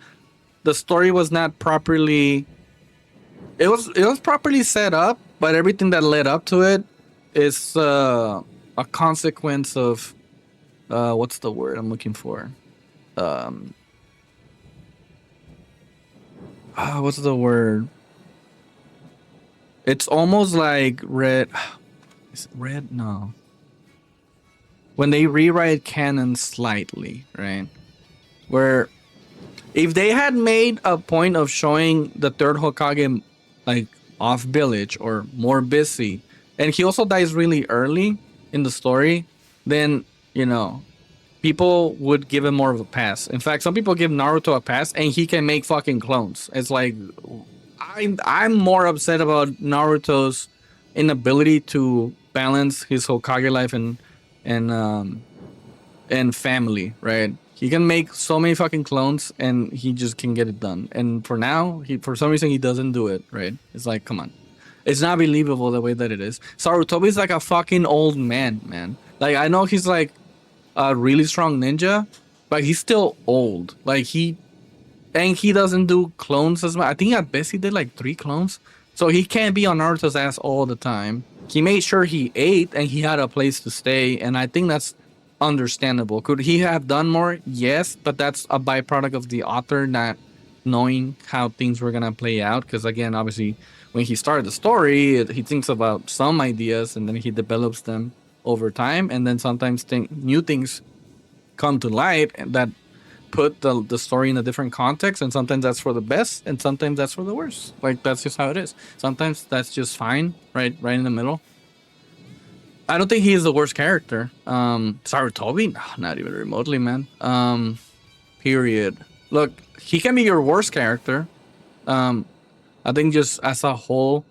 the story was not properly... It was properly set up, but everything that led up to it is a consequence of... what's the word I'm looking for? What's the word? It's almost like red. Is it red? No. When they rewrite canon slightly, right? Where if they had made a point of showing the third Hokage like off village or more busy, and he also dies really early in the story, then people would give him more of a pass. In fact, some people give Naruto a pass, and he can make fucking clones. It's like, I'm more upset about Naruto's inability to balance his Hokage life and family, right? He can make so many fucking clones, and he just can get it done. And for now, for some reason, he doesn't do it, right? It's like, come on. It's not believable the way that it is. Sarutobi is like a fucking old man. Like, I know he's like a really strong ninja, but he's still old. Like he doesn't do clones as much. I think at best he did like 3 clones, so he can't be on Naruto's ass all the time. He made sure he ate and he had a place to stay, and I think that's understandable. Could he have done more? Yes, but that's a byproduct of the author not knowing how things were gonna play out, because again, obviously when he started the story, he thinks about some ideas and then he develops them over time, and then sometimes new things come to light that put the story in a different context, and sometimes that's for the best and sometimes that's for the worst. Like, that's just how it is. Sometimes that's just fine, right in the middle. I don't think he is the worst character. Sarutobi? No, not even remotely, man. Period. Look, he can be your worst character. I think just as a whole,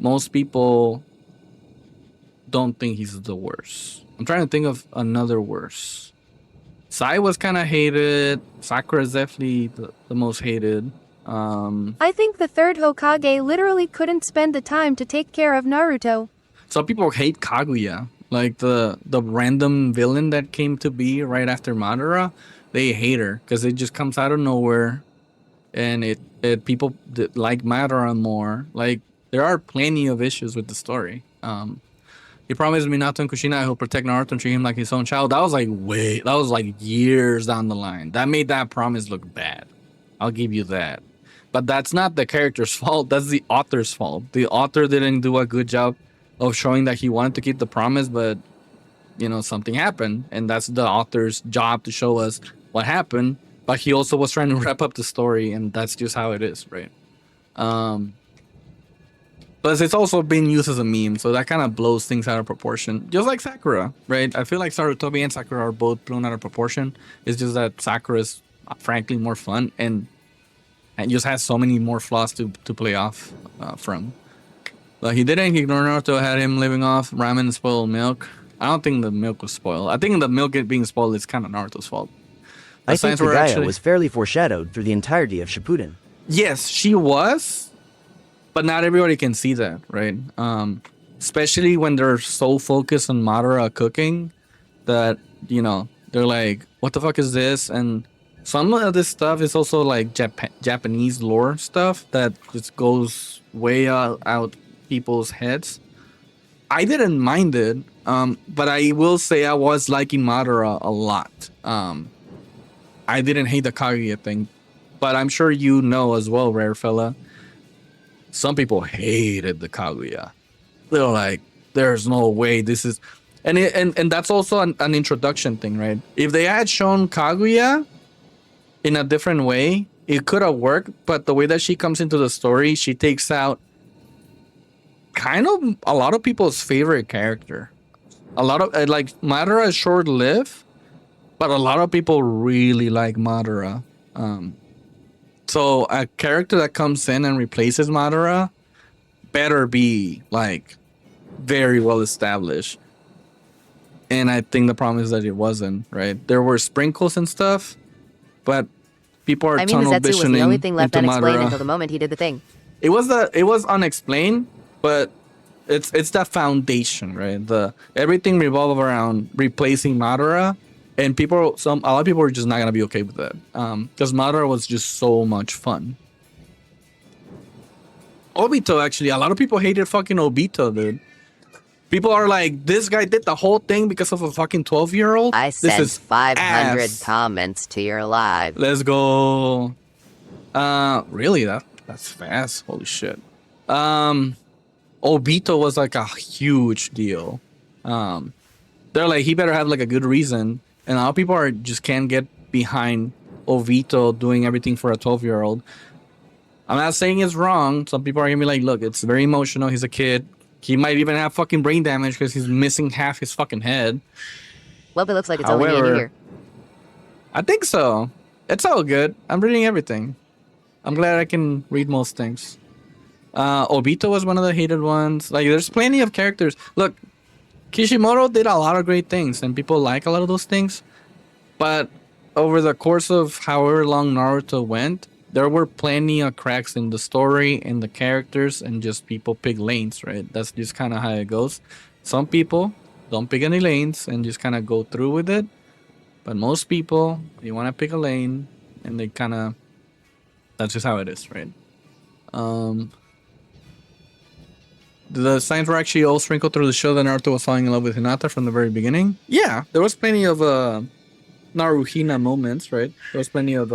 most people don't think he's the worst. I'm trying to think of another worst. Sai was kind of hated. Sakura is definitely the most hated. I think the third Hokage literally couldn't spend the time to take care of Naruto. Some people hate Kaguya, like the random villain that came to be right after Madara. They hate her because it just comes out of nowhere, and it people like Madara more. Like, there are plenty of issues with the story. He promised Minato and Kushina he'll protect Naruto and treat him like his own child. That was like years down the line. That made that promise look bad. I'll give you that. But that's not the character's fault. That's the author's fault. The author didn't do a good job of showing that he wanted to keep the promise, but something happened, and that's the author's job to show us what happened. But he also was trying to wrap up the story, and that's just how it is, right? But it's also being used as a meme, so that kind of blows things out of proportion. Just like Sakura, right? I feel like Sarutobi and Sakura are both blown out of proportion. It's just that Sakura is, frankly, more fun and just has so many more flaws to play off from. But he didn't ignore Naruto, had him living off ramen and spoiled milk. I don't think the milk was spoiled. I think the milk being spoiled is kind of Naruto's fault. I think Hidaya was fairly foreshadowed through the entirety of Shippuden. Yes, she was. But not everybody can see that, right? Especially when they're so focused on Madara cooking that, they're like, what the fuck is this? And some of this stuff is also like Japanese lore stuff that just goes way out people's heads. I didn't mind it, but I will say I was liking Madara a lot. I didn't hate the Kaguya thing, but I'm sure you know as well, Rare Fella. Some people hated the Kaguya. They're like, there's no way this is... And that's also an introduction thing, right? If they had shown Kaguya in a different way, it could have worked. But the way that she comes into the story, she takes out kind of a lot of people's favorite character. A lot of like Madara is short-lived, but a lot of people really like Madara. So a character that comes in and replaces Madara better be like very well established. And I think the problem is that it wasn't, right? There were sprinkles and stuff, but people are tunnel Zetsu was visioning the only thing left into unexplained Madara. until the moment he did the thing. It was unexplained, but it's that foundation, right? Everything revolved around replacing Madara, and a lot of people are just not gonna be okay with that. Because Madara was just so much fun. Obito, actually, a lot of people hated fucking Obito, dude. People are like, this guy did the whole thing because of a fucking 12-year-old? I This sent is 500 ass. comments to your live. Let's go. Really? That's fast. Holy shit. Obito was like a huge deal. They're like, he better have like a good reason. And a lot of people just can't get behind Obito doing everything for a 12-year-old. I'm not saying it's wrong. Some people are gonna be like, look, it's very emotional. He's a kid. He might even have fucking brain damage because he's missing half his fucking head. Well, it looks like it's only me and you here. I think so. It's all good. I'm reading everything. I'm glad I can read most things. Obito was one of the hated ones. Like, there's plenty of characters. Look, Kishimoto did a lot of great things, and people like a lot of those things. But over the course of however long Naruto went, there were plenty of cracks in the story, and the characters, and just people pick lanes, right? That's just kind of how it goes. Some people don't pick any lanes and just kind of go through with it. But most people, they want to pick a lane, and they kind of... That's just how it is, right? The signs were actually all sprinkled through the show that Naruto was falling in love with Hinata from the very beginning. Yeah, there was plenty of Naruhina moments, right? There was plenty of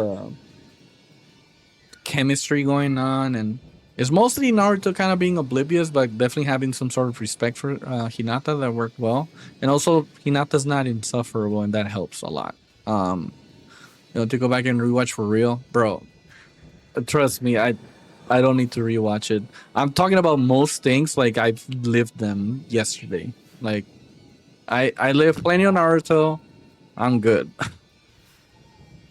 chemistry going on, and it's mostly Naruto kind of being oblivious, but definitely having some sort of respect for Hinata that worked well. And also, Hinata's not insufferable, and that helps a lot. To go back and rewatch for real, bro. Trust me, I don't need to rewatch it. I'm talking about most things like I've lived them yesterday. Like, I lived plenty on Naruto. I'm good.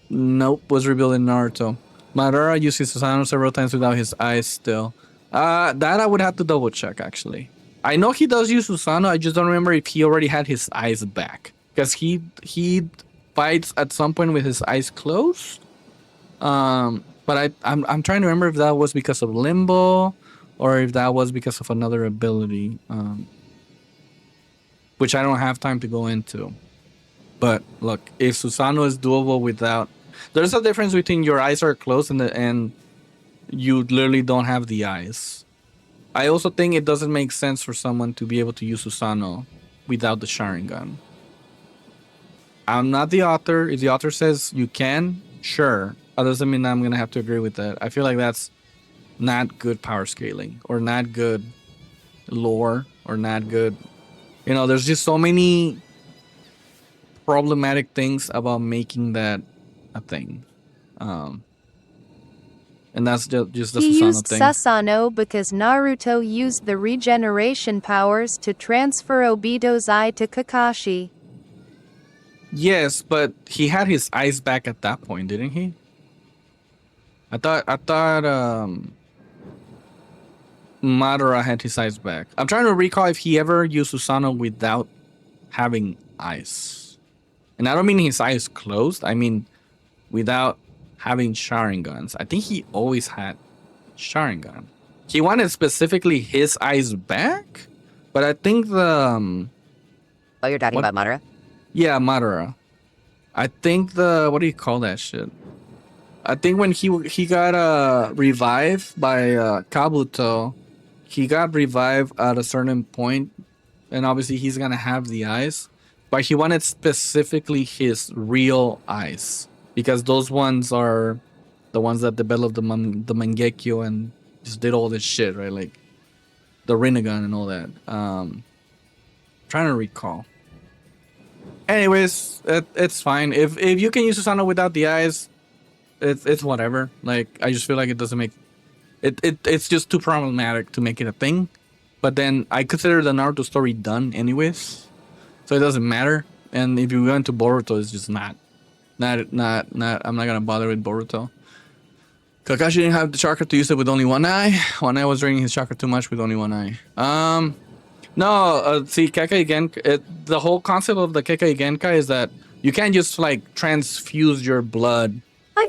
Nope, was rebuilding Naruto. Madara uses Susanoo several times without his eyes still. That I would have to double check, actually. I know he does use Susanoo, I just don't remember if he already had his eyes back. Because he fights at some point with his eyes closed. But I'm trying to remember if that was because of Limbo or if that was because of another ability, which I don't have time to go into. But look, if Susanoo is doable without... There's a difference between your eyes are closed and you literally don't have the eyes. I also think it doesn't make sense for someone to be able to use Susanoo without the Sharingan. I'm not the author. If the author says you can, sure. That doesn't mean I'm going to have to agree with that. I feel like that's not good power scaling or not good lore or not good... there's just so many problematic things about making that a thing. And that's just the He Susanoo used thing. Susanoo because Naruto used the regeneration powers to transfer Obito's eye to Kakashi. Yes, but he had his eyes back at that point, didn't he? I thought Madara had his eyes back. I'm trying to recall if he ever used Susanoo without having eyes. And I don't mean his eyes closed. I mean without having Sharingans. I think he always had Sharingan. He wanted specifically his eyes back, but I think the... Oh, you're talking about Madara? Yeah, Madara. I think what do you call that shit? I think when he got revived by Kabuto, he got revived at a certain point, and obviously he's gonna have the eyes, but he wanted specifically his real eyes because those ones are the ones that developed the Mangekyo and just did all this shit, right? Like the Rinnegan and all that. Trying to recall. Anyways, it's fine. If you can use Susanoo without the eyes, it's whatever. Like, I just feel like it doesn't make it's just too problematic to make it a thing. But then I consider the Naruto story done anyways, so it doesn't matter. And if you go into Boruto, it's just not. I'm not gonna bother with Boruto. Kakashi didn't have the chakra to use it with only one eye. One eye was draining his chakra too much with only one eye. No, see, Kekkei Genkai, the whole concept of the Kekkei Genkai is that you can't just like transfuse your blood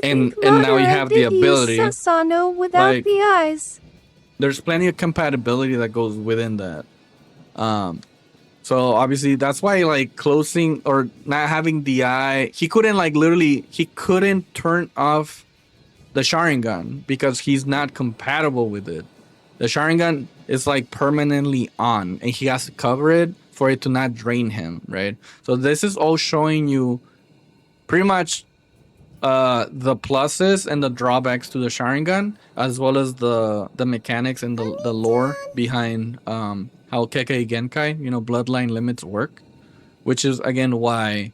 and now you have the ability. Susanoo without like, the eyes. There's plenty of compatibility that goes within that. So obviously that's why like closing or not having the eye, he couldn't turn off the Sharingan because he's not compatible with it. The Sharingan is like permanently on and he has to cover it for it to not drain him, right? So this is all showing you pretty much the pluses and the drawbacks to the Sharingan, as well as the mechanics and the lore behind how Kekkei Genkai, bloodline limits work, which is again why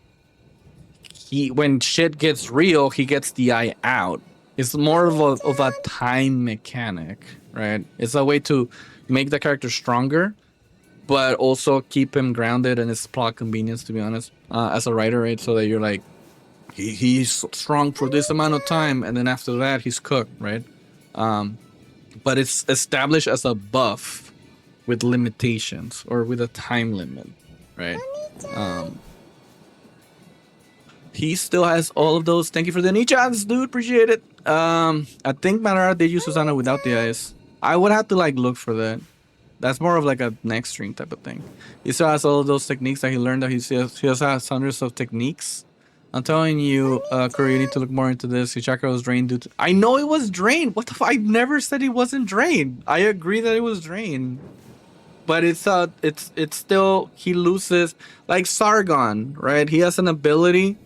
when shit gets real, he gets the eye out. It's more of a time mechanic, right? It's a way to make the character stronger, but also keep him grounded and it's plot convenience, to be honest, as a writer, right? So that you're like, he's strong for this amount of time, and then after that, he's cooked, right? But it's established as a buff with limitations or with a time limit, right? He still has all of those. Thank you for the Nichans, dude. Appreciate it. I think Madara did use Susanoo without the eyes. I would have to like look for that. That's more of like a next stream type of thing. He still has all of those techniques that he learned. That he also has hundreds of techniques. I'm telling you, Kuro, you need to look more into this. His chakra was drained due to... I know it was drained. What the fuck? I never said it wasn't drained. I agree that it was drained. But it's still... He loses... Like Sargon, right? He has an ability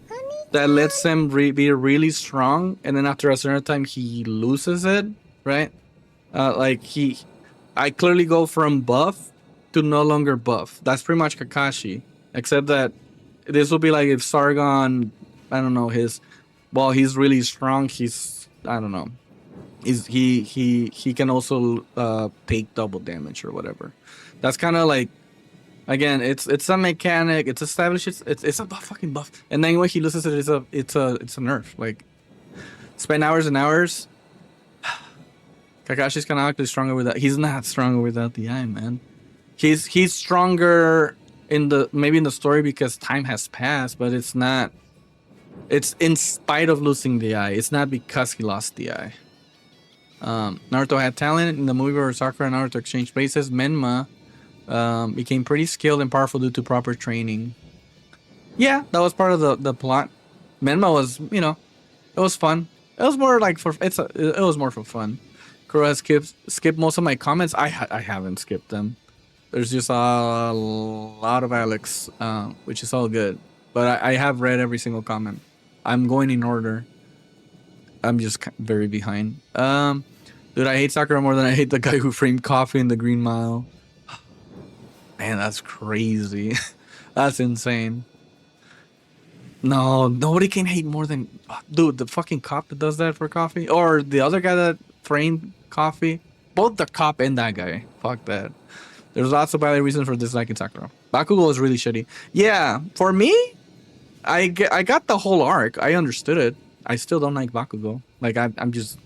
that lets him be really strong. And then after a certain time, he loses it, right? I clearly go from buff to no longer buff. That's pretty much Kakashi. Except that this will be like if Sargon, I don't know, he's really strong. I don't know. He can also take double damage or whatever. That's kind of like, again, it's a mechanic. It's established. It's a fucking buff. And then when he loses it, it's a nerf. Like, spend hours and hours. Kakashi's canonically stronger without. He's not stronger without the eye, man. He's stronger maybe in the story because time has passed, but it's not. It's in spite of losing the eye. It's not because he lost the eye. Naruto had talent in the movie where Sakura and Naruto exchanged places. Menma became pretty skilled and powerful due to proper training. Yeah, that was part of the plot. Menma was, it was fun. It was more like it was more for fun. Kuro has skipped most of my comments. I haven't skipped them. There's just a lot of Alex, which is all good. But I have read every single comment. I'm going in order. I'm just very behind. Dude, I hate Sakura more than I hate the guy who framed Coffee in the Green Mile. Man, that's crazy. That's insane. No, nobody can hate more than... Dude, the fucking cop that does that for Coffee. Or the other guy that framed Coffee. Both the cop and that guy. Fuck that. There's lots of valid reasons for disliking Sakura. Bakugo was really shitty. Yeah, for me, I got the whole arc. I understood it. I still don't like Bakugo. Like, I'm just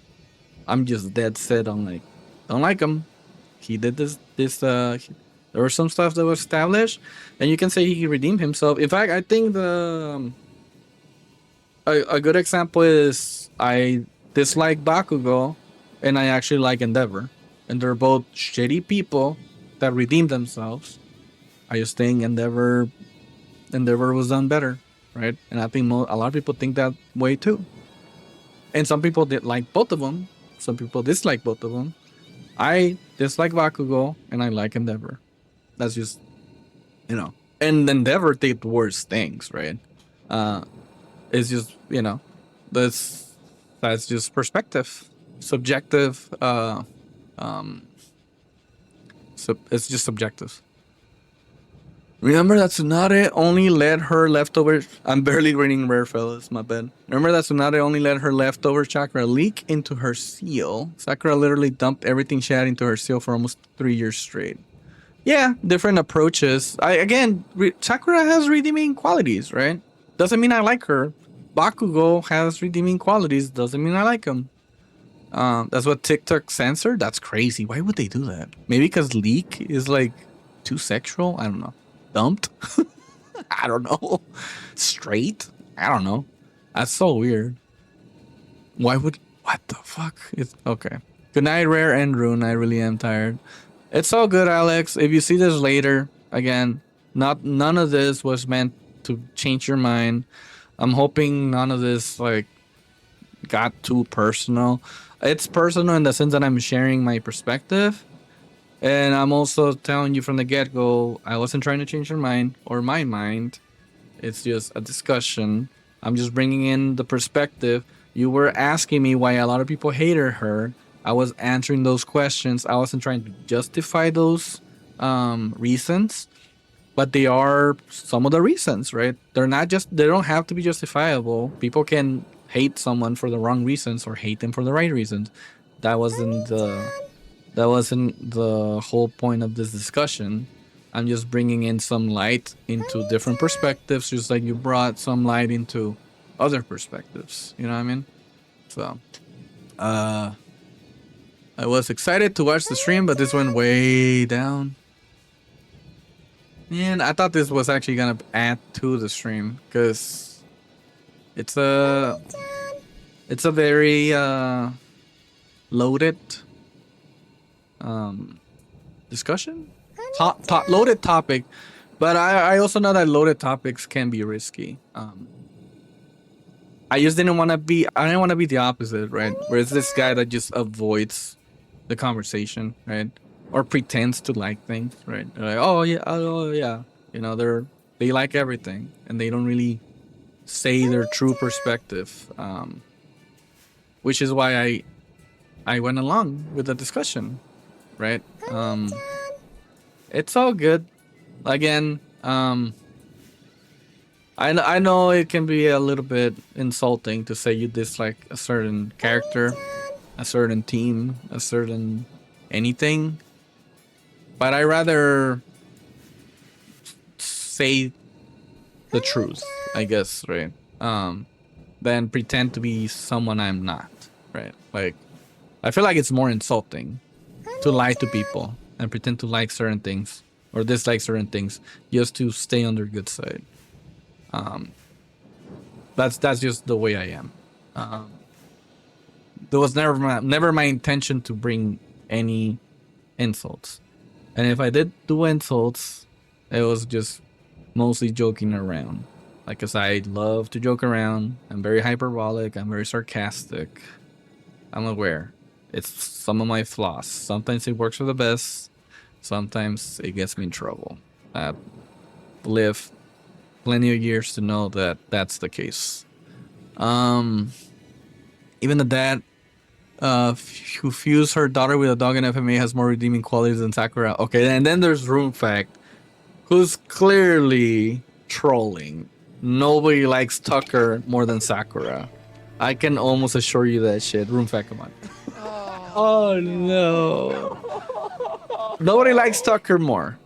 dead set on, like, don't like him. He did this there was some stuff that was established, and you can say he redeemed himself. In fact, I think a good example is I dislike Bakugo, and I actually like Endeavor. And they're both shitty people that redeemed themselves. I just think Endeavor was done better, right? And I think a lot of people think that way too. And some people did like both of them. Some people dislike both of them. I dislike Bakugo, and I like Endeavor. That's just, and Endeavor did worse things, right? It's just, that's just perspective, subjective. So it's just subjective. Remember that Tsunade only let her leftover... I'm barely reading rare, fellas. My bad. Remember that Tsunade only let her leftover chakra leak into her seal. Sakura literally dumped everything she had into her seal for almost 3 years straight. Yeah, different approaches. Sakura has redeeming qualities, right? Doesn't mean I like her. Bakugo has redeeming qualities. Doesn't mean I like him. That's what TikTok censored? That's crazy. Why would they do that? Maybe because leak is like too sexual? I don't know. Dumped? I don't know. Straight? I don't know. That's so weird. What the fuck? It's okay. Good night, Rare and Rune. I really am tired. It's all good, Alex. If you see this later, again, none of this was meant to change your mind. I'm hoping none of this like got too personal. It's personal in the sense that I'm sharing my perspective. And I'm also telling you from the get-go, I wasn't trying to change your mind or my mind. It's just a discussion. I'm just bringing in the perspective. You were asking me why a lot of people hated her. I was answering those questions. I wasn't trying to justify those reasons, but they are some of the reasons, right? They don't have to be justifiable. People can hate someone for the wrong reasons or hate them for the right reasons. That wasn't the whole point of this discussion. I'm just bringing in some light into different perspectives, just like you brought some light into other perspectives. You know what I mean? So, I was excited to watch the stream, but this went way down. And I thought this was actually gonna add to the stream because it's a very loaded discussion, loaded topic, but I also know that loaded topics can be risky. I didn't want to be the opposite, right? Where it's this guy that just avoids the conversation, right? Or pretends to like things, right? They're like, oh yeah, you know, they like everything and they don't really say their true perspective, which is why I went along with the discussion, right? It's all good. Again, I know it can be a little bit insulting to say you dislike a certain character, a certain team, a certain anything, but I rather say the truth, I guess, right? Than pretend to be someone I'm not, right? Like, I feel like it's more insulting to lie to people and pretend to like certain things or dislike certain things just to stay on their good side. That's just the way I am. There was never my intention to bring any insults, and if I did do insults, it was just mostly joking around. Like, 'cause I love to joke around. I'm very hyperbolic. I'm very sarcastic. I'm aware. It's some of my flaws. Sometimes it works for the best. Sometimes it gets me in trouble. I've lived plenty of years to know that that's the case. Even the dad who fused her daughter with a dog in FMA has more redeeming qualities than Sakura. Okay, and then there's Room Fact, who's clearly trolling. Nobody likes Tucker more than Sakura. I can almost assure you that shit. Room Fact, come on. Oh no. Nobody likes Tucker more.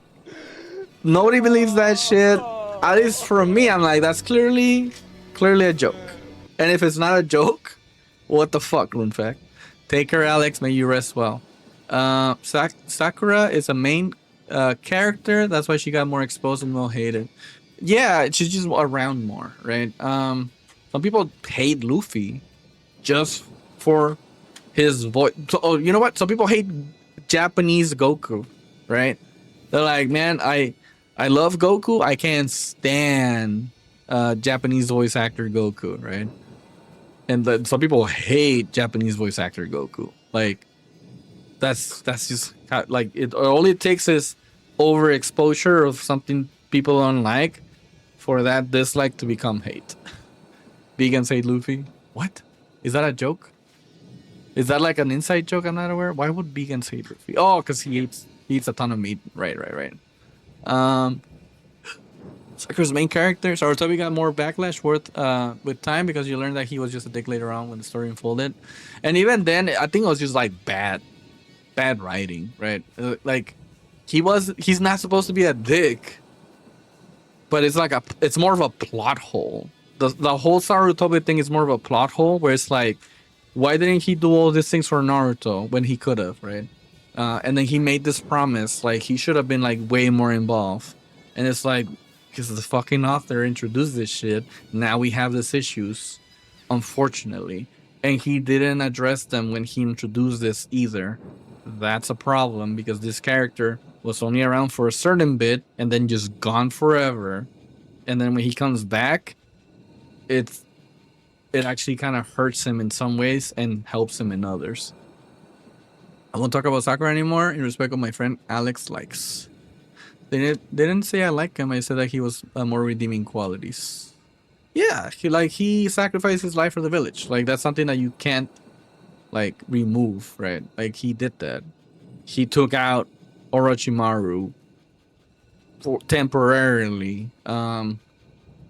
Nobody believes that shit. At least for me, I'm like, that's clearly a joke. And if it's not a joke, what the fuck, Rune Fact? Take care, Alex. May you rest well. Sakura is a main character. That's why she got more exposed and more hated. Yeah, she's just around more, right? Some people hate Luffy just for his voice. Oh, you know what? Some people hate Japanese Goku, right? They're like, man, I love Goku. I can't stand Japanese voice actor Goku, right? And some people hate Japanese voice actor Goku. Like, that's just like it. All it takes is overexposure of something people don't like for that dislike to become hate. Vegans hate Luffy. What? Is that a joke? Is that like an inside joke I'm not aware? Why would vegans hate Luffy? Oh, because he eats a ton of meat. Right. Sakura's main character, Sarutobi, got more backlash with time because you learned that he was just a dick later on when the story unfolded, and even then, I think it was just like bad writing, right? Like he's not supposed to be a dick, but it's more of a plot hole. The whole Sarutobi thing is more of a plot hole where it's like, why didn't he do all these things for Naruto when he could have, right? And then he made this promise, like he should have been like way more involved, and it's like, because the fucking author introduced this shit, now we have these issues, unfortunately. And he didn't address them when he introduced this either. That's a problem, because this character was only around for a certain bit and then just gone forever. And then when he comes back, it actually kind of hurts him in some ways and helps him in others. I won't talk about Sakura anymore in respect of my friend Alex likes. They didn't say I like him. I said that he was more redeeming qualities. Yeah, he sacrificed his life for the village. Like that's something that you can't like remove, right? Like he did that. He took out Orochimaru temporarily.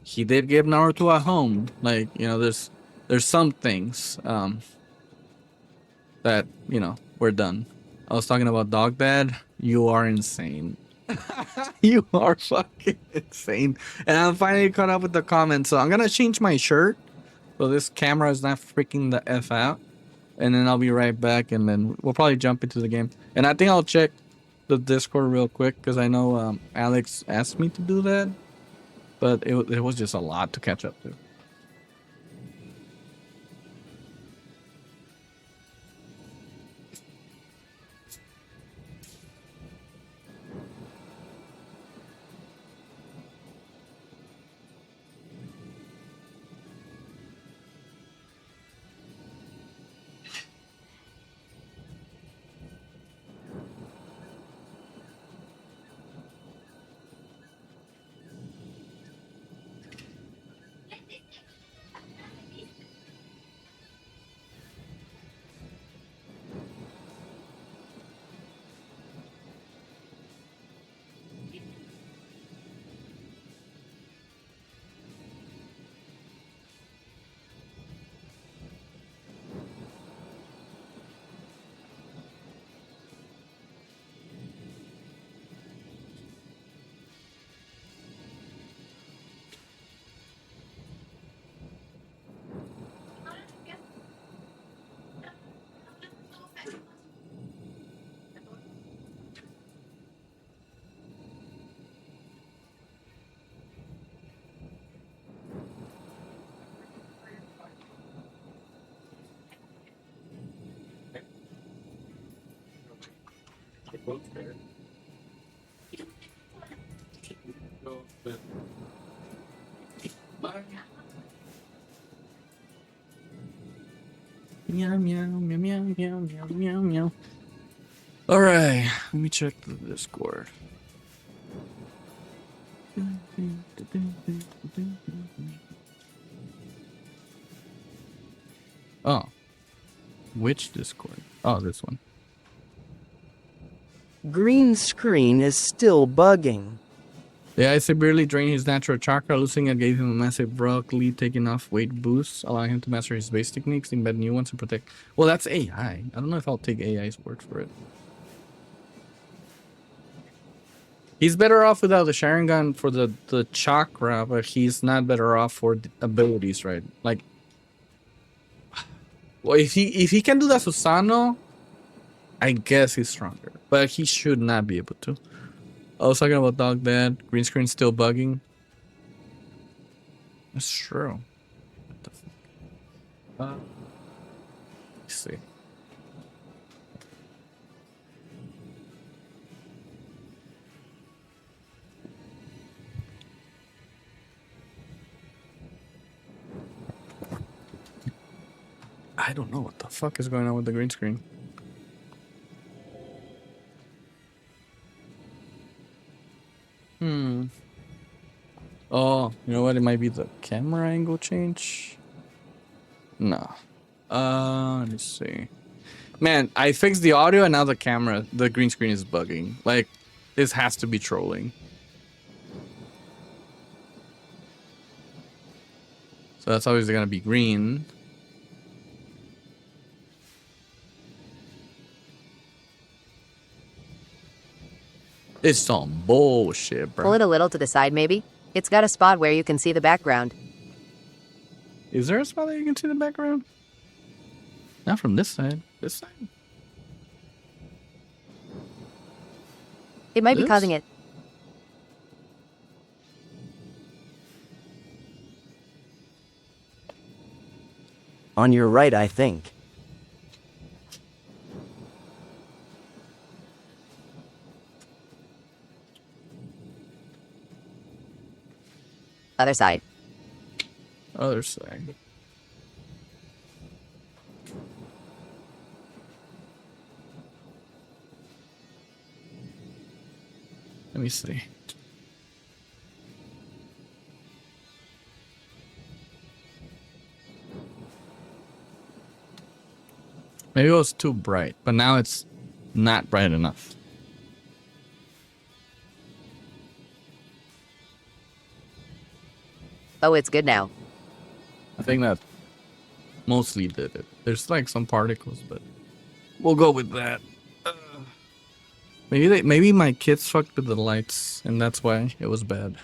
He did give Naruto a home. Like, you know, there's some things that, you know, we're done. I was talking about Dog Dad. You are insane. You are fucking insane. And I'm finally caught up with the comments, so I'm gonna change my shirt so this camera is not freaking the F out, and then I'll be right back, and then we'll probably jump into the game. And I think I'll check the Discord real quick because I know Alex asked me to do that, but it was just a lot to catch up to. Meow, meow, meow, meow, meow, meow, meow, meow. All right, let me check the Discord. Oh, which Discord? Oh, this one. Green screen is still bugging. Yeah, I severely drained his natural chakra. Losing it gave him a massive rock lead, taking off weight boost, allowing him to master his base techniques, embed new ones, and protect. Well, that's AI. I don't know if I'll take AI's word for it. He's better off without the Sharingan for the chakra, but he's not better off for the abilities, right? Like, well, if he can do that Susanoo, I guess he's stronger, but he should not be able to. I was talking about Dog Dad. Green screen still bugging. That's true. What the fuck? Let's see. I don't know what the fuck is going on with the green screen. Oh, you know what? It might be the camera angle change. No. Let me see. Man, I fixed the audio and now the green screen is bugging. Like, this has to be trolling. So that's always gonna be green. It's some bullshit, bro. Pull it a little to the side, maybe. It's got a spot where you can see the background. Is there a spot that you can see the background? Not from this side. This side? It might be causing it. On your right, I think. Other side. Other side. Let me see. Maybe it was too bright, but now it's not bright enough. Oh, it's good now. I think that mostly did it. There's like some particles, but we'll go with that. Maybe my kids fucked with the lights, and that's why it was bad.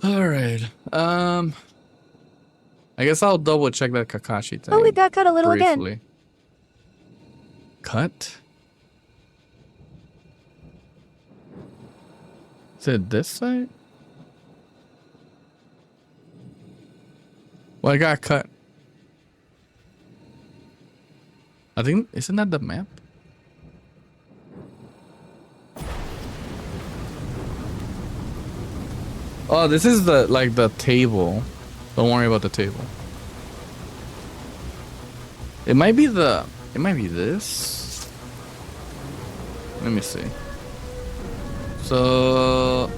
All right. I guess I'll double check that Kakashi thing. Oh, it got cut a little briefly. again. Cut? Is it this side? Well, I got cut. I think, isn't that the map? Oh, this is the, like, the table. Don't worry about the table. It might be this. Let me see. So,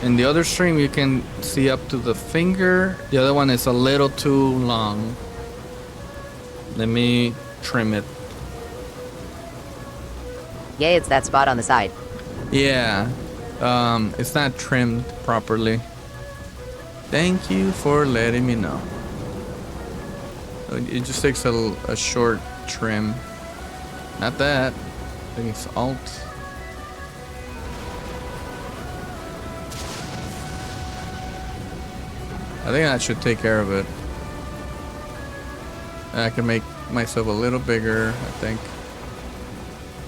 in the other stream, you can see up to the finger. The other one is a little too long. Let me trim it. Yay, it's that spot on the side. Yeah. It's not trimmed properly. Thank you for letting me know. It just takes a short trim. Not that. I think it's Alt. I think that should take care of it. I can make myself a little bigger, I think.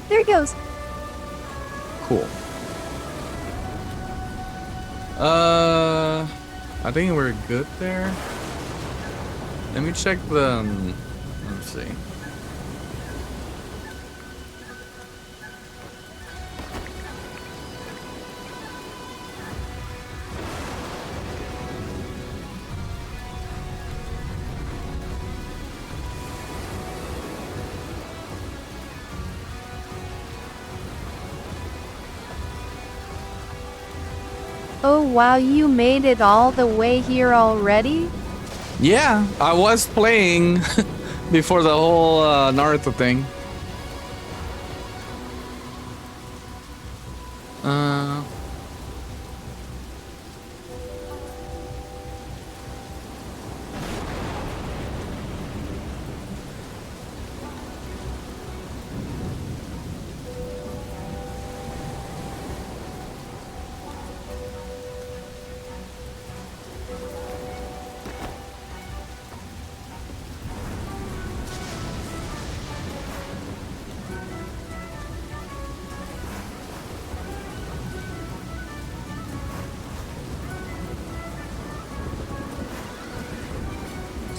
There it goes. Cool. I think we're good there. Let me check the, let's see. Oh wow, you made it all the way here already? Yeah, I was playing before the whole Naruto thing.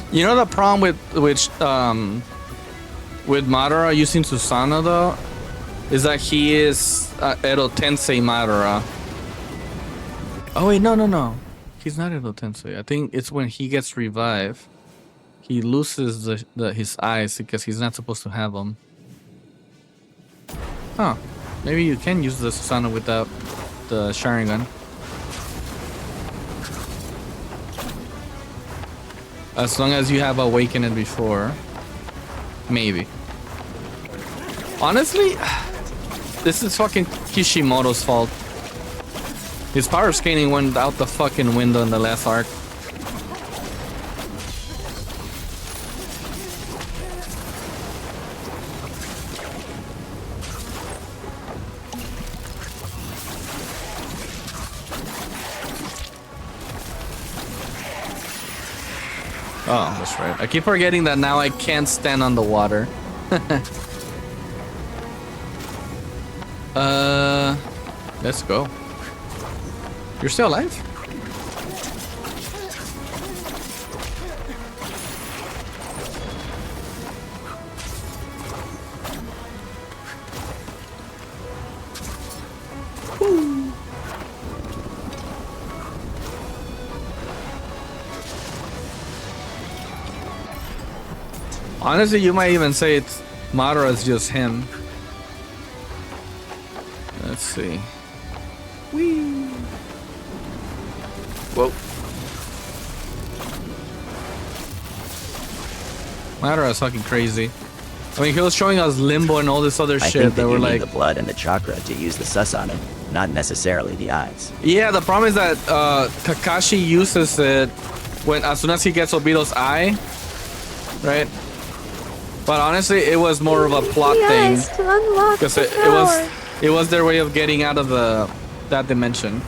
You know the problem with Madara using Susanoo though, is that he is Edo Tensei Madara. Oh wait, no, he's not Edo Tensei. I think it's when he gets revived, he loses his eyes because he's not supposed to have them. Huh? Maybe you can use the Susanoo without the Sharingan. As long as you have awakened it before. Maybe. Honestly, this is fucking Kishimoto's fault. His power scaling went out the fucking window in the last arc. Oh, that's right. I keep forgetting that now I can't stand on the water. Let's go. You're still alive? Woo. Honestly, you might even say it's Madara's just him. Let's see. Whee! Whoa. Madara's fucking crazy. I mean, he was showing us Limbo and all this other I shit think that you were need like... the blood and the chakra to use the Susanoo, not necessarily the eyes. Yeah, the problem is that Kakashi uses it when as soon as he gets Obito's eye, right? But honestly, it was more of a plot thing because it was their way of getting out of that dimension.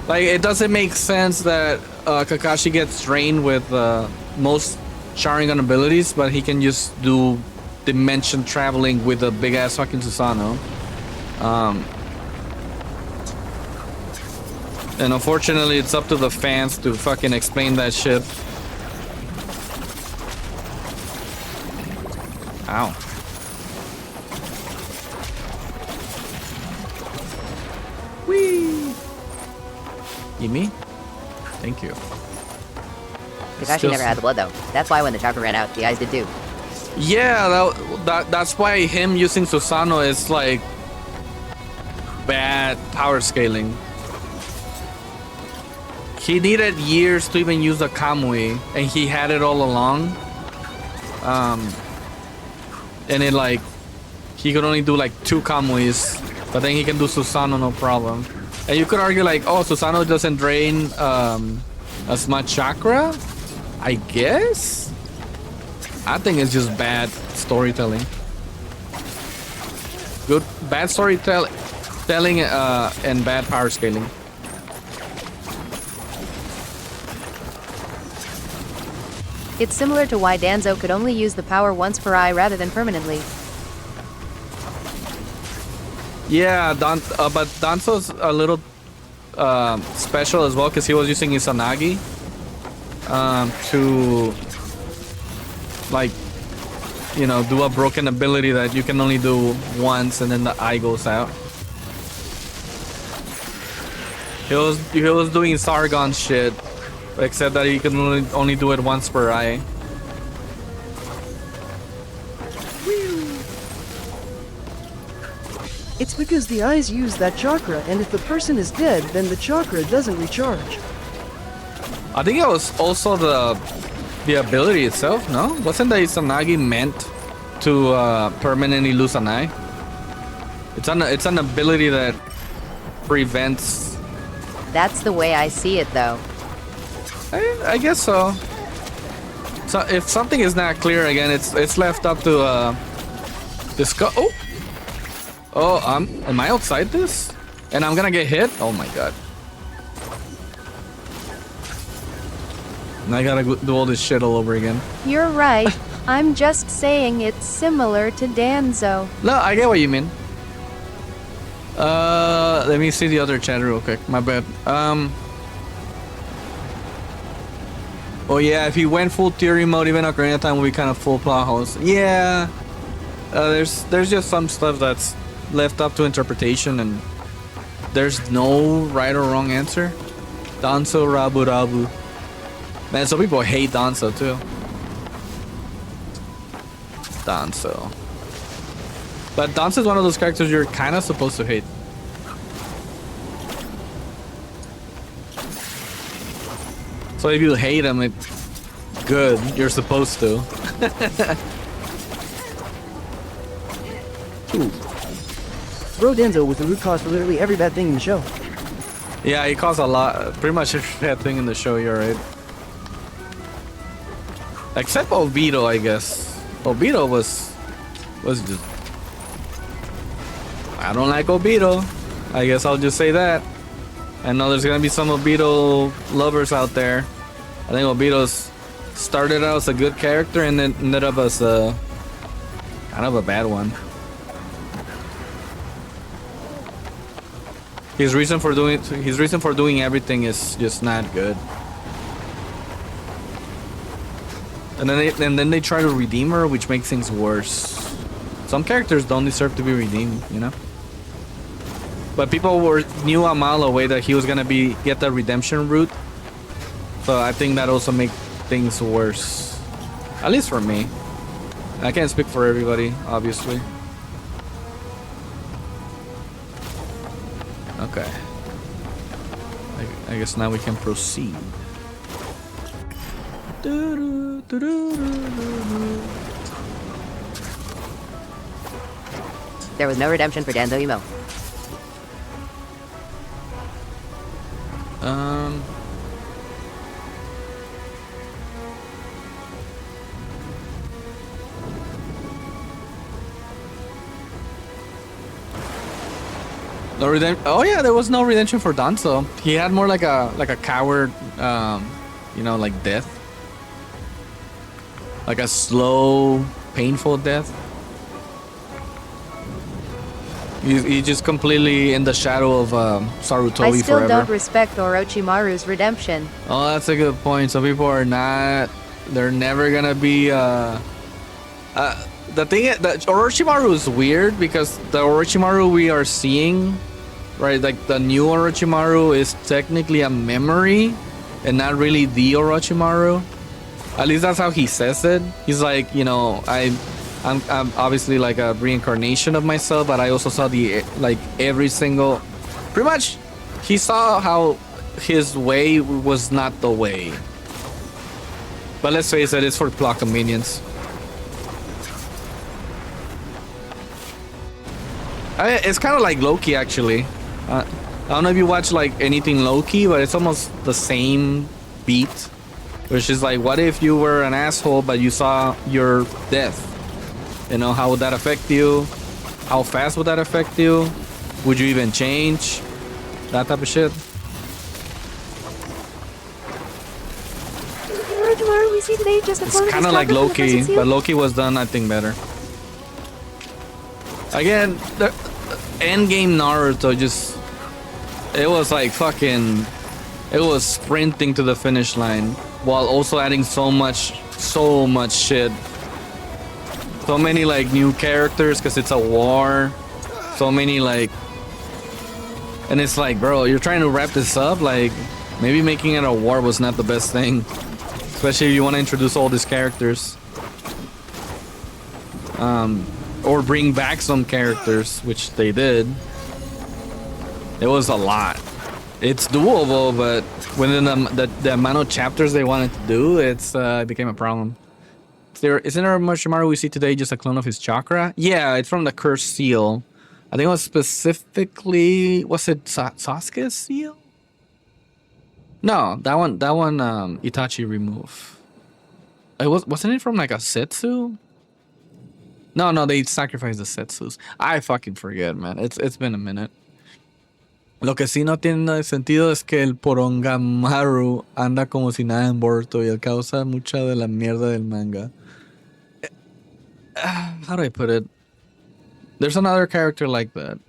Like, it doesn't make sense that Kakashi gets drained with most Sharingan abilities, but he can just do dimension traveling with a big ass fucking Susanoo. And unfortunately, it's up to the fans to fucking explain that shit. Ow. Whee! Gimme? Thank you. Kakashi never had the blood though. That's why when the chakra ran out, the eyes did too. Yeah, that's why him using Susanoo is like bad power scaling. He needed years to even use the Kamui, and he had it all along. And it like he could only do like 2 Kamuis, but then he can do Susanoo no problem. And you could argue like, oh, Susanoo doesn't drain as much chakra, I guess. I think it's just bad storytelling. Bad storytelling and bad power scaling. It's similar to why Danzo could only use the power once per eye rather than permanently. Yeah, but Danzo's a little special as well because he was using Izanagi to, like, you know, do a broken ability that you can only do once and then the eye goes out. He was doing Sargon shit, except that he can only do it once per eye. It's because the eyes use that chakra, and if the person is dead, then the chakra doesn't recharge. I think it was also the ability itself, no? Wasn't the Izanagi meant to permanently lose an eye? It's an ability that prevents... That's the way I see it though. I guess so. So if something is not clear again, it's left up to discuss. Oh, am I outside this? And I'm gonna get hit? Oh my god. And I gotta do all this shit all over again. You're right. I'm just saying it's similar to Danzo. No, I get what you mean. Let me see the other chat real quick. My bad. Oh yeah, if he went full theory mode, even Ocarina of Time will be kind of full plot holes. Yeah. There's just some stuff that's left up to interpretation, and there's no right or wrong answer. Danzo Rabu Rabu. Man, some people hate Danzo too. Danzo. But Danzo is one of those characters you're kind of supposed to hate. So if you hate him, it's good. You're supposed to. Ooh. Bro Denzo was the root cause for literally every bad thing in the show. Yeah, he caused a lot, pretty much every bad thing in the show, you're right. Except Obito, I guess. Obito was just... I don't like Obito. I guess I'll just say that. I know there's gonna be some Obito lovers out there. I think Obito's started out as a good character and then ended up as a kind of a bad one. His reason for doing everything is just not good. And then they try to redeem her, which makes things worse. Some characters don't deserve to be redeemed, you know. But people knew a mile away that he was gonna get the redemption route. So I think that also makes things worse. At least for me. I can't speak for everybody, obviously. Okay. I guess now we can proceed. There was no redemption for Danzo Emo. No redemption. Oh yeah, there was no redemption for Danzo. He had more like a coward, you know, like death, like a slow, painful death. He's just completely in the shadow of Sarutobi I still forever. don't respect Orochimaru's redemption. Oh, that's a good point. Some people are not. They're never gonna be. The thing is that Orochimaru is weird because the Orochimaru we are seeing, right? Like the new Orochimaru is technically a memory, and not really the Orochimaru. At least that's how he says it. He's like, you know, I'm obviously like a reincarnation of myself, but I also saw every single, pretty much, he saw how his way was not the way. But let's face it, it's for plot convenience. It's kind of like Loki, actually. I don't know if you watch like anything Loki, but it's almost the same beat, which is like, what if you were an asshole, but you saw your death? You know, how would that affect you? How fast would that affect you? Would you even change? That type of shit. We see today just a It's kind of like Loki, but Loki was done, I think, better. Again, the endgame Naruto just... It was like fucking... It was sprinting to the finish line while also adding so much shit. So many like new characters because it's a war. So many like... And it's like, bro, you're trying to wrap this up? Like, maybe making it a war was not the best thing. Especially if you want to introduce all these characters. Or bring back some characters, which they did. It was a lot. It's doable, but within the amount of chapters they wanted to do, it became a problem. Isn't Orochimaru we see today just a clone of his chakra? Yeah, it's from the cursed seal. I think it was specifically... Was it Sasuke's seal? No, that one Itachi removed. Wasn't it from like a Setsu? No, they sacrificed the Setsus. I fucking forget, man. It's been a minute. Lo que sí no tiene sentido es que el Porongamaru anda como si nada en Boruto y él causa mucha de la mierda del manga. How do I put it? There's another character like that.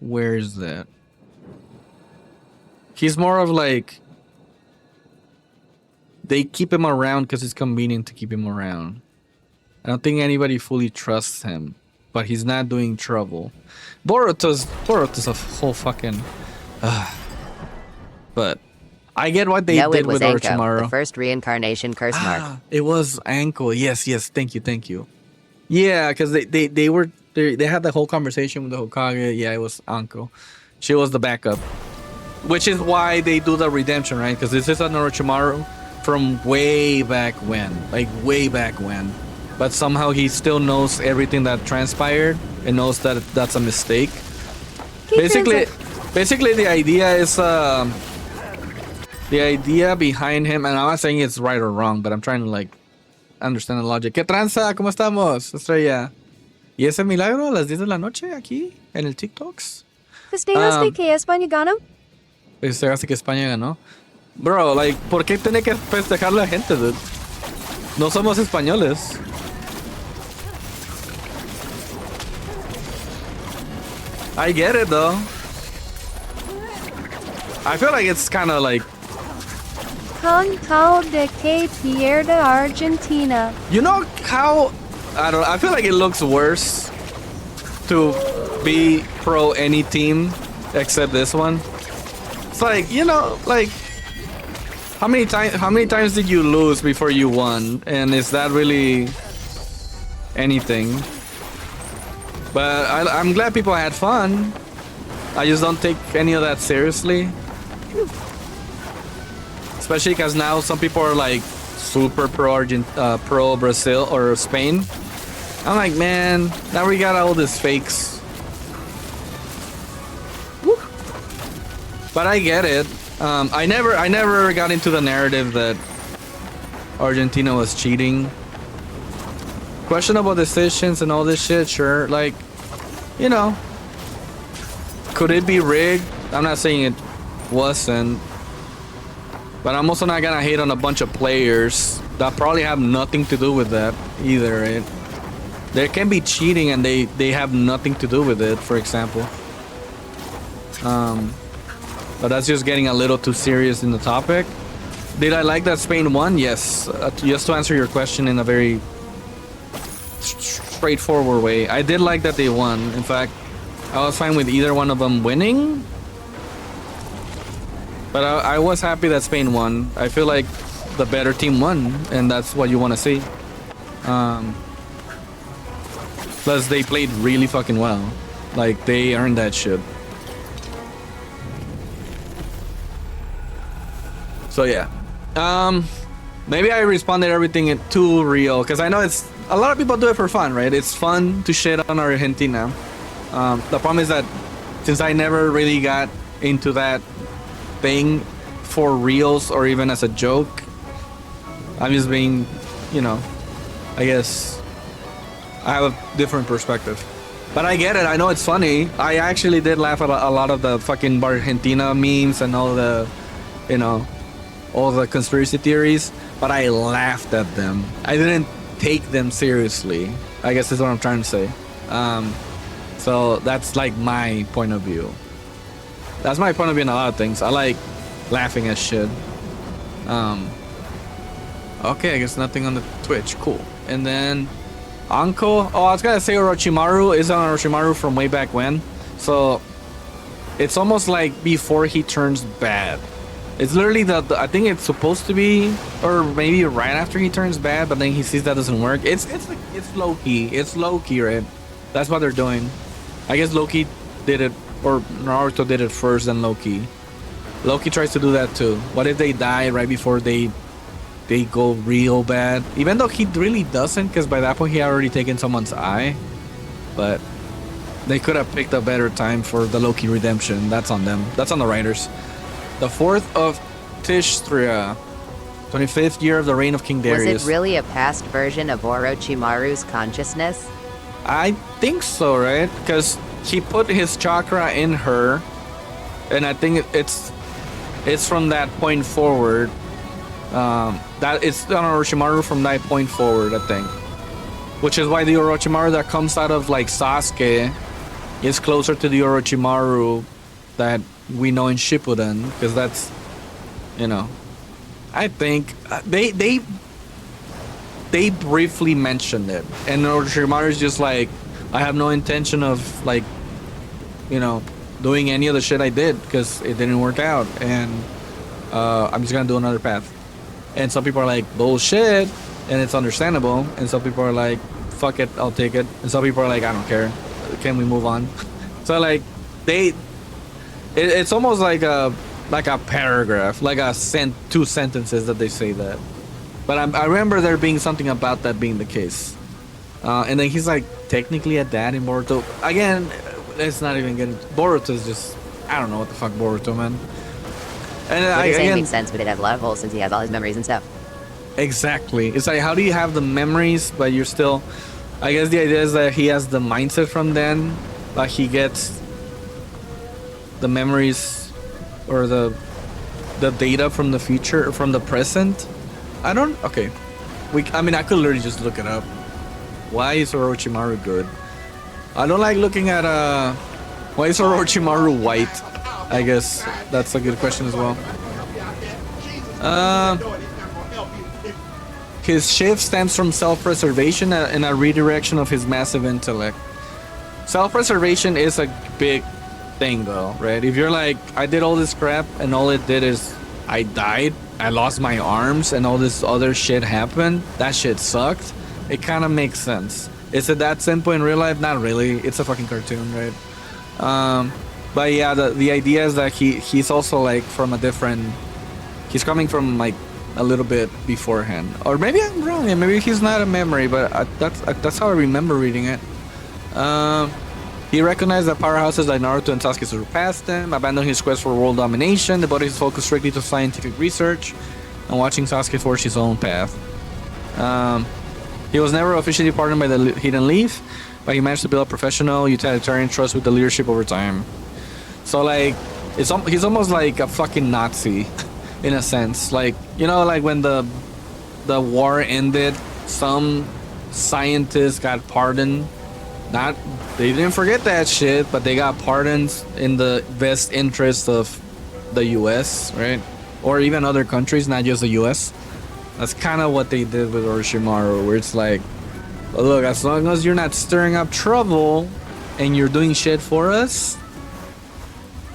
Where is that? He's more of like... They keep him around because it's convenient to keep him around. I don't think anybody fully trusts him. But he's not doing trouble. Boruto's a whole fucking... But I get what they did with Orochimaru. The first reincarnation curse mark. It was Anko. Yes. Thank you. Yeah, because they had the whole conversation with the Hokage. Yeah, it was Anko. She was the backup. Which is why they do the redemption, right? Because this is an Orochimaru from way back when. Like, way back when. But somehow he still knows everything that transpired and knows that that's a mistake. Basically, the idea is... the idea behind him, and I'm not saying it's right or wrong, but I'm trying to, like, understand the logic. ¿Qué tranza? ¿Cómo estamos, Estrella? ¿Y ese milagro a las 10 de la noche aquí, en el TikToks? ¿Festejaste que España ganó? ¿Festejaste que España ganó? Bro, like, ¿por qué tiene que festejar la gente, dude? No somos españoles. I get it, though. I feel like it's kind of like... Con Cao de que pierda Argentina. You know how... I feel like it looks worse to be pro any team except this one. It's like, you know, like... How many times did you lose before you won? And is that really anything? But I'm glad people had fun. I just don't take any of that seriously. Especially because now some people are like super pro Brazil or Spain. I'm like, man, now we got all these fakes. Woo. But I get it. I never got into the narrative that Argentina was cheating. Questionable decisions and all this shit, sure. Like, you know, could it be rigged? I'm not saying it wasn't. But I'm also not gonna hate on a bunch of players that probably have nothing to do with that either, right? There can be cheating and they have nothing to do with it, for example. But that's just getting a little too serious in the topic. Did I like that Spain won? Yes. Just to answer your question in a very straightforward way, I did like that they won. In fact, I was fine with either one of them winning. But I was happy that Spain won. I feel like the better team won, and that's what you want to see. Plus, they played really fucking well. Like, they earned that shit. So yeah, maybe I responded everything too real, because I know it's a lot of people do it for fun, right? It's fun to shit on Argentina. The problem is that since I never really got into that thing for reals or even as a joke, I'm just being, you know, I guess I have a different perspective. But I get it. I know it's funny. I actually did laugh at a lot of the fucking Argentina memes and all the, you know, all the conspiracy theories, but I laughed at them. I didn't take them seriously, I guess is what I'm trying to say. So that's like my point of view. That's my point of view in a lot of things. I like laughing at shit. Okay, I guess nothing on the Twitch. Cool. And then Anko. Oh, I was gonna say Orochimaru is on Orochimaru from way back when. So it's almost like before he turns bad. It's literally the I think it's supposed to be, or maybe right after he turns bad, but then he sees that doesn't work. It's low key. It's low key, right? That's what they're doing. I guess Loki did it, or Naruto did it first, then Loki. Loki tries to do that too. What if they die right before they go real bad? Even though he really doesn't, because by that point he had already taken someone's eye. But they could have picked a better time for the Loki redemption. That's on them. That's on the writers. The 4th of Tishrei, 25th year of the reign of King Darius. Was it really a past version of Orochimaru's consciousness? I think so, right? Because he put his chakra in her, and I think it's from that point forward. That it's on Orochimaru from that point forward, I think. Which is why the Orochimaru that comes out of like Sasuke is closer to the Orochimaru that we know in Shippuden, because that's, you know, I think they briefly mentioned it, and Orochimaru's just like, I have no intention of like, you know, doing any of the shit I did because it didn't work out, and I'm just gonna do another path. And some people are like, bullshit, and it's understandable, and some people are like, fuck it, I'll take it, and some people are like, I don't care, can we move on? So like it's almost like a paragraph, like two sentences that they say that. But I remember there being something about that being the case. And then he's like technically a dad in Boruto. Again, let's not even get into Boruto's just, I don't know what the fuck Boruto, man. And what you're saying makes sense, but it has levels since he has all his memories and stuff. Exactly. It's like, how do you have the memories, but you're still, I guess the idea is that he has the mindset from then, like he gets the memories or the the data from the future, from the present. I don't. Okay, I mean, I could literally just look it up. Why is Orochimaru good? I don't like looking at why is Orochimaru white? I guess that's a good question as well. His shift stems from self-preservation and a redirection of his massive intellect. Self-preservation is a big thing though, right? If you're like, I did all this crap and all it did is I died, I lost my arms and all this other shit happened, that shit sucked, it kind of makes sense. Is it that simple in real life? Not really. It's a fucking cartoon, right? But yeah, the idea is that he's also like from a different, he's coming from like a little bit beforehand, or maybe I'm wrong. Maybe he's not a memory, but that's how I remember reading it. He recognized that powerhouses like Naruto and Sasuke surpassed him, abandoned his quest for world domination, devoted his focus strictly to scientific research, and watching Sasuke forge his own path. He was never officially pardoned by the Hidden Leaf, but he managed to build a professional, utilitarian trust with the leadership over time. So like, he's almost like a fucking Nazi, in a sense. Like, you know, like when the war ended, some scientists got pardoned. They didn't forget that shit, but they got pardons in the best interest of the US, right? Or even other countries, not just the US. That's kind of what they did with Orochimaru, where it's like, look, as long as you're not stirring up trouble and you're doing shit for us,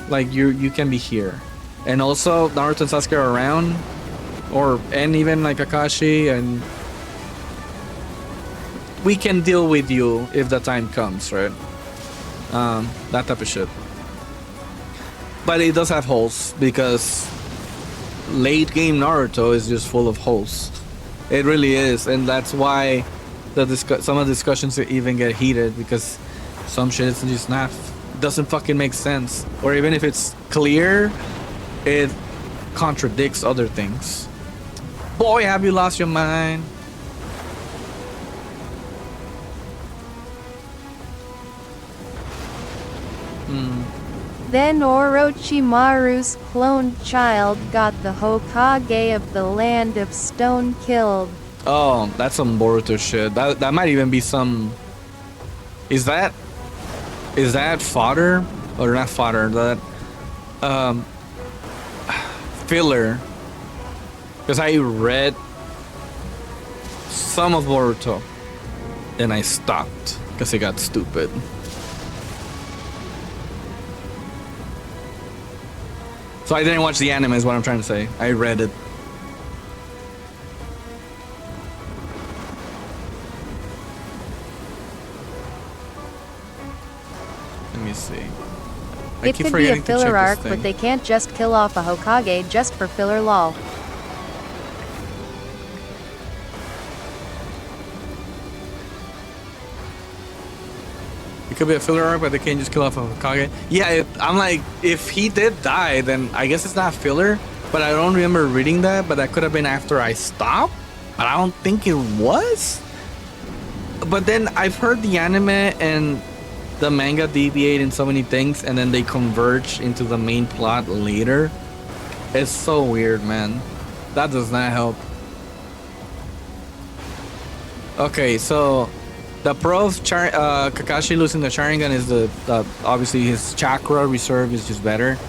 like you can be here. And also Naruto and Sasuke are around, and even like Kakashi, and we can deal with you if the time comes, right? That type of shit. But it does have holes, because late game Naruto is just full of holes. It really is, and that's why some of the discussions even get heated, because some shit is just doesn't fucking make sense. Or even if it's clear, it contradicts other things. Boy, have you lost your mind? Then Orochimaru's cloned child got the Hokage of the Land of Stone killed. Oh, that's some Boruto shit. That might even be some... Is that fodder? Or not fodder, that... filler. Because I read some of Boruto. And I stopped. Because it got stupid. So I didn't watch the anime is what I'm trying to say. I read it. Let me see. It could be a filler arc, but they can't just kill off a Hokage just for filler lol. It could be a filler arc, but they can't just kill off a Hokage. Yeah, I'm like, if he did die, then I guess it's not filler. But I don't remember reading that. But that could have been after I stopped. But I don't think it was. But then I've heard the anime and the manga deviate in so many things, and then they converge into the main plot later. It's so weird, man. That does not help. Okay, so the pro of Kakashi losing the Sharingan is the obviously his chakra reserve is just better.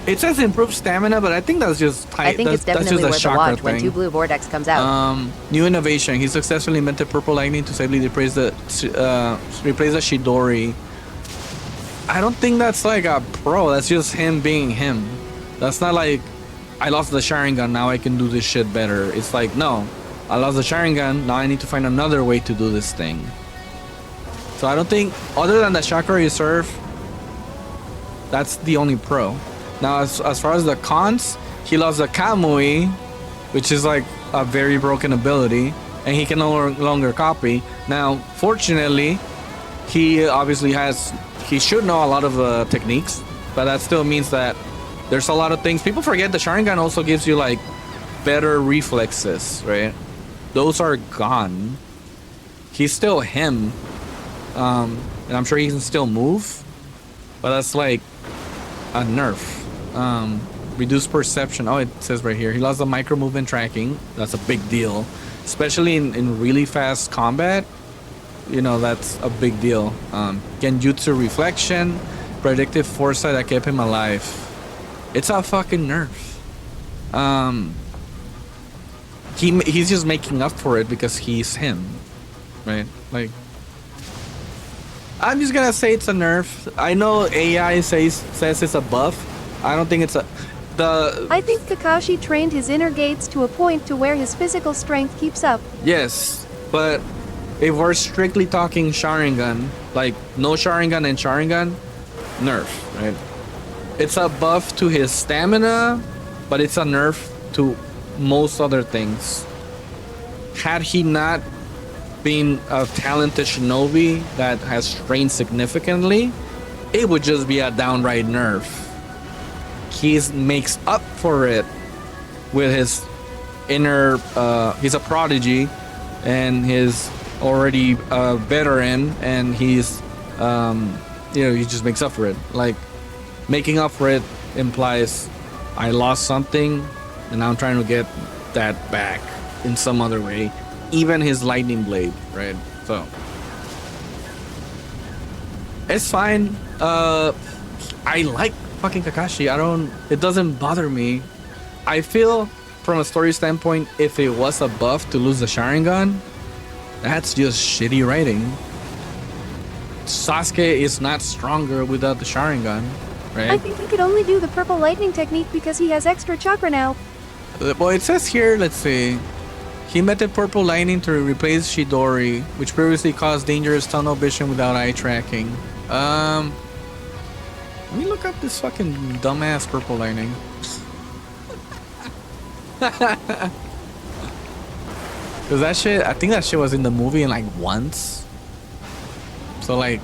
It says improved stamina, but I think that's just I think it's definitely worth a watch when 2 Blue Vortex comes out. New innovation. He successfully invented Purple Lightning to safely replace the Chidori. I don't think that's like a pro. That's just him being him. That's not like, I lost the Sharingan, now I can do this shit better. It's like, no, I lost the Sharingan, now I need to find another way to do this thing. So I don't think, other than the chakra reserve, that's the only pro. Now, as far as the cons, he lost the Kamui, which is like a very broken ability, and he can no longer copy. Now, fortunately, he obviously he should know a lot of techniques, but that still means that there's a lot of things. People forget the Sharingan also gives you like better reflexes, right? Those are gone. He's still him, and I'm sure he can still move, but that's like a nerf. Reduced perception. Oh, it says right here. He lost the micro movement tracking. That's a big deal. Especially in really fast combat. You know, that's a big deal. Genjutsu reflection. Predictive foresight that kept him alive. It's a fucking nerf. He's just making up for it because he's him. Right? Like, I'm just gonna say it's a nerf. I know AI says it's a buff. I don't think it's a... I think Kakashi trained his inner gates to a point to where his physical strength keeps up. Yes, but if we're strictly talking Sharingan, like no Sharingan and Sharingan, nerf, right? It's a buff to his stamina, but it's a nerf to most other things. Had he not been a talented shinobi that has trained significantly, it would just be a downright nerf. He makes up for it with his inner, he's a prodigy and he's already a veteran, and he's, you know, he just makes up for it. Like, making up for it implies I lost something and now I'm trying to get that back in some other way. Even his lightning blade, right? So it's fine. I like fucking Kakashi. It doesn't bother me. I feel from a story standpoint, if it was a buff to lose the Sharingan, that's just shitty writing. Sasuke is not stronger without the Sharingan, right? I think he could only do the purple lightning technique because he has extra chakra now. Well, it says here, let's see. He met the purple lightning to replace Shidori, which previously caused dangerous tunnel vision without eye tracking. Let me look up this fucking dumbass purple lightning. Cause that shit, I think that shit was in the movie in like once. So like,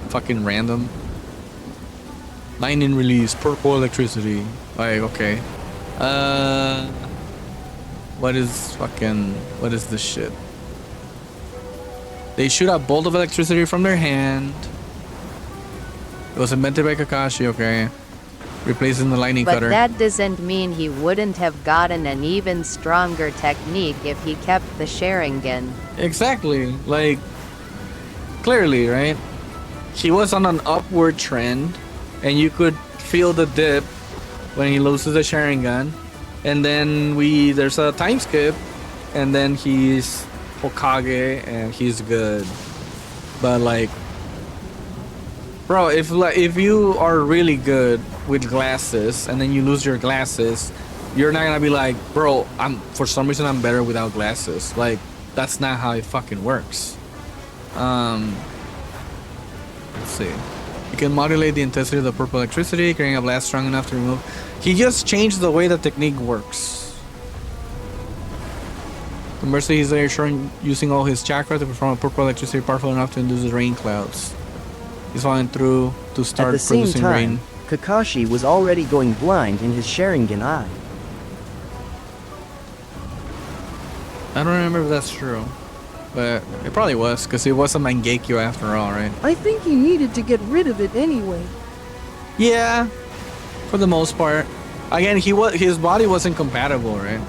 fucking random. Lightning release, purple electricity. Like, okay. What is this shit? They shoot a bolt of electricity from their hand. It was invented by Kakashi, okay. Replacing the lightning cutter. But that doesn't mean he wouldn't have gotten an even stronger technique if he kept the Sharingan. Exactly. Like, clearly, right? He was on an upward trend, and you could feel the dip when he loses the Sharingan. And then there's a time skip, and then he's Hokage, and he's good. But like, bro, if you are really good with glasses and then you lose your glasses, you're not gonna be like, bro, for some reason I'm better without glasses. Like, that's not how it fucking works. Let's see. You can modulate the intensity of the purple electricity, creating a blast strong enough to remove. He just changed the way the technique works. The mercy is there showing using all his chakra to perform a purple electricity powerful enough to induce rain clouds. He's falling through to start producing rain. At the same time, Kakashi was already going blind in his Sharingan eye. I don't remember if that's true. But it probably was, because it was a Mangekyo after all, right? I think he needed to get rid of it anyway. Yeah, for the most part. Again, his body wasn't compatible, right?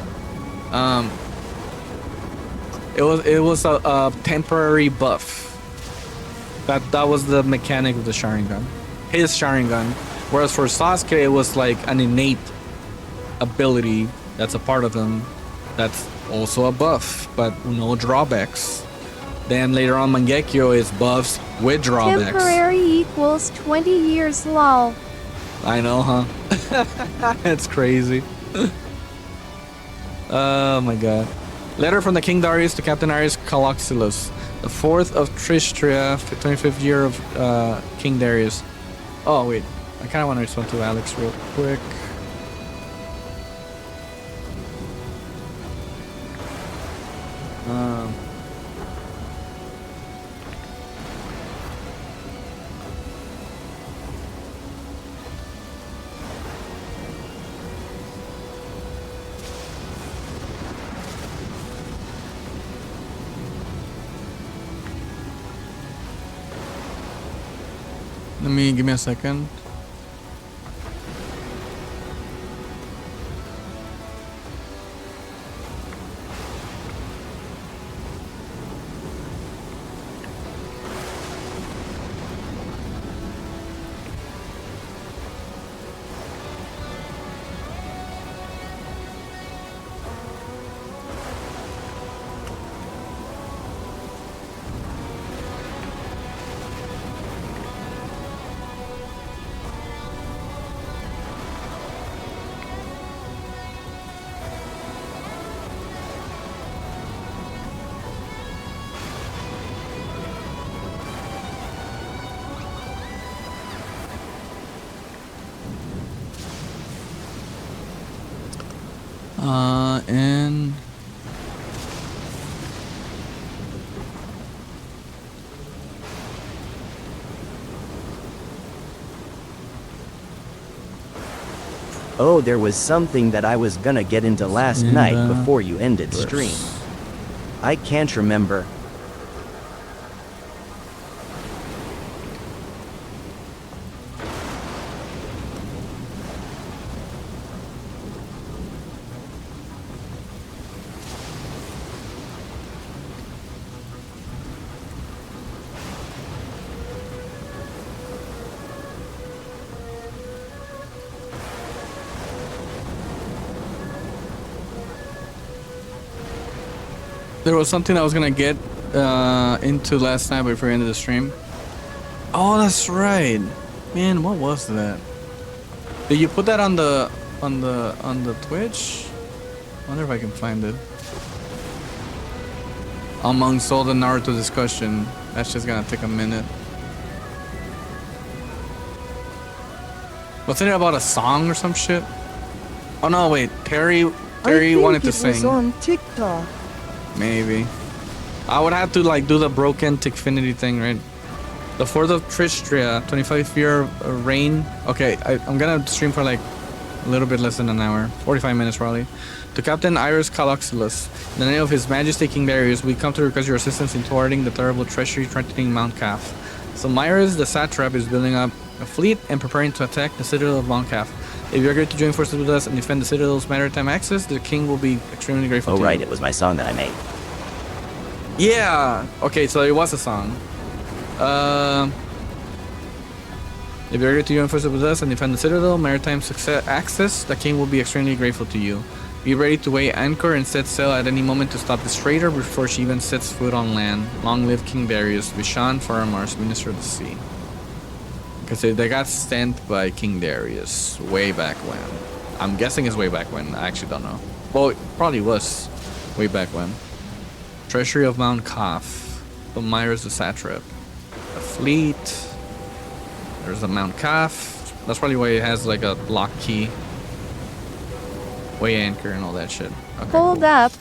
It was a temporary buff. That was the mechanic of the Sharingan. His Sharingan. Whereas for Sasuke, it was like an innate ability that's a part of him. That's also a buff, but no drawbacks. Then later on, Mangekyo is buffs with drawbacks. Temporary equals 20 years lol. I know, huh? It's crazy. Oh my god. Letter from the King Darius to Captain Arius Caloxylus. The 4th of Tristria, 25th year of King Darius. Oh wait, I kind of want to respond to Alex real quick. Give me a second. And Oh, there was something that I was gonna get into last night before you ended stream. I can't remember. there was something I was gonna get into last night before we ended the stream. Oh, that's right. Man, what was that? Did you put that on the Twitch? I wonder if I can find it. Amongst all the Naruto discussion, that's just gonna take a minute. Wasn't it about a song or some shit? Oh no, wait. Terry wanted to sing. I think it was on TikTok. Maybe. I would have to like do the broken Tickfinity thing, right? The 4th of Tristria, 25-year reign. Okay, I'm gonna stream for like a little bit less than an hour, 45 minutes probably. To Captain Iris Caloxylus, in the name of His Majesty King Darius, we come to request your assistance in thwarting the terrible treachery threatening Mount Kaf. So Myris, the satrap, is building up a fleet and preparing to attack the citadel of Mount Kaf. If you agree to join forces with us and defend the citadel's maritime access, the king will be extremely grateful to you. Oh right, it was my song that I made. Yeah! Okay, so it was a song. If you agree to join forces with us and defend the citadel, maritime access, the king will be extremely grateful to you. Be ready to weigh anchor and set sail at any moment to stop this traitor before she even sets foot on land. Long live King Darius, Vishan Faramars, Minister of the Sea. Because they got sent by King Darius way back when. I'm guessing it's way back when. I actually don't know. Well, it probably was way back when. Treasury of Mount Kaf. The Myers the satrap. A fleet. There's the Mount Kaf. That's probably why it has like a lock key. Way anchor and all that shit. Okay, Hold up.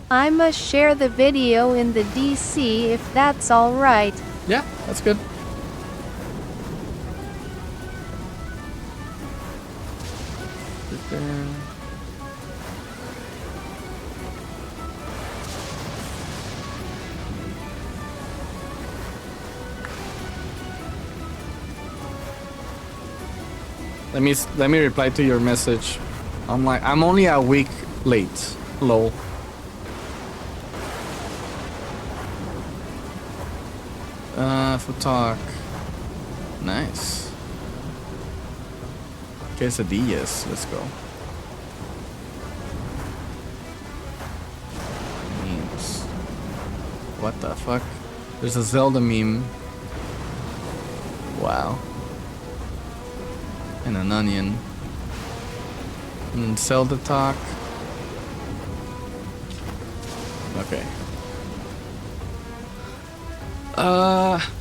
I must share the video in the DC if that's alright. Yeah, that's good. Let me reply to your message. I'm only a week late. Lol. For talk. Nice. Quesadillas. Let's go. Memes. What the fuck? There's a Zelda meme. Wow. And an onion. And then Zelda talk. Okay.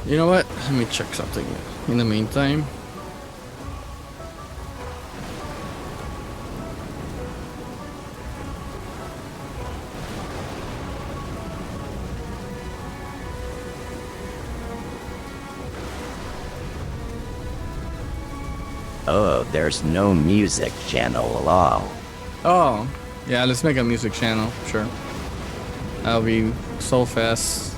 You know what? Let me check something in the meantime. Oh, there's no music channel at all. Oh, yeah, let's make a music channel, sure. That'll be so fast.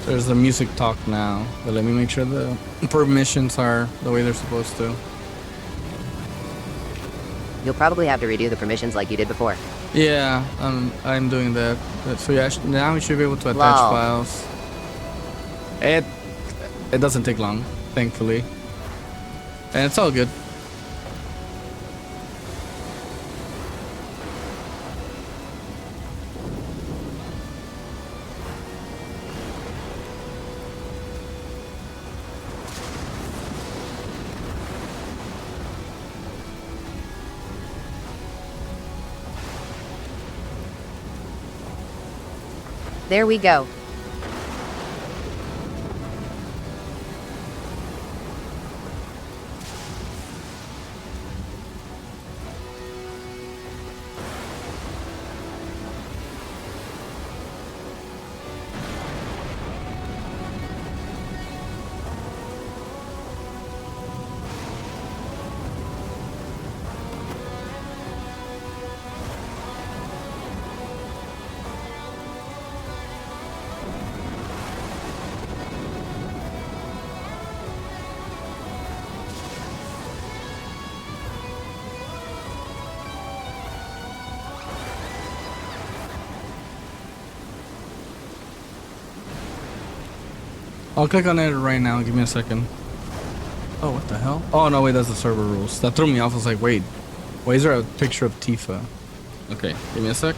There's the music talk now, but let me make sure the permissions are the way they're supposed to. You'll probably have to redo the permissions like you did before. Yeah, I'm doing that. So yeah, now we should be able to attach files. It doesn't take long, thankfully, and it's all good. There we go. I'll click on it right now. Give me a second. Oh, what the hell? Oh, no, wait, that's the server rules. That threw me off. I was like, wait, why is there a picture of Tifa? Okay, give me a sec.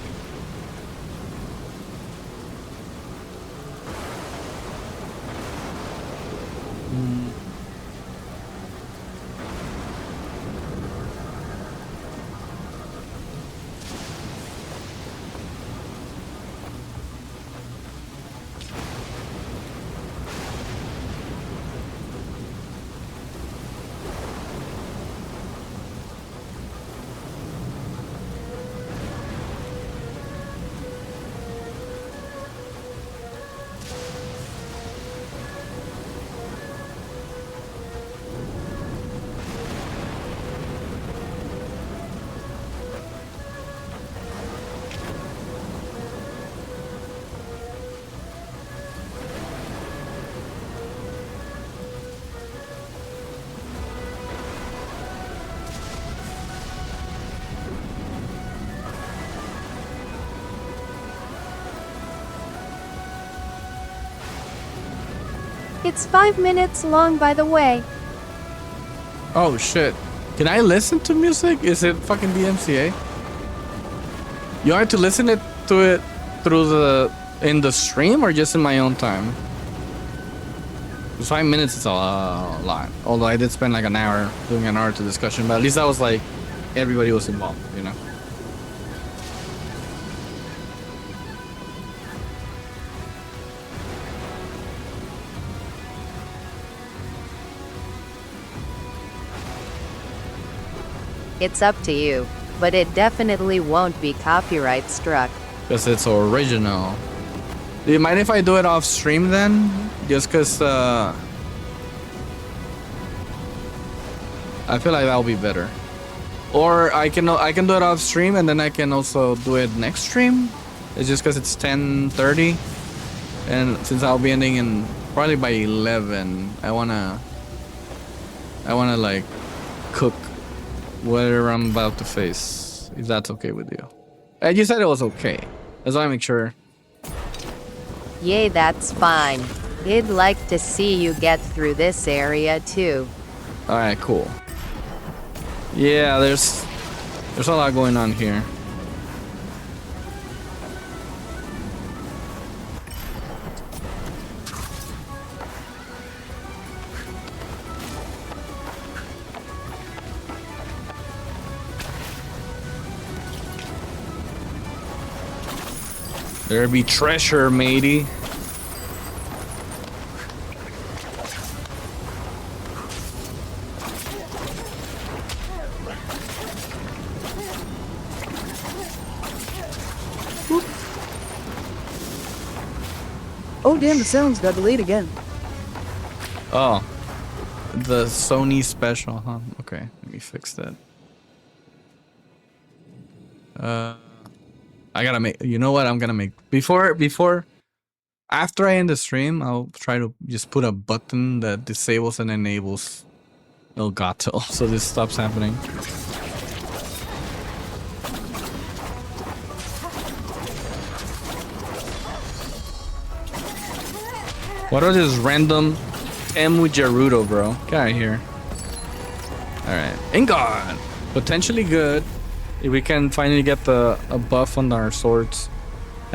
It's 5 minutes long, by the way. Oh shit. Can I listen to music? Is it fucking DMCA? You want to listen to it through in the stream or just in my own time? 5 minutes is a lot. Although I did spend like an hour doing an hour to discussion, but at least that was like everybody was involved, you know? It's up to you, but it definitely won't be copyright struck. Because it's original. Do you mind if I do it off stream then? Just because I feel like that'll be better. Or I can do it off stream and then I can also do it next stream. It's just because it's 10:30, and since I'll be ending in probably by 11, I wanna like cook whatever I'm about to face, if that's okay with you. You said it was okay. That's why I make sure. Yay, that's fine. I'd like to see you get through this area too. Alright, cool. Yeah, there's a lot going on here. There be treasure, matey. Oh damn, the sounds got delayed again. Oh. The Sony special, huh? Okay, let me fix that. I gotta make, you know what I'm gonna make after I end the stream, I'll try to just put a button that disables and enables Elgato so this stops happening. What are this random Temu Gerudo, bro? Get out of here. Alright, Ingon! Potentially good. If we can finally get a buff on our swords.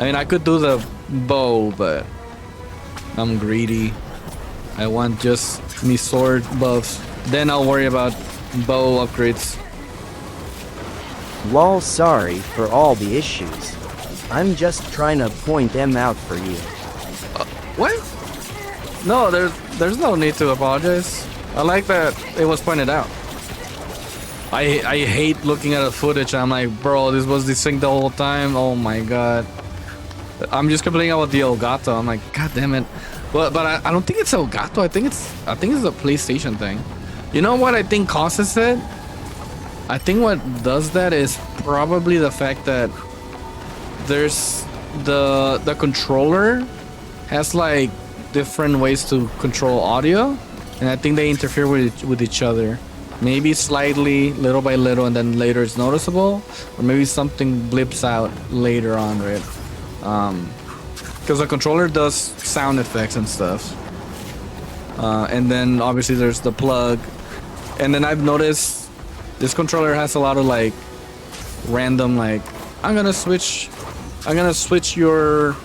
I mean, I could do the bow, but I'm greedy. I want just me sword buffs. Then I'll worry about bow upgrades. Lol, sorry for all the issues. I'm just trying to point them out for you. What? No, there's no need to apologize. I like that it was pointed out. I hate looking at the footage. I'm like, bro, this was this thing the whole time. Oh my god. I'm just complaining about the Elgato. I'm like, god damn it. But I don't think it's Elgato. I think it's a PlayStation thing. You know what I think causes it? I think what does that is probably the fact that there's the controller has like different ways to control audio, and I think they interfere with each other. Maybe slightly, little by little, and then later it's noticeable, or maybe something blips out later on, right? Because the controller does sound effects and stuff, and then obviously there's the plug, and then I've noticed this controller has a lot of like random, like I'm gonna switch your,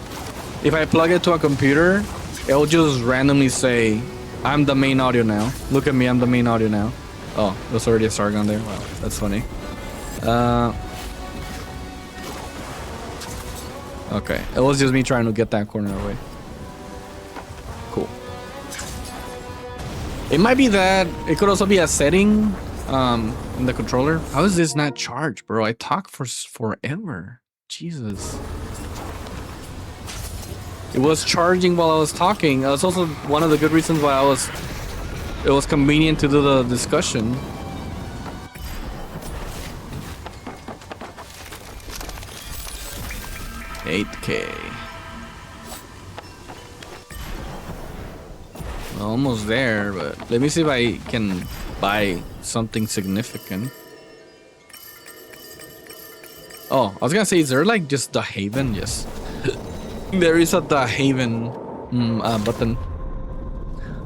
if I plug it to a computer, it'll just randomly say I'm the main audio now. Look at me, I'm the main audio now. Oh, there's already a Sargon there. Wow, that's funny. Okay, it was just me trying to get that corner away. Cool. It might be that. It could also be a setting in the controller. How is this not charged, bro? I talk for forever. Jesus. It was charging while I was talking. That's also one of the good reasons why it was convenient to do the discussion. $8K. Almost there, but let me see if I can buy something significant. Oh, I was gonna say, is there like just the Haven? Yes. There is a the Haven button.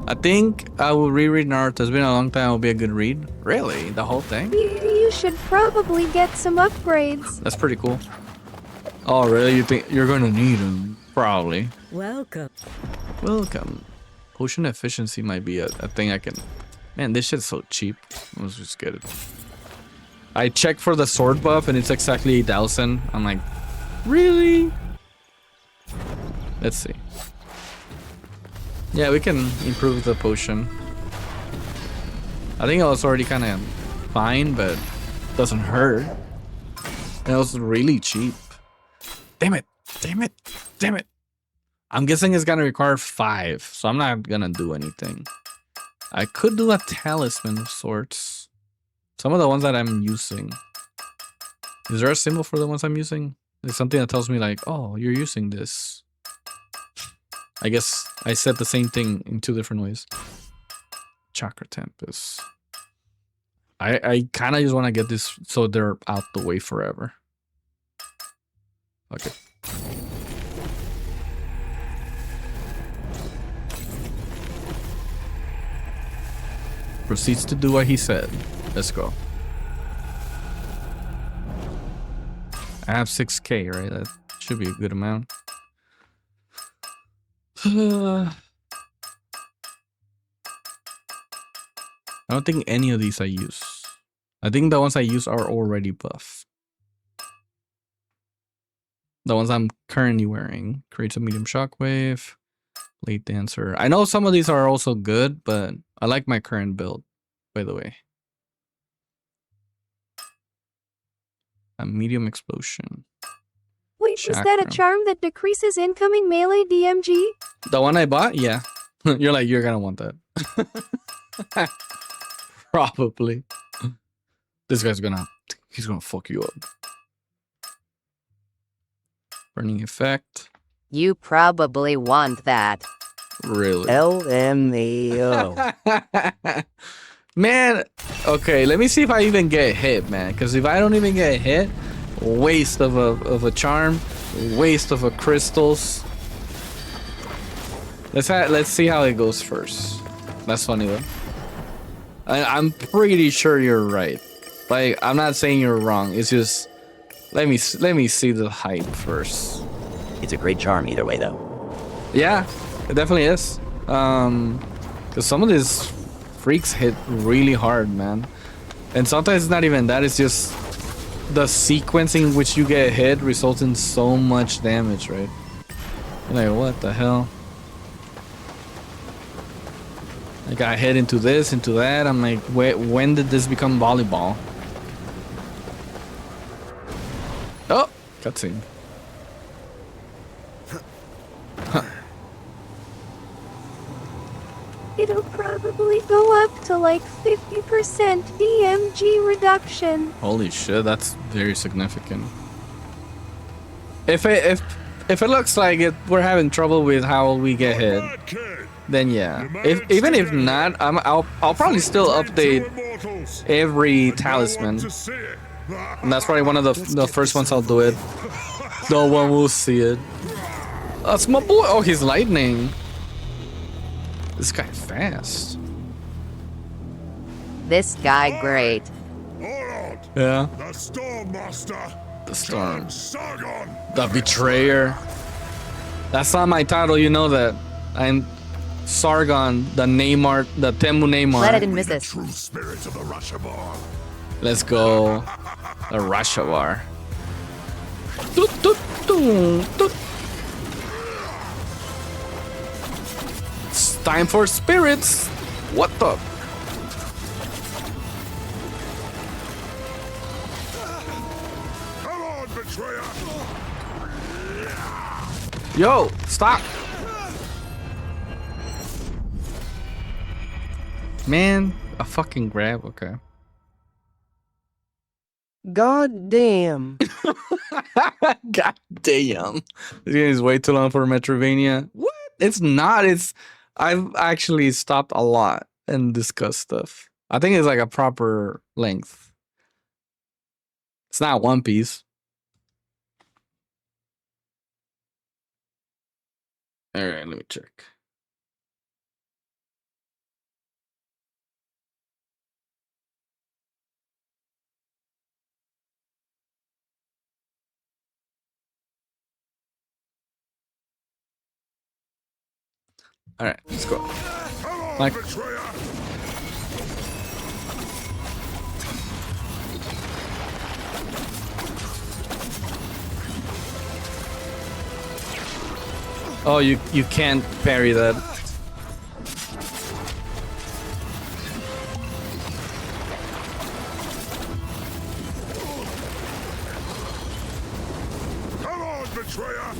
I think I will reread Naruto. It's been a long time. It will be a good read. Really? The whole thing? You should probably get some upgrades. That's pretty cool. Oh, really? You think you're gonna need them? Probably. Welcome. Welcome. Potion efficiency might be a thing I can... Man, this shit's so cheap. Let's just get it. I checked for the sword buff and it's exactly 8,000. I'm like, really? Let's see. Yeah, we can improve the potion. I think it was already kind of fine, but doesn't hurt. And it was really cheap. Damn it! Damn it! Damn it! I'm guessing it's gonna require 5, so I'm not gonna do anything. I could do a talisman of sorts. Some of the ones that I'm using. Is there a symbol for the ones I'm using? There's something that tells me like, oh, you're using this. I guess I said the same thing in 2 different ways. Chakra Tempest. I kind of just want to get this so they're out the way forever. Okay. Proceeds to do what he said. Let's go. I have 6K, right? That should be a good amount. I don't think any of these I use. I think the ones I use are already buffed. The ones I'm currently wearing. Creates a medium shockwave. Late dancer. I know some of these are also good, but I like my current build, by the way. A medium explosion. Wait, is that a charm that decreases incoming melee DMG? The one I bought? Yeah. You're like, you're gonna want that. Probably. This guy's he's gonna fuck you up. Burning effect. You probably want that. Really? LMAO. Man, okay, let me see if I even get hit, man. Because if I don't even get hit, waste of a charm, waste of a crystals. Let's see how it goes first. That's funny though. I'm pretty sure you're right. Like, I'm not saying you're wrong. It's just let me see the hype first. It's a great charm either way though. Yeah, it definitely is. Because some of these freaks hit really hard, man. And sometimes it's not even that. It's just the sequence in which you get hit results in so much damage, right? Like, what the hell? I got hit into this, into that. I'm like, wait, when did this become volleyball? Oh, cutscene. It'll probably go up to like 50% DMG reduction. Holy shit, that's very significant. If it looks like we're having trouble with how we get hit, then yeah. Even if not, I'll probably still update every talisman. And that's probably one of the first ones I'll do it. No one will see it. That's my boy. Oh, he's lightning. This guy fast. This guy great. Yeah. The Storm Master. The Storm. Sargon. The Betrayer. That's not my title, you know that. I'm Sargon, the Neymar, the Temu Neymar. Let it miss it. True spirit of the Rashabar. Let's go. The Rashabar. It's time for spirits. What the? Come on, betrayer. Yo, stop. Man, a fucking grab, okay. God damn. God damn. This game is way too long for Metroidvania. What? It's not. I've actually stopped a lot and discussed stuff. I think it's like a proper length. It's not One Piece. Alright, let me check. Alright, let's go. Like, oh, you can't parry that. Come on, betrayer.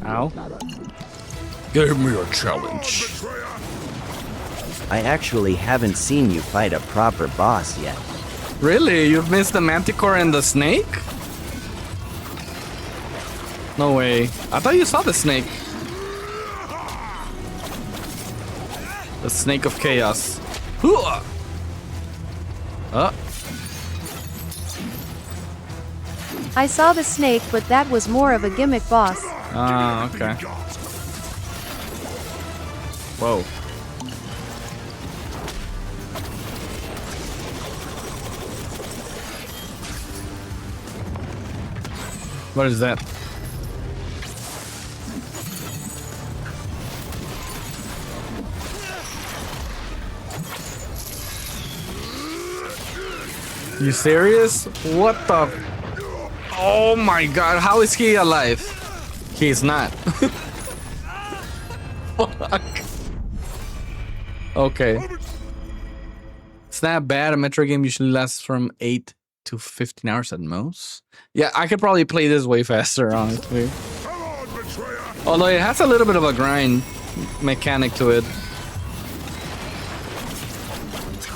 Ow. Give me a challenge. I actually haven't seen you fight a proper boss yet. Really? You've missed the Manticore and the snake? No way. I thought you saw the snake. The snake of chaos. Hooah! I saw the snake, but that was more of a gimmick boss. Ah, okay. Whoa. What is that? You serious? What the? Oh my god, how is he alive? He's not. Fuck. Okay. It's not bad. A Metro game usually lasts from 8 to 15 hours at most. Yeah, I could probably play this way faster, honestly. Although it has a little bit of a grind mechanic to it.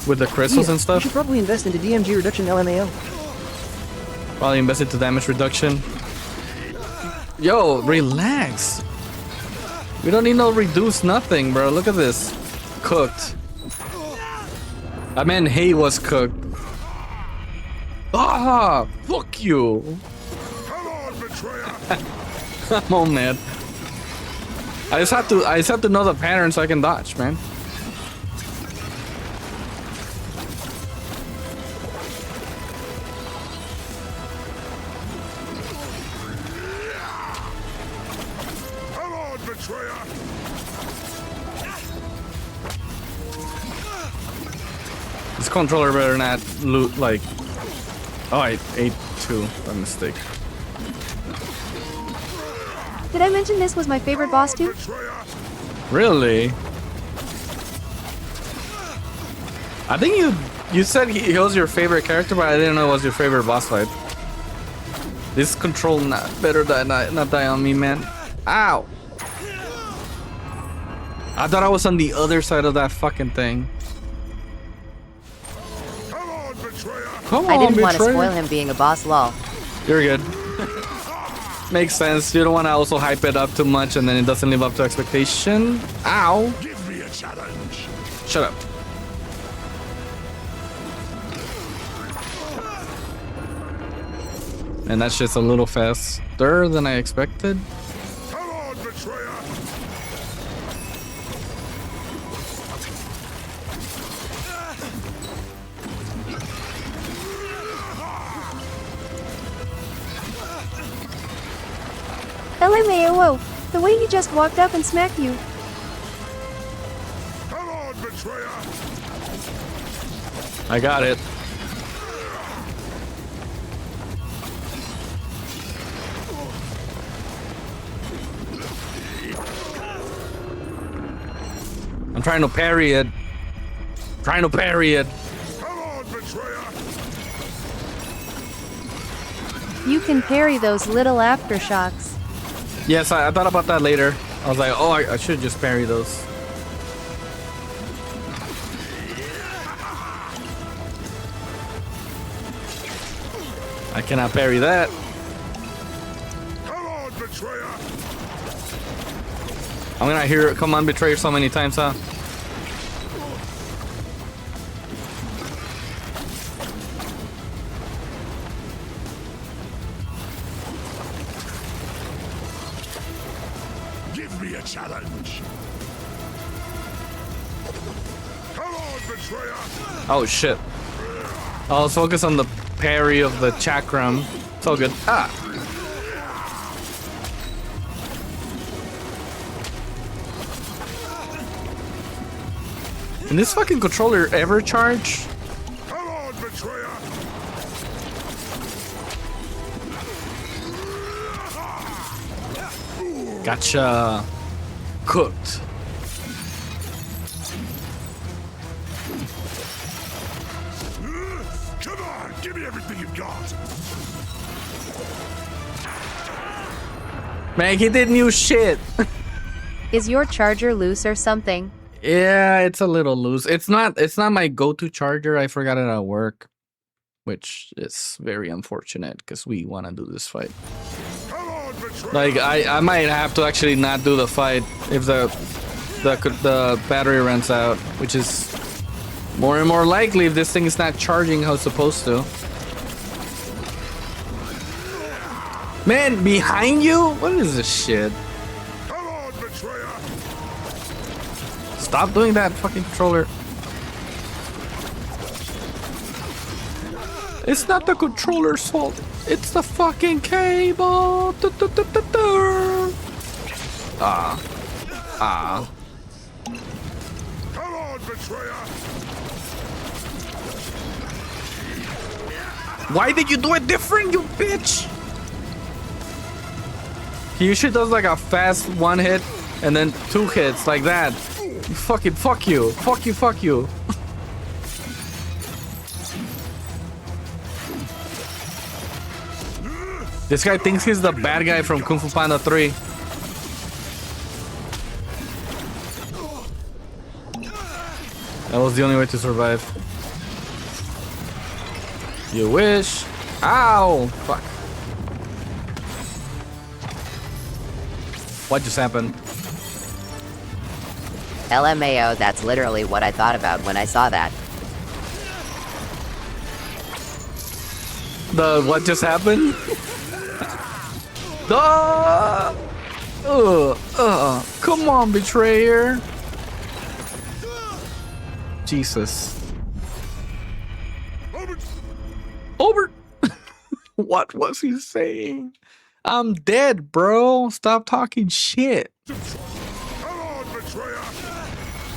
With the crystals and stuff. You should probably invest into DMG reduction LMAO. Probably invest into damage reduction. Yo, relax. We don't need no reduce nothing, bro. Look at this. Cooked. I meant hay was cooked. Ah, fuck you. Come on, man. I just have to know the pattern so I can dodge, man. Come on, betrayer. controller better not loot like. Oh, I ate 2 by mistake. Did I mention this was my favorite boss too? Really? I think you said he was your favorite character, but I didn't know it was your favorite boss fight. This control not better not die on me, man. Ow! I thought I was on the other side of that fucking thing. Come on, I didn't want to betrayer. spoil him being a boss, lol. You're good. Makes sense. You don't want to also hype it up too much and then it doesn't live up to expectation. Ow! Give me a challenge. Shut up. And that's just a little faster than I expected. Come on, betrayer. LMAO, the way he just walked up and smacked you. Come on, betrayer. I got it. I'm trying to parry it. Trying to parry it. Come on, betrayer. You can parry those little aftershocks. Yes, I thought about that later. I was like, oh, I should just parry those. I cannot parry that. Come on, betrayer. I'm gonna hear it. Come on, betrayer so many times, huh? Give me a challenge. Come on, betrayer. Oh shit. I'll focus on the parry of the chakram. It's all good. Ah! Can this fucking controller ever charge? Come on, betrayer. Gotcha. Cooked. Come on, give me everything you've got. Man, he didn't use shit. Is your charger loose or something? Yeah, it's a little loose. It's not my go-to charger. I forgot it at work, which is very unfortunate because we want to do this fight. Like I might have to actually not do the fight if the battery runs out, which is more and more likely if this thing is not charging how it's supposed to. Man, behind you? What is this shit? Come on, betrayer. Stop doing that, fucking controller. It's not the controller's fault. It's the fucking cable. Ah. Ah. Come on, betrayer. Why did you do it different, you bitch? He usually does like a fast one hit and then 2 hits like that. Fucking fuck you. Fuck you, fuck you. This guy thinks he's the bad guy from Kung Fu Panda 3. That was the only way to survive. You wish. Ow! Fuck. What just happened? LMAO, that's literally what I thought about when I saw that. The what just happened? Come on, betrayer. Jesus. Over. What was he saying? I'm dead, bro. Stop talking shit.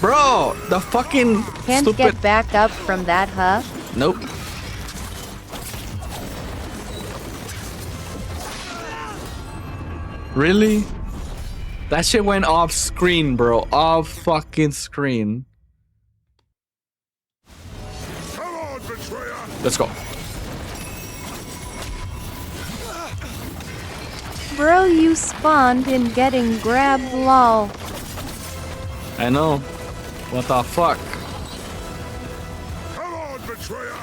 Bro, the fucking Can't stupid... get back up from that, huh? Nope. Really? That shit went off screen, bro. Off fucking screen. Come on, betrayer! Let's go. Bro, you spawned in getting grabbed, lol. I know. What the fuck? Come on, betrayer!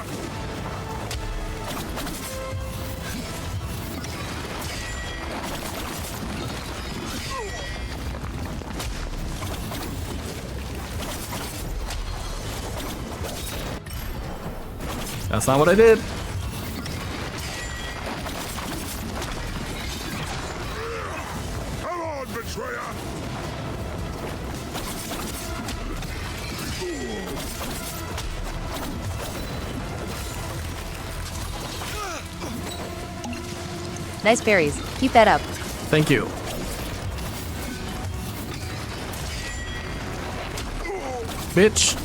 That's not what I did. Come on, betrayer! Nice berries. Keep that up. Thank you. Bitch.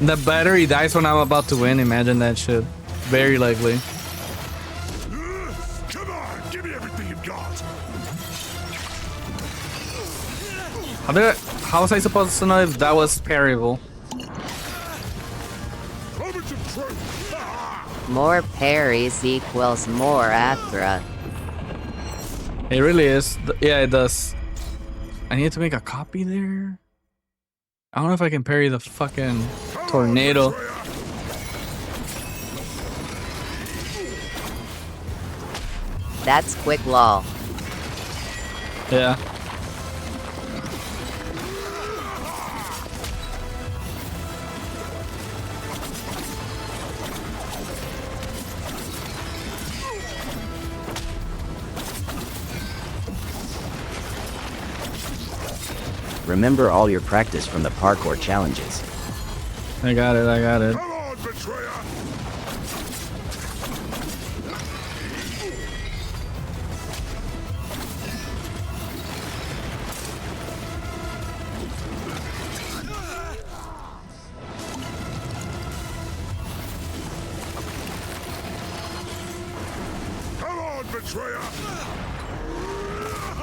The battery dies when I'm about to win. Imagine that shit. Very likely. Come on, give me everything you've got! How was I supposed to know if that was parryable? Moment of truth! More parries equals more Athra. It really is. Yeah, it does. I need to make a copy there. I don't know if I can parry the fucking tornado. That's quick, lol. Yeah. Remember all your practice from the parkour challenges. I got it, I got it. Come on, betrayer! Come on, betrayer!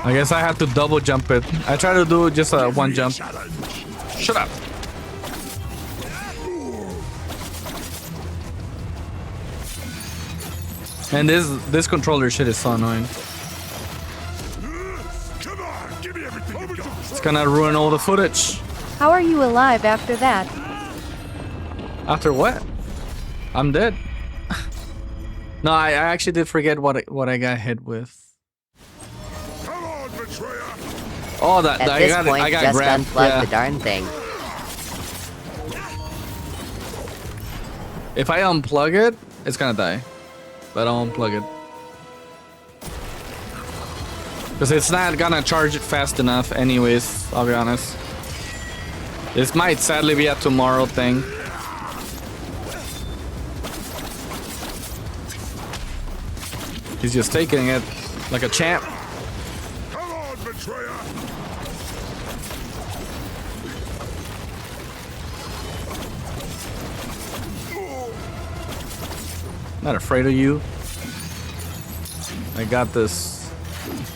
I guess I have to double jump it. I try to do just a one jump. Shut up. And this controller shit is so annoying. Come on, give me everything you've got! It's gonna ruin all the footage. How are you alive after that? After what? I'm dead. No, I actually did forget what I got hit with. Come on, betrayer! Oh, that At I this got point, I got just grabbed. unplug Yeah. the darn thing. If I unplug it, it's gonna die. But I'll unplug it. Because it's not gonna charge it fast enough anyways, I'll be honest. This might sadly be a tomorrow thing. He's just taking it like a champ. Come on, betrayer! Not afraid of you. I got this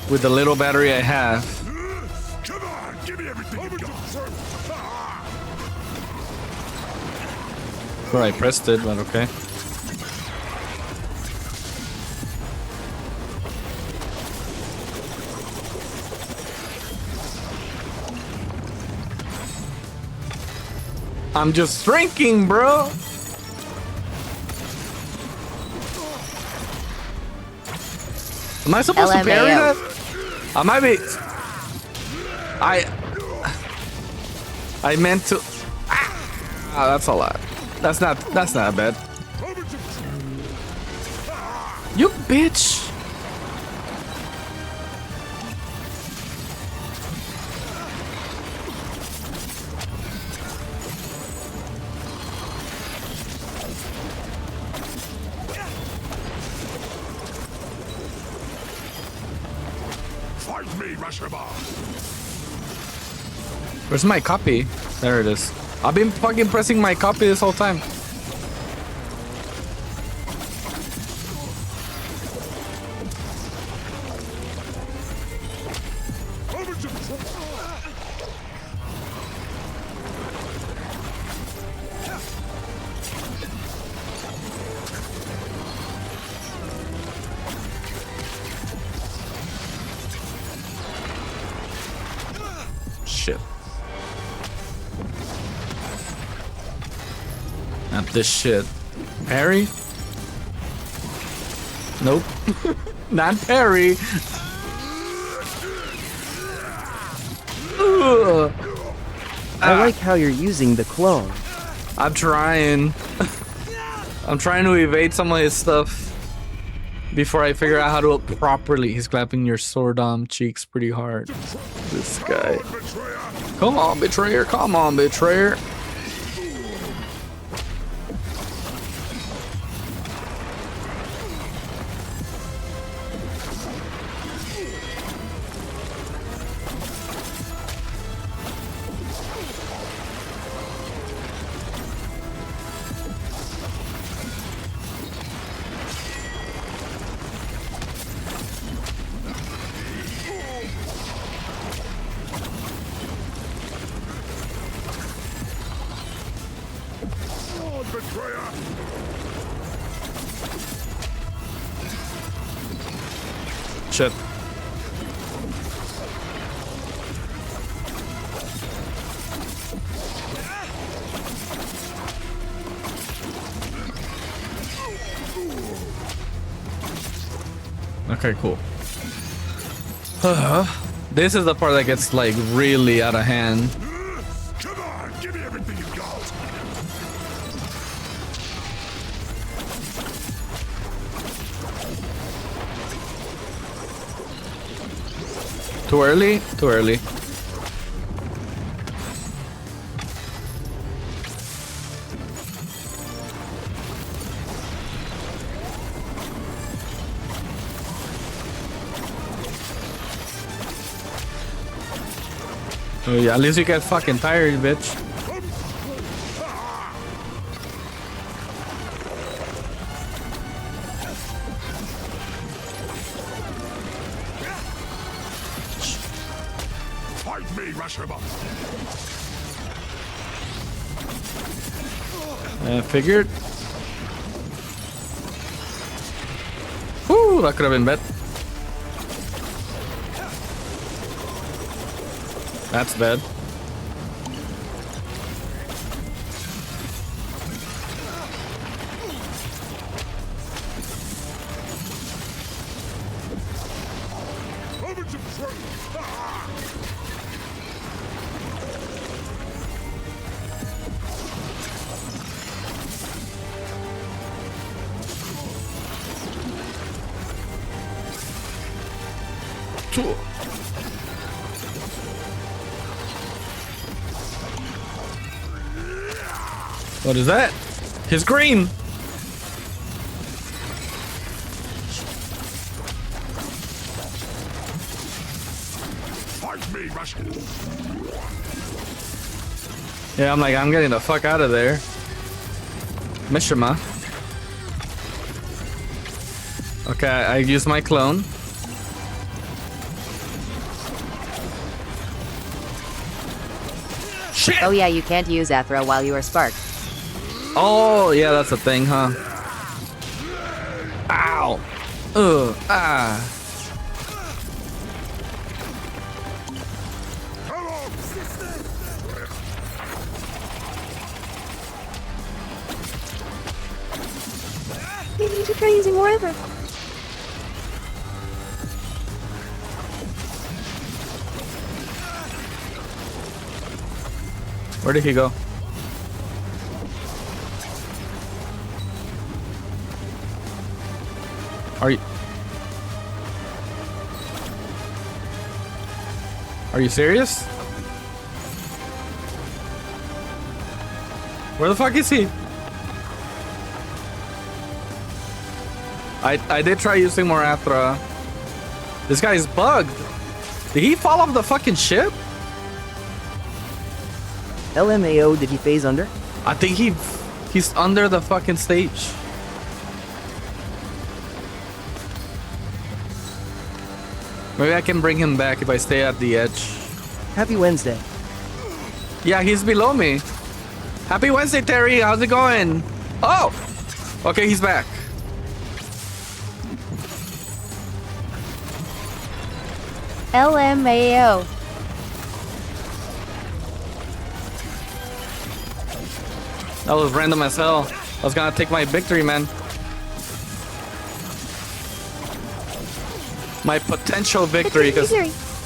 with the little battery I have. Come on, give me everything you've got! Where I pressed it, but okay. I'm just drinking, bro. Am I supposed to parry that? I might be. I meant to. Ah, that's a lot. That's not bad. You bitch. Fight me, Rashomon! Where's my copy? There it is. I've been fucking pressing my copy this whole time. Shit. Not this shit. Parry? Nope. Not parry. Ugh. I like how you're using the clone. I'm trying. I'm trying to evade some of his stuff before I figure out how to properly. He's clapping your sword cheeks pretty hard. This guy. Come on, betrayer. Come on, betrayer. Shit. Okay, cool. This is the part that gets like really out of hand. Come on, give me everything you got. Too early? Too early. Oh yeah, at least you get fucking tired, bitch. Fight me, rush him up. Figured. Whew, that could have been bad. That's bad. What is that? His green. Fight me, rush him. Yeah, I'm like, I'm getting the fuck out of there. Mishima. Okay, I use my clone. Shit. Oh yeah, you can't use Athra while you are sparked. Oh, yeah, that's a thing, huh? Ow. Ah. You need to try using more of it. Where did he go? Are you serious? Where the fuck is he? I did try using more Athra. This guy is bugged. Did he fall off the fucking ship? LMAO, did he phase under? I think he's under the fucking stage. Maybe I can bring him back if I stay at the edge. Happy Wednesday. Yeah, he's below me. Happy Wednesday, Terry. How's it going? Oh! Okay, he's back. LMAO. That was random as hell. I was gonna take my victory, man. My potential victory, because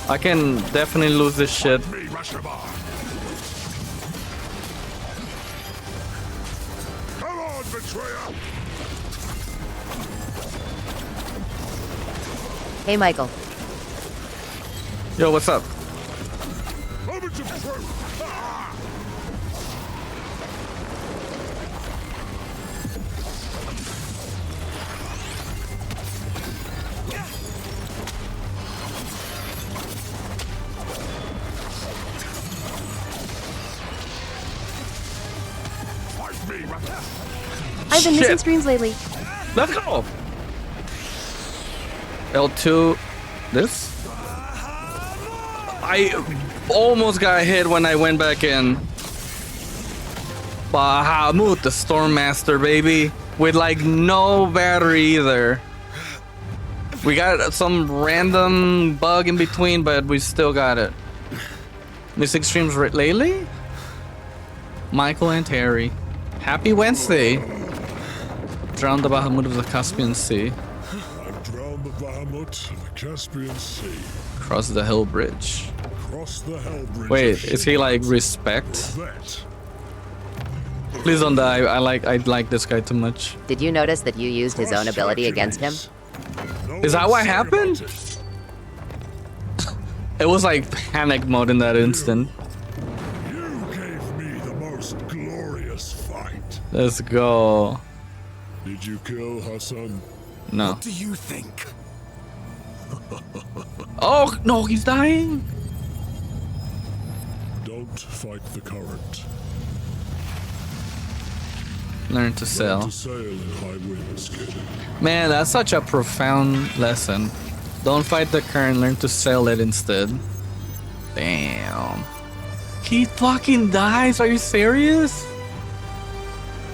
I can definitely lose this shit. Come on, betrayer! Hey, Michael. Yo, what's up? Moment of truth! I've been missing streams lately. Let's go. L2. This? I almost got hit when I went back in. Bahamut, the Stormmaster, baby. With like no battery either. We got some random bug in between, but we still got it. Missing streams lately? Michael and Terry. Happy Wednesday. Drown the Bahamut of the Caspian Sea. I've drowned the Bahamut of the Caspian Sea. Cross the Hell Bridge. Cross the Hell Bridge. Wait, is he like respect? Please don't die. I like this guy too much. Did you notice that you used his own ability against him? Is that what happened? It was like panic mode in that instant. You gave me the most glorious fight. Let's go. Did you kill Hassan? No. What do you think? Oh no, he's dying. Don't fight the current. Learn to sail. Learn to sail in high winds, kid. Man, that's such a profound lesson. Don't fight the current, learn to sail it instead. Damn. He fucking dies? Are you serious?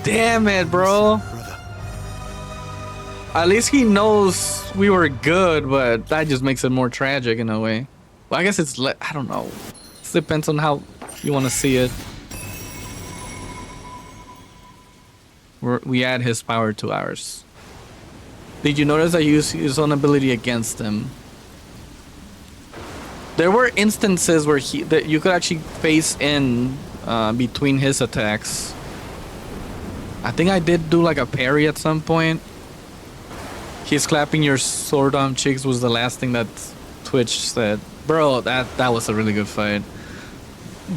Damn it, bro. At least he knows we were good, but that just makes it more tragic in a way. Well, I guess it's, I don't know. It depends on how you want to see it. We add his power to ours. Did you notice I used his own ability against him? There were instances where that you could actually face in between his attacks. I think I did do like a parry at some point. He's clapping your sword on cheeks was the last thing that Twitch said. Bro, that was a really good fight.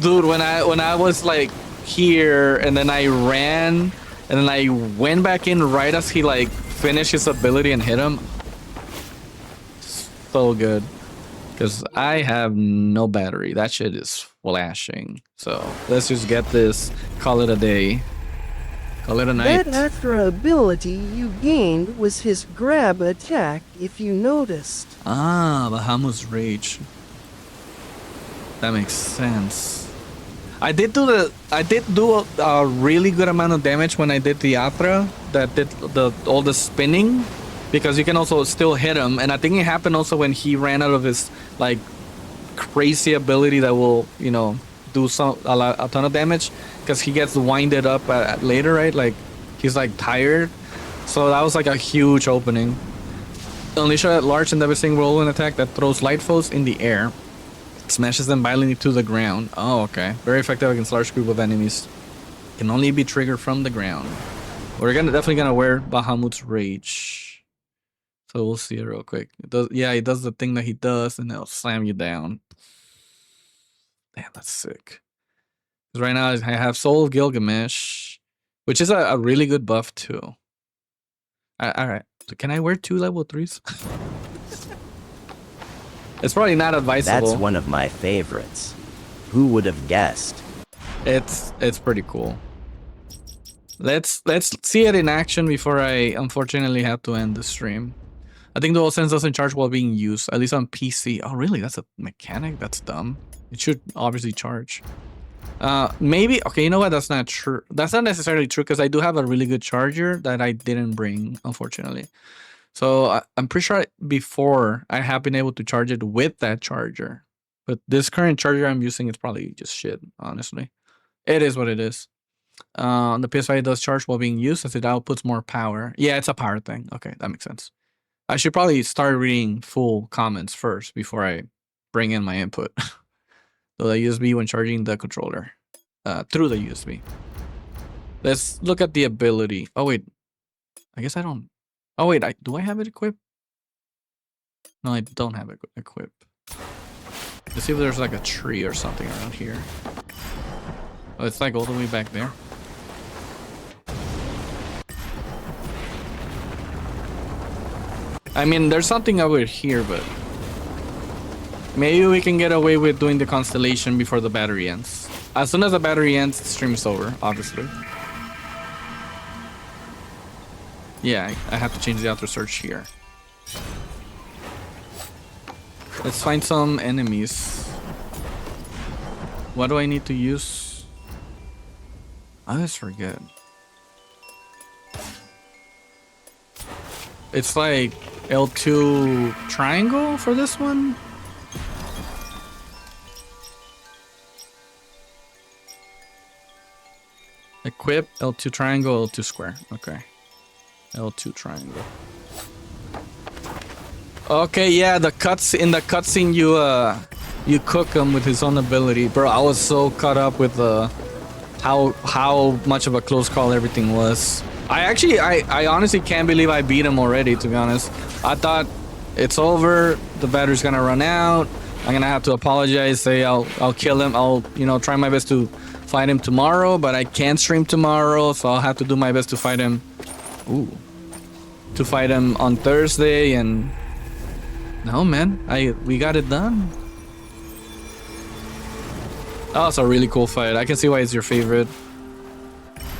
Dude, when I was like here and then I ran and then I went back in right as he like finished his ability and hit him. So good. Because I have no battery. That shit is flashing. So let's just get this. Call it a day. Call it a night. That extra ability you gained was his grab attack, if you noticed. Ah, Bahamut's Rage. That makes sense. I did do a really good amount of damage when I did the Yatra that did all the spinning, because you can also still hit him, and I think it happened also when he ran out of his like crazy ability that will, you know, do a ton of damage, because he gets winded up later, right? Like he's like tired, so that was like a huge opening. Unleash a large and devastating whirlwind attack that throws light foes in the air. Smashes them violently to the ground. Oh, okay. Very effective against large group of enemies. Can only be triggered from the ground. We're definitely gonna wear Bahamut's Rage. So we'll see it real quick. It does, yeah, he does the thing that he does, and it'll slam you down. Damn, that's sick. Because right now I have Soul of Gilgamesh, which is a really good buff too. All right. So can I wear 2 level 3s? It's probably not advisable. That's one of my favorites. Who would have guessed? It's pretty cool. Let's see it in action before I unfortunately have to end the stream. I think the DualSense doesn't charge while being used, at least on PC. Oh, really? That's a mechanic? That's dumb. It should obviously charge. Maybe. Okay, you know what? That's not true. That's not necessarily true because I do have a really good charger that I didn't bring, unfortunately. So I'm pretty sure before I have been able to charge it with that charger. But this current charger I'm using is probably just shit, honestly. It is what it is. The PS5 does charge while being used as it outputs more power. Yeah, it's a power thing. Okay, that makes sense. I should probably start reading full comments first before I bring in my input. So the USB when charging the controller through the USB. Let's look at the ability. Oh wait, I guess I don't. Oh wait, do I have it equipped? No, I don't have it equipped. Let's see if there's like a tree or something around here. Oh, it's like all the way back there. I mean, there's something over here, but maybe we can get away with doing the constellation before the battery ends. As soon as the battery ends, the stream's over, obviously. Yeah, I have to change the auto search here. Let's find some enemies. What do I need to use? I always forget. It's like L2 triangle for this one. Equip L2 triangle, L2 square. Okay. L2 triangle. Okay, yeah, the cutscene you cook him with his own ability. Bro, I was so caught up with how much of a close call everything was. I honestly can't believe I beat him already, to be honest. I thought it's over, the battery's gonna run out, I'm gonna have to apologize, say I'll kill him, I'll, you know, try my best to fight him tomorrow, but I can't stream tomorrow, so I'll have to do my best to fight him. Ooh. To fight him on Thursday, and no, man, we got it done. That was a really cool fight. I can see why it's your favorite.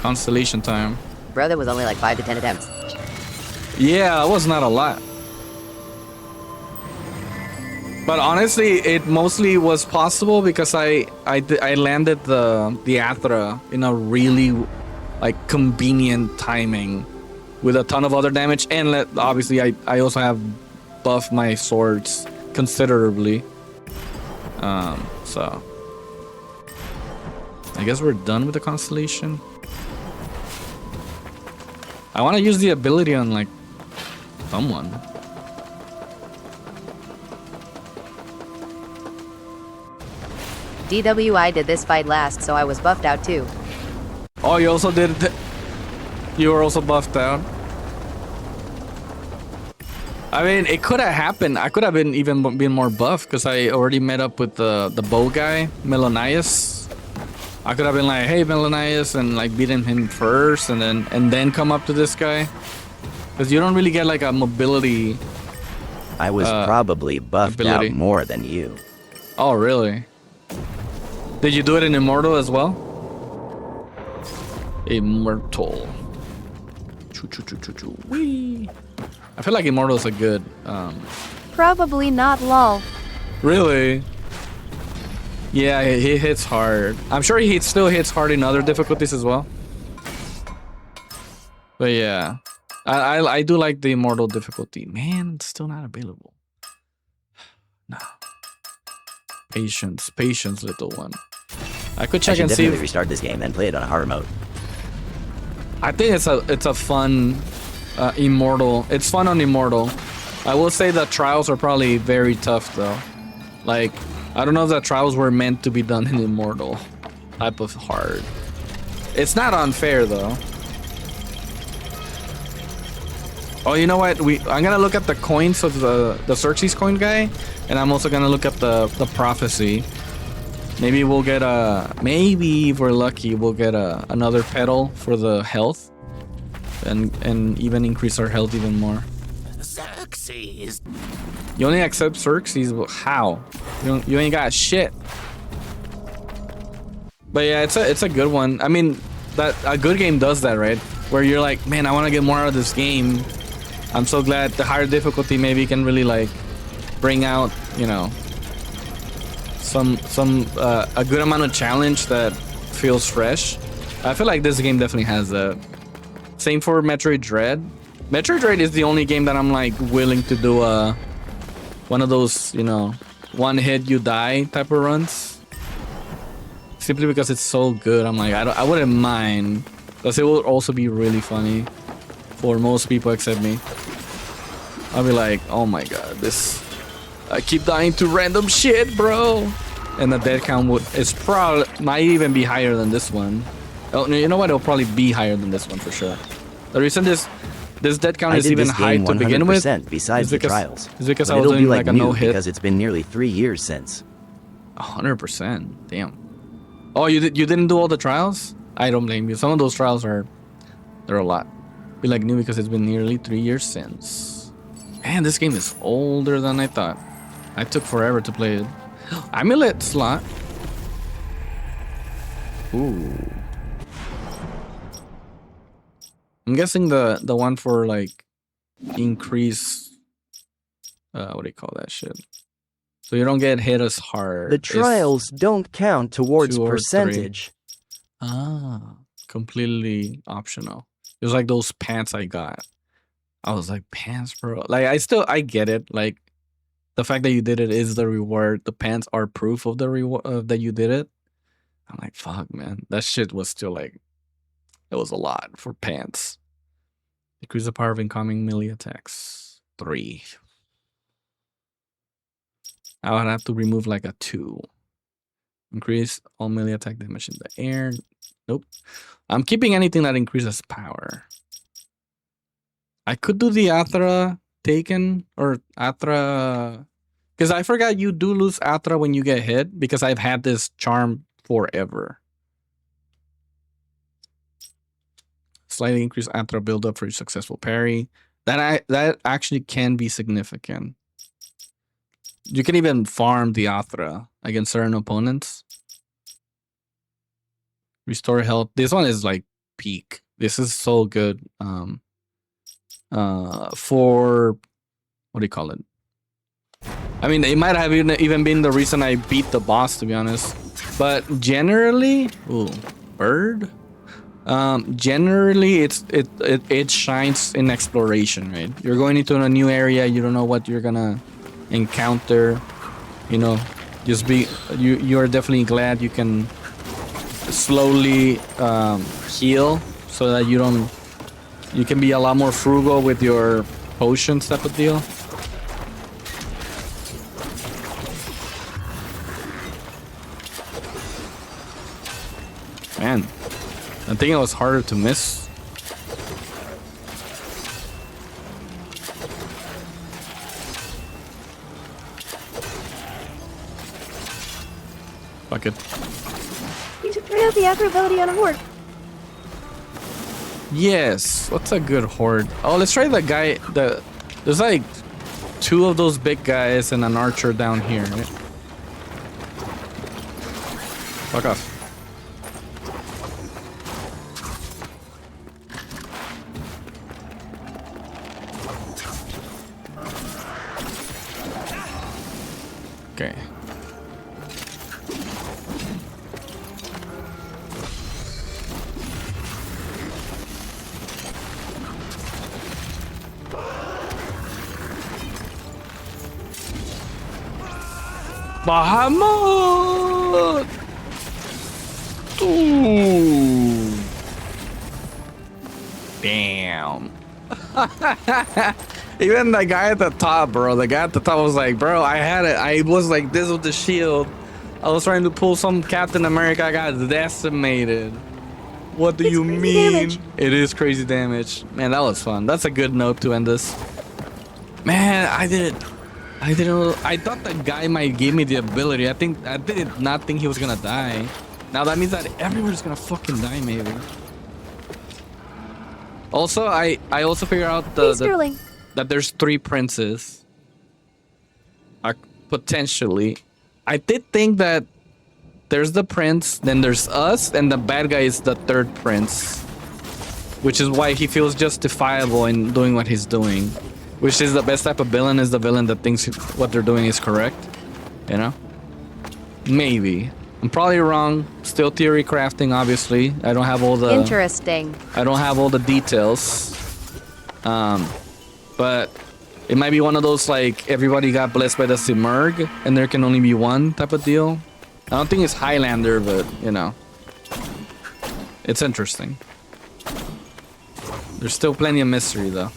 Constellation time. Bro, that was only like 5 to 10 attempts. Yeah, it was not a lot. But honestly, it mostly was possible because I landed the Athra in a really like convenient timing with a ton of other damage, and obviously I also have buffed my swords considerably. So I guess we're done with the constellation. I want to use the ability on like someone. DWI did this fight last, so I was buffed out too. Oh, you also did it. You were also buffed out. I mean, it could have happened. I could have been more buff because I already met up with the bow guy, Melanias. I could have been like, hey, Melanias, and like beating him first, and then come up to this guy. Because you don't really get like a mobility. I was probably buffed out more than you. Oh, really? Did you do it in Immortal as well? Immortal. Wee. I feel like Immortal is a good. Probably not, lol. Really? Yeah, he hits hard. I'm sure he still hits hard in other difficulties as well. But yeah, I do like the Immortal difficulty. Man, it's still not available. No. Patience, little one. I could check and see. Definitely restart this game and play it on a hard mode. I think it's a fun Immortal. It's fun on Immortal. I will say the trials are probably very tough though. Like, I don't know if the trials were meant to be done in Immortal type of hard. It's not unfair though. Oh, you know what? I'm gonna look at the coins of the Xerxes coin guy, and I'm also gonna look at the prophecy. Maybe we'll get maybe if we're lucky, we'll get another pedal for the health, and even increase our health even more. Xerxes. You only accept Xerxes? How? You ain't got shit. But yeah, it's a good one. I mean, that a good game does that, right? Where you're like, man, I want to get more out of this game. I'm so glad the higher difficulty maybe can really like bring out, you know, some a good amount of challenge that feels fresh. I feel like this game definitely has that. Same for Metroid Dread. Metroid Dread is the only game that I'm like willing to do one of those, you know, one hit you die type of runs. Simply because it's so good. I'm like, I wouldn't mind, because it will also be really funny for most people except me. I'll be like, oh my god, this, I keep dying to random shit, bro. And the death count might even be higher than this one. Oh, you know what? It'll probably be higher than this one for sure. The reason this death count is even high to begin with, besides the trials, is because but I was it'll be doing like a no hit. Because it's been nearly 3 years since. 100%. Damn. Oh, you didn't do all the trials? I don't blame you. Some of those trials they're a lot. Be like new because it's been nearly 3 years since. Man, this game is older than I thought. I took forever to play it. Amulet slot. Ooh. I'm guessing the one for like increase. What do you call that shit? So you don't get hit as hard. The trials don't count towards 2 or 3. percentage. Ah, completely optional. It was like those pants I got. I was like, pants, bro. Like I get it. Like the fact that you did it is the reward. The pants are proof of the reward that you did it. I'm like, fuck, man. That shit was still like, it was a lot for pants. Decrease the power of incoming melee attacks. 3. I would have to remove like a 2. Increase all melee attack damage in the air. Nope. I'm keeping anything that increases power. I could do the Athra taken or Athra, because I forgot you do lose Athra when you get hit, because I've had this charm forever. Slightly increase Athra buildup for your successful parry. That actually can be significant. You can even farm the Athra against certain opponents. Restore health. This one is like peak. This is so good. For what do you call it? I mean, it might have even been the reason I beat the boss, to be honest. But generally, ooh, bird. Generally, it shines in exploration, right? You're going into a new area. You don't know what you're gonna encounter. You know, just be you're definitely glad you can slowly heal so that you can be a lot more frugal with your potions type of deal. Man, I think it was harder to miss. Fuck it. You should try out the Athra ability on a horde. Yes. What's a good horde? Oh, let's try the guy. There's like 2 of those big guys and an archer down here. Right? Fuck off. Okay. Bahamut! Ooh. Damn. Even the guy at the top, bro. The guy at the top was like, bro, I had it. I was like this with the shield. I was trying to pull some Captain America. I got decimated. What do you mean? Damage. It is crazy damage. Man, that was fun. That's a good note to end this. Man, I thought that guy might give me the ability. I did not think he was gonna die. Now that means that everyone's gonna fucking die, maybe. Also, I also figure out that there's 3 princes. Potentially. I did think that there's the prince, then there's us, and the bad guy is the third prince. Which is why he feels justifiable in doing what he's doing. Which is the best type of villain, is the villain that thinks what they're doing is correct. You know? Maybe. I'm probably wrong. Still theory crafting, obviously. I don't have all the... Interesting. I don't have all the details. But it might be one of those, like, everybody got blessed by the Simurg, and there can only be one type of deal. I don't think it's Highlander, but, you know. It's interesting. There's still plenty of mystery, though.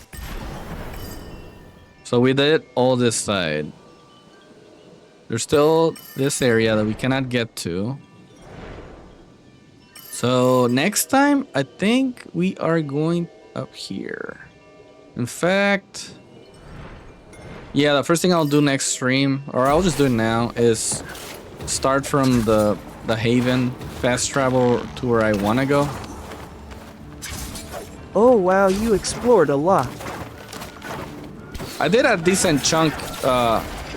So we did all this side. There's still this area that we cannot get to. So next time, I think we are going up here. In fact... Yeah, the first thing I'll do next stream, or I'll just do it now, is start from the Haven, fast travel to where I want to go. Oh wow, you explored a lot. I did a decent chunk,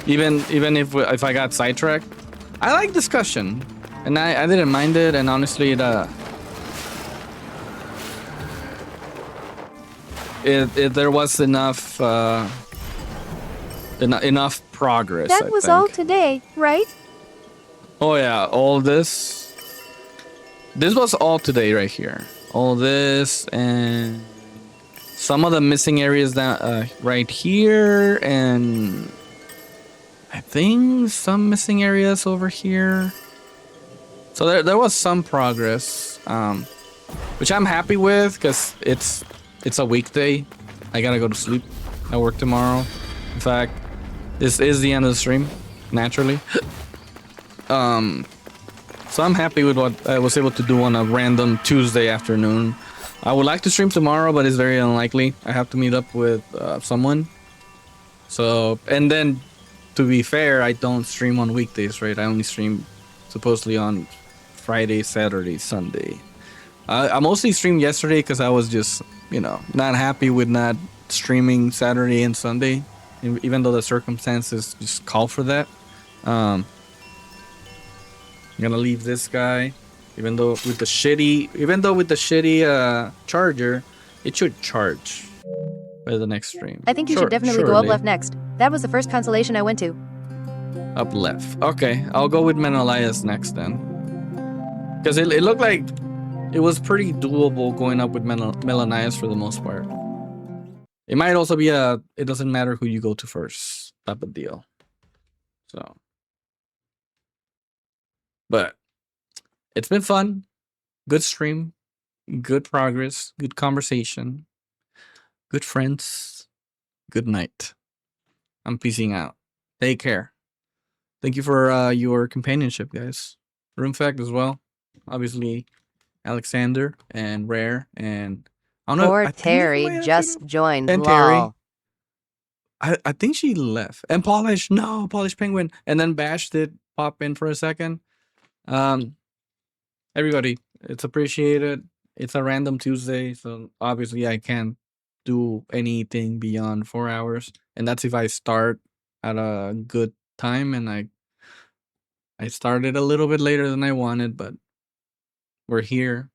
even if I got sidetracked. I like discussion, and I didn't mind it, and honestly, there was enough enough progress. That was all today, right? Oh yeah, all this. This was all today right here. All this and some of the missing areas that right here, and I think some missing areas over here. So there was some progress, which I'm happy with because it's a weekday. I gotta go to sleep. I work tomorrow. In fact, this is the end of the stream, naturally. So I'm happy with what I was able to do on a random Tuesday afternoon. I would like to stream tomorrow, but it's very unlikely. I have to meet up with someone. So, and then, to be fair, I don't stream on weekdays, right? I only stream supposedly on Friday, Saturday, Sunday. I mostly streamed yesterday because I was just, you know, not happy with not streaming Saturday and Sunday, even though the circumstances just call for that. I'm gonna leave this guy, even though with the shitty charger, it should charge by the next stream. I think you should definitely go up left next. That was the first constellation I went to. Up left. Okay, I'll go with Menelaus next then. Because it looked like it was pretty doable going up with Menelaus for the most part. It might also be it doesn't matter who you go to first type of deal. So. But it's been fun. Good stream. Good progress. Good conversation. Good friends. Good night. I'm peacing out. Take care. Thank you for your companionship, guys. Room Fact as well. Obviously, Alexander and Rare and I don't know. Or Terry just joined. And Terry. I think she left. And Polish. No, Polish Penguin. And then Bash did pop in for a second. Everybody, it's appreciated. It's a random Tuesday, so obviously I can't do anything beyond 4 hours, and that's if I start at a good time. And I started a little bit later than I wanted, but we're here.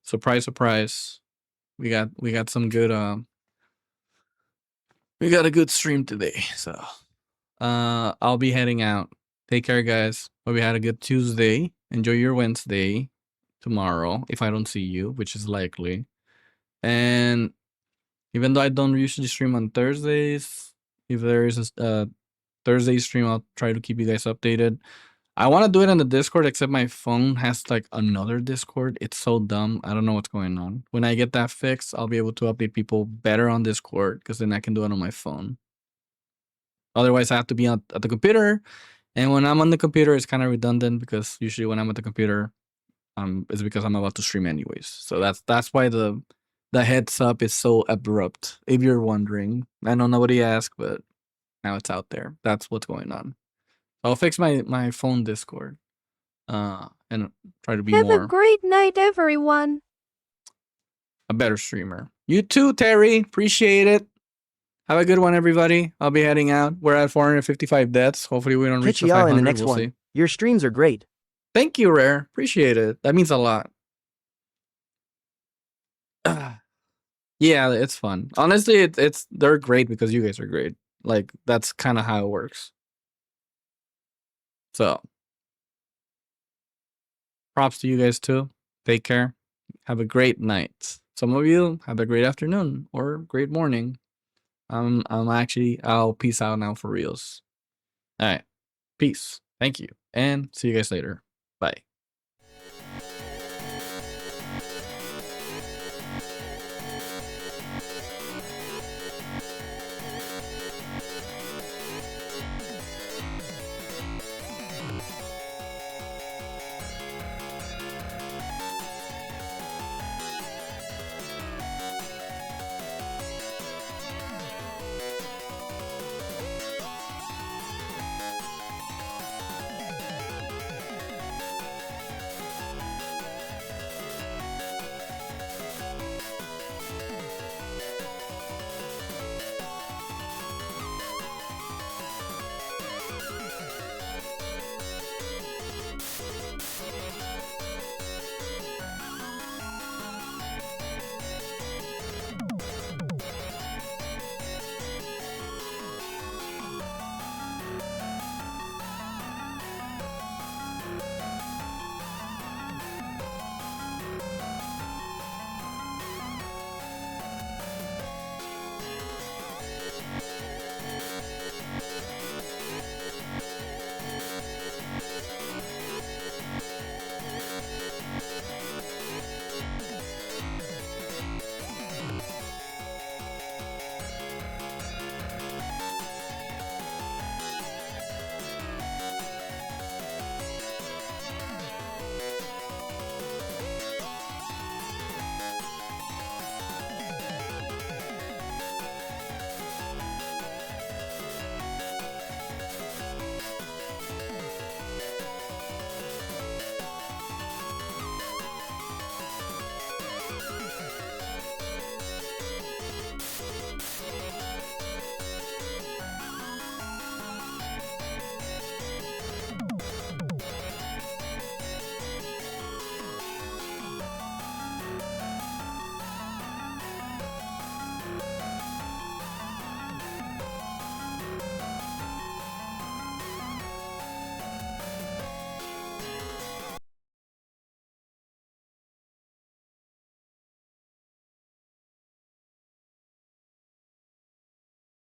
Surprise, surprise. We got some good we got a good stream today. So I'll be heading out. Take care, guys. Hope you had a good Tuesday. Enjoy your Wednesday tomorrow, if I don't see you, which is likely. And even though I don't usually stream on Thursdays, if there is a Thursday stream, I'll try to keep you guys updated. I want to do it on the Discord, except my phone has like another Discord. It's so dumb. I don't know what's going on. When I get that fixed, I'll be able to update people better on Discord, because then I can do it on my phone. Otherwise, I have to be at the computer. And when I'm on the computer, it's kind of redundant, because usually when I'm at the computer, it's because I'm about to stream anyways. So that's why the heads up is so abrupt, if you're wondering. I know nobody asked, but now it's out there. That's what's going on. I'll fix my phone Discord, and try to be Have more a great night, everyone. a better streamer. You too, Terry. Appreciate it. Have a good one, everybody. I'll be heading out. We're at 455 deaths. Hopefully we don't reach Catch the y'all 500. in the next We'll one. see. Your streams are great. Thank you, Rare. Appreciate it. That means a lot. Yeah, it's fun. Honestly, it's they're great because you guys are great. Like that's kind of how it works. So, props to you guys too. Take care. Have a great night. Some of you have a great afternoon or great morning. I'll peace out now for reals. All right. Peace. Thank you. And see you guys later. Bye.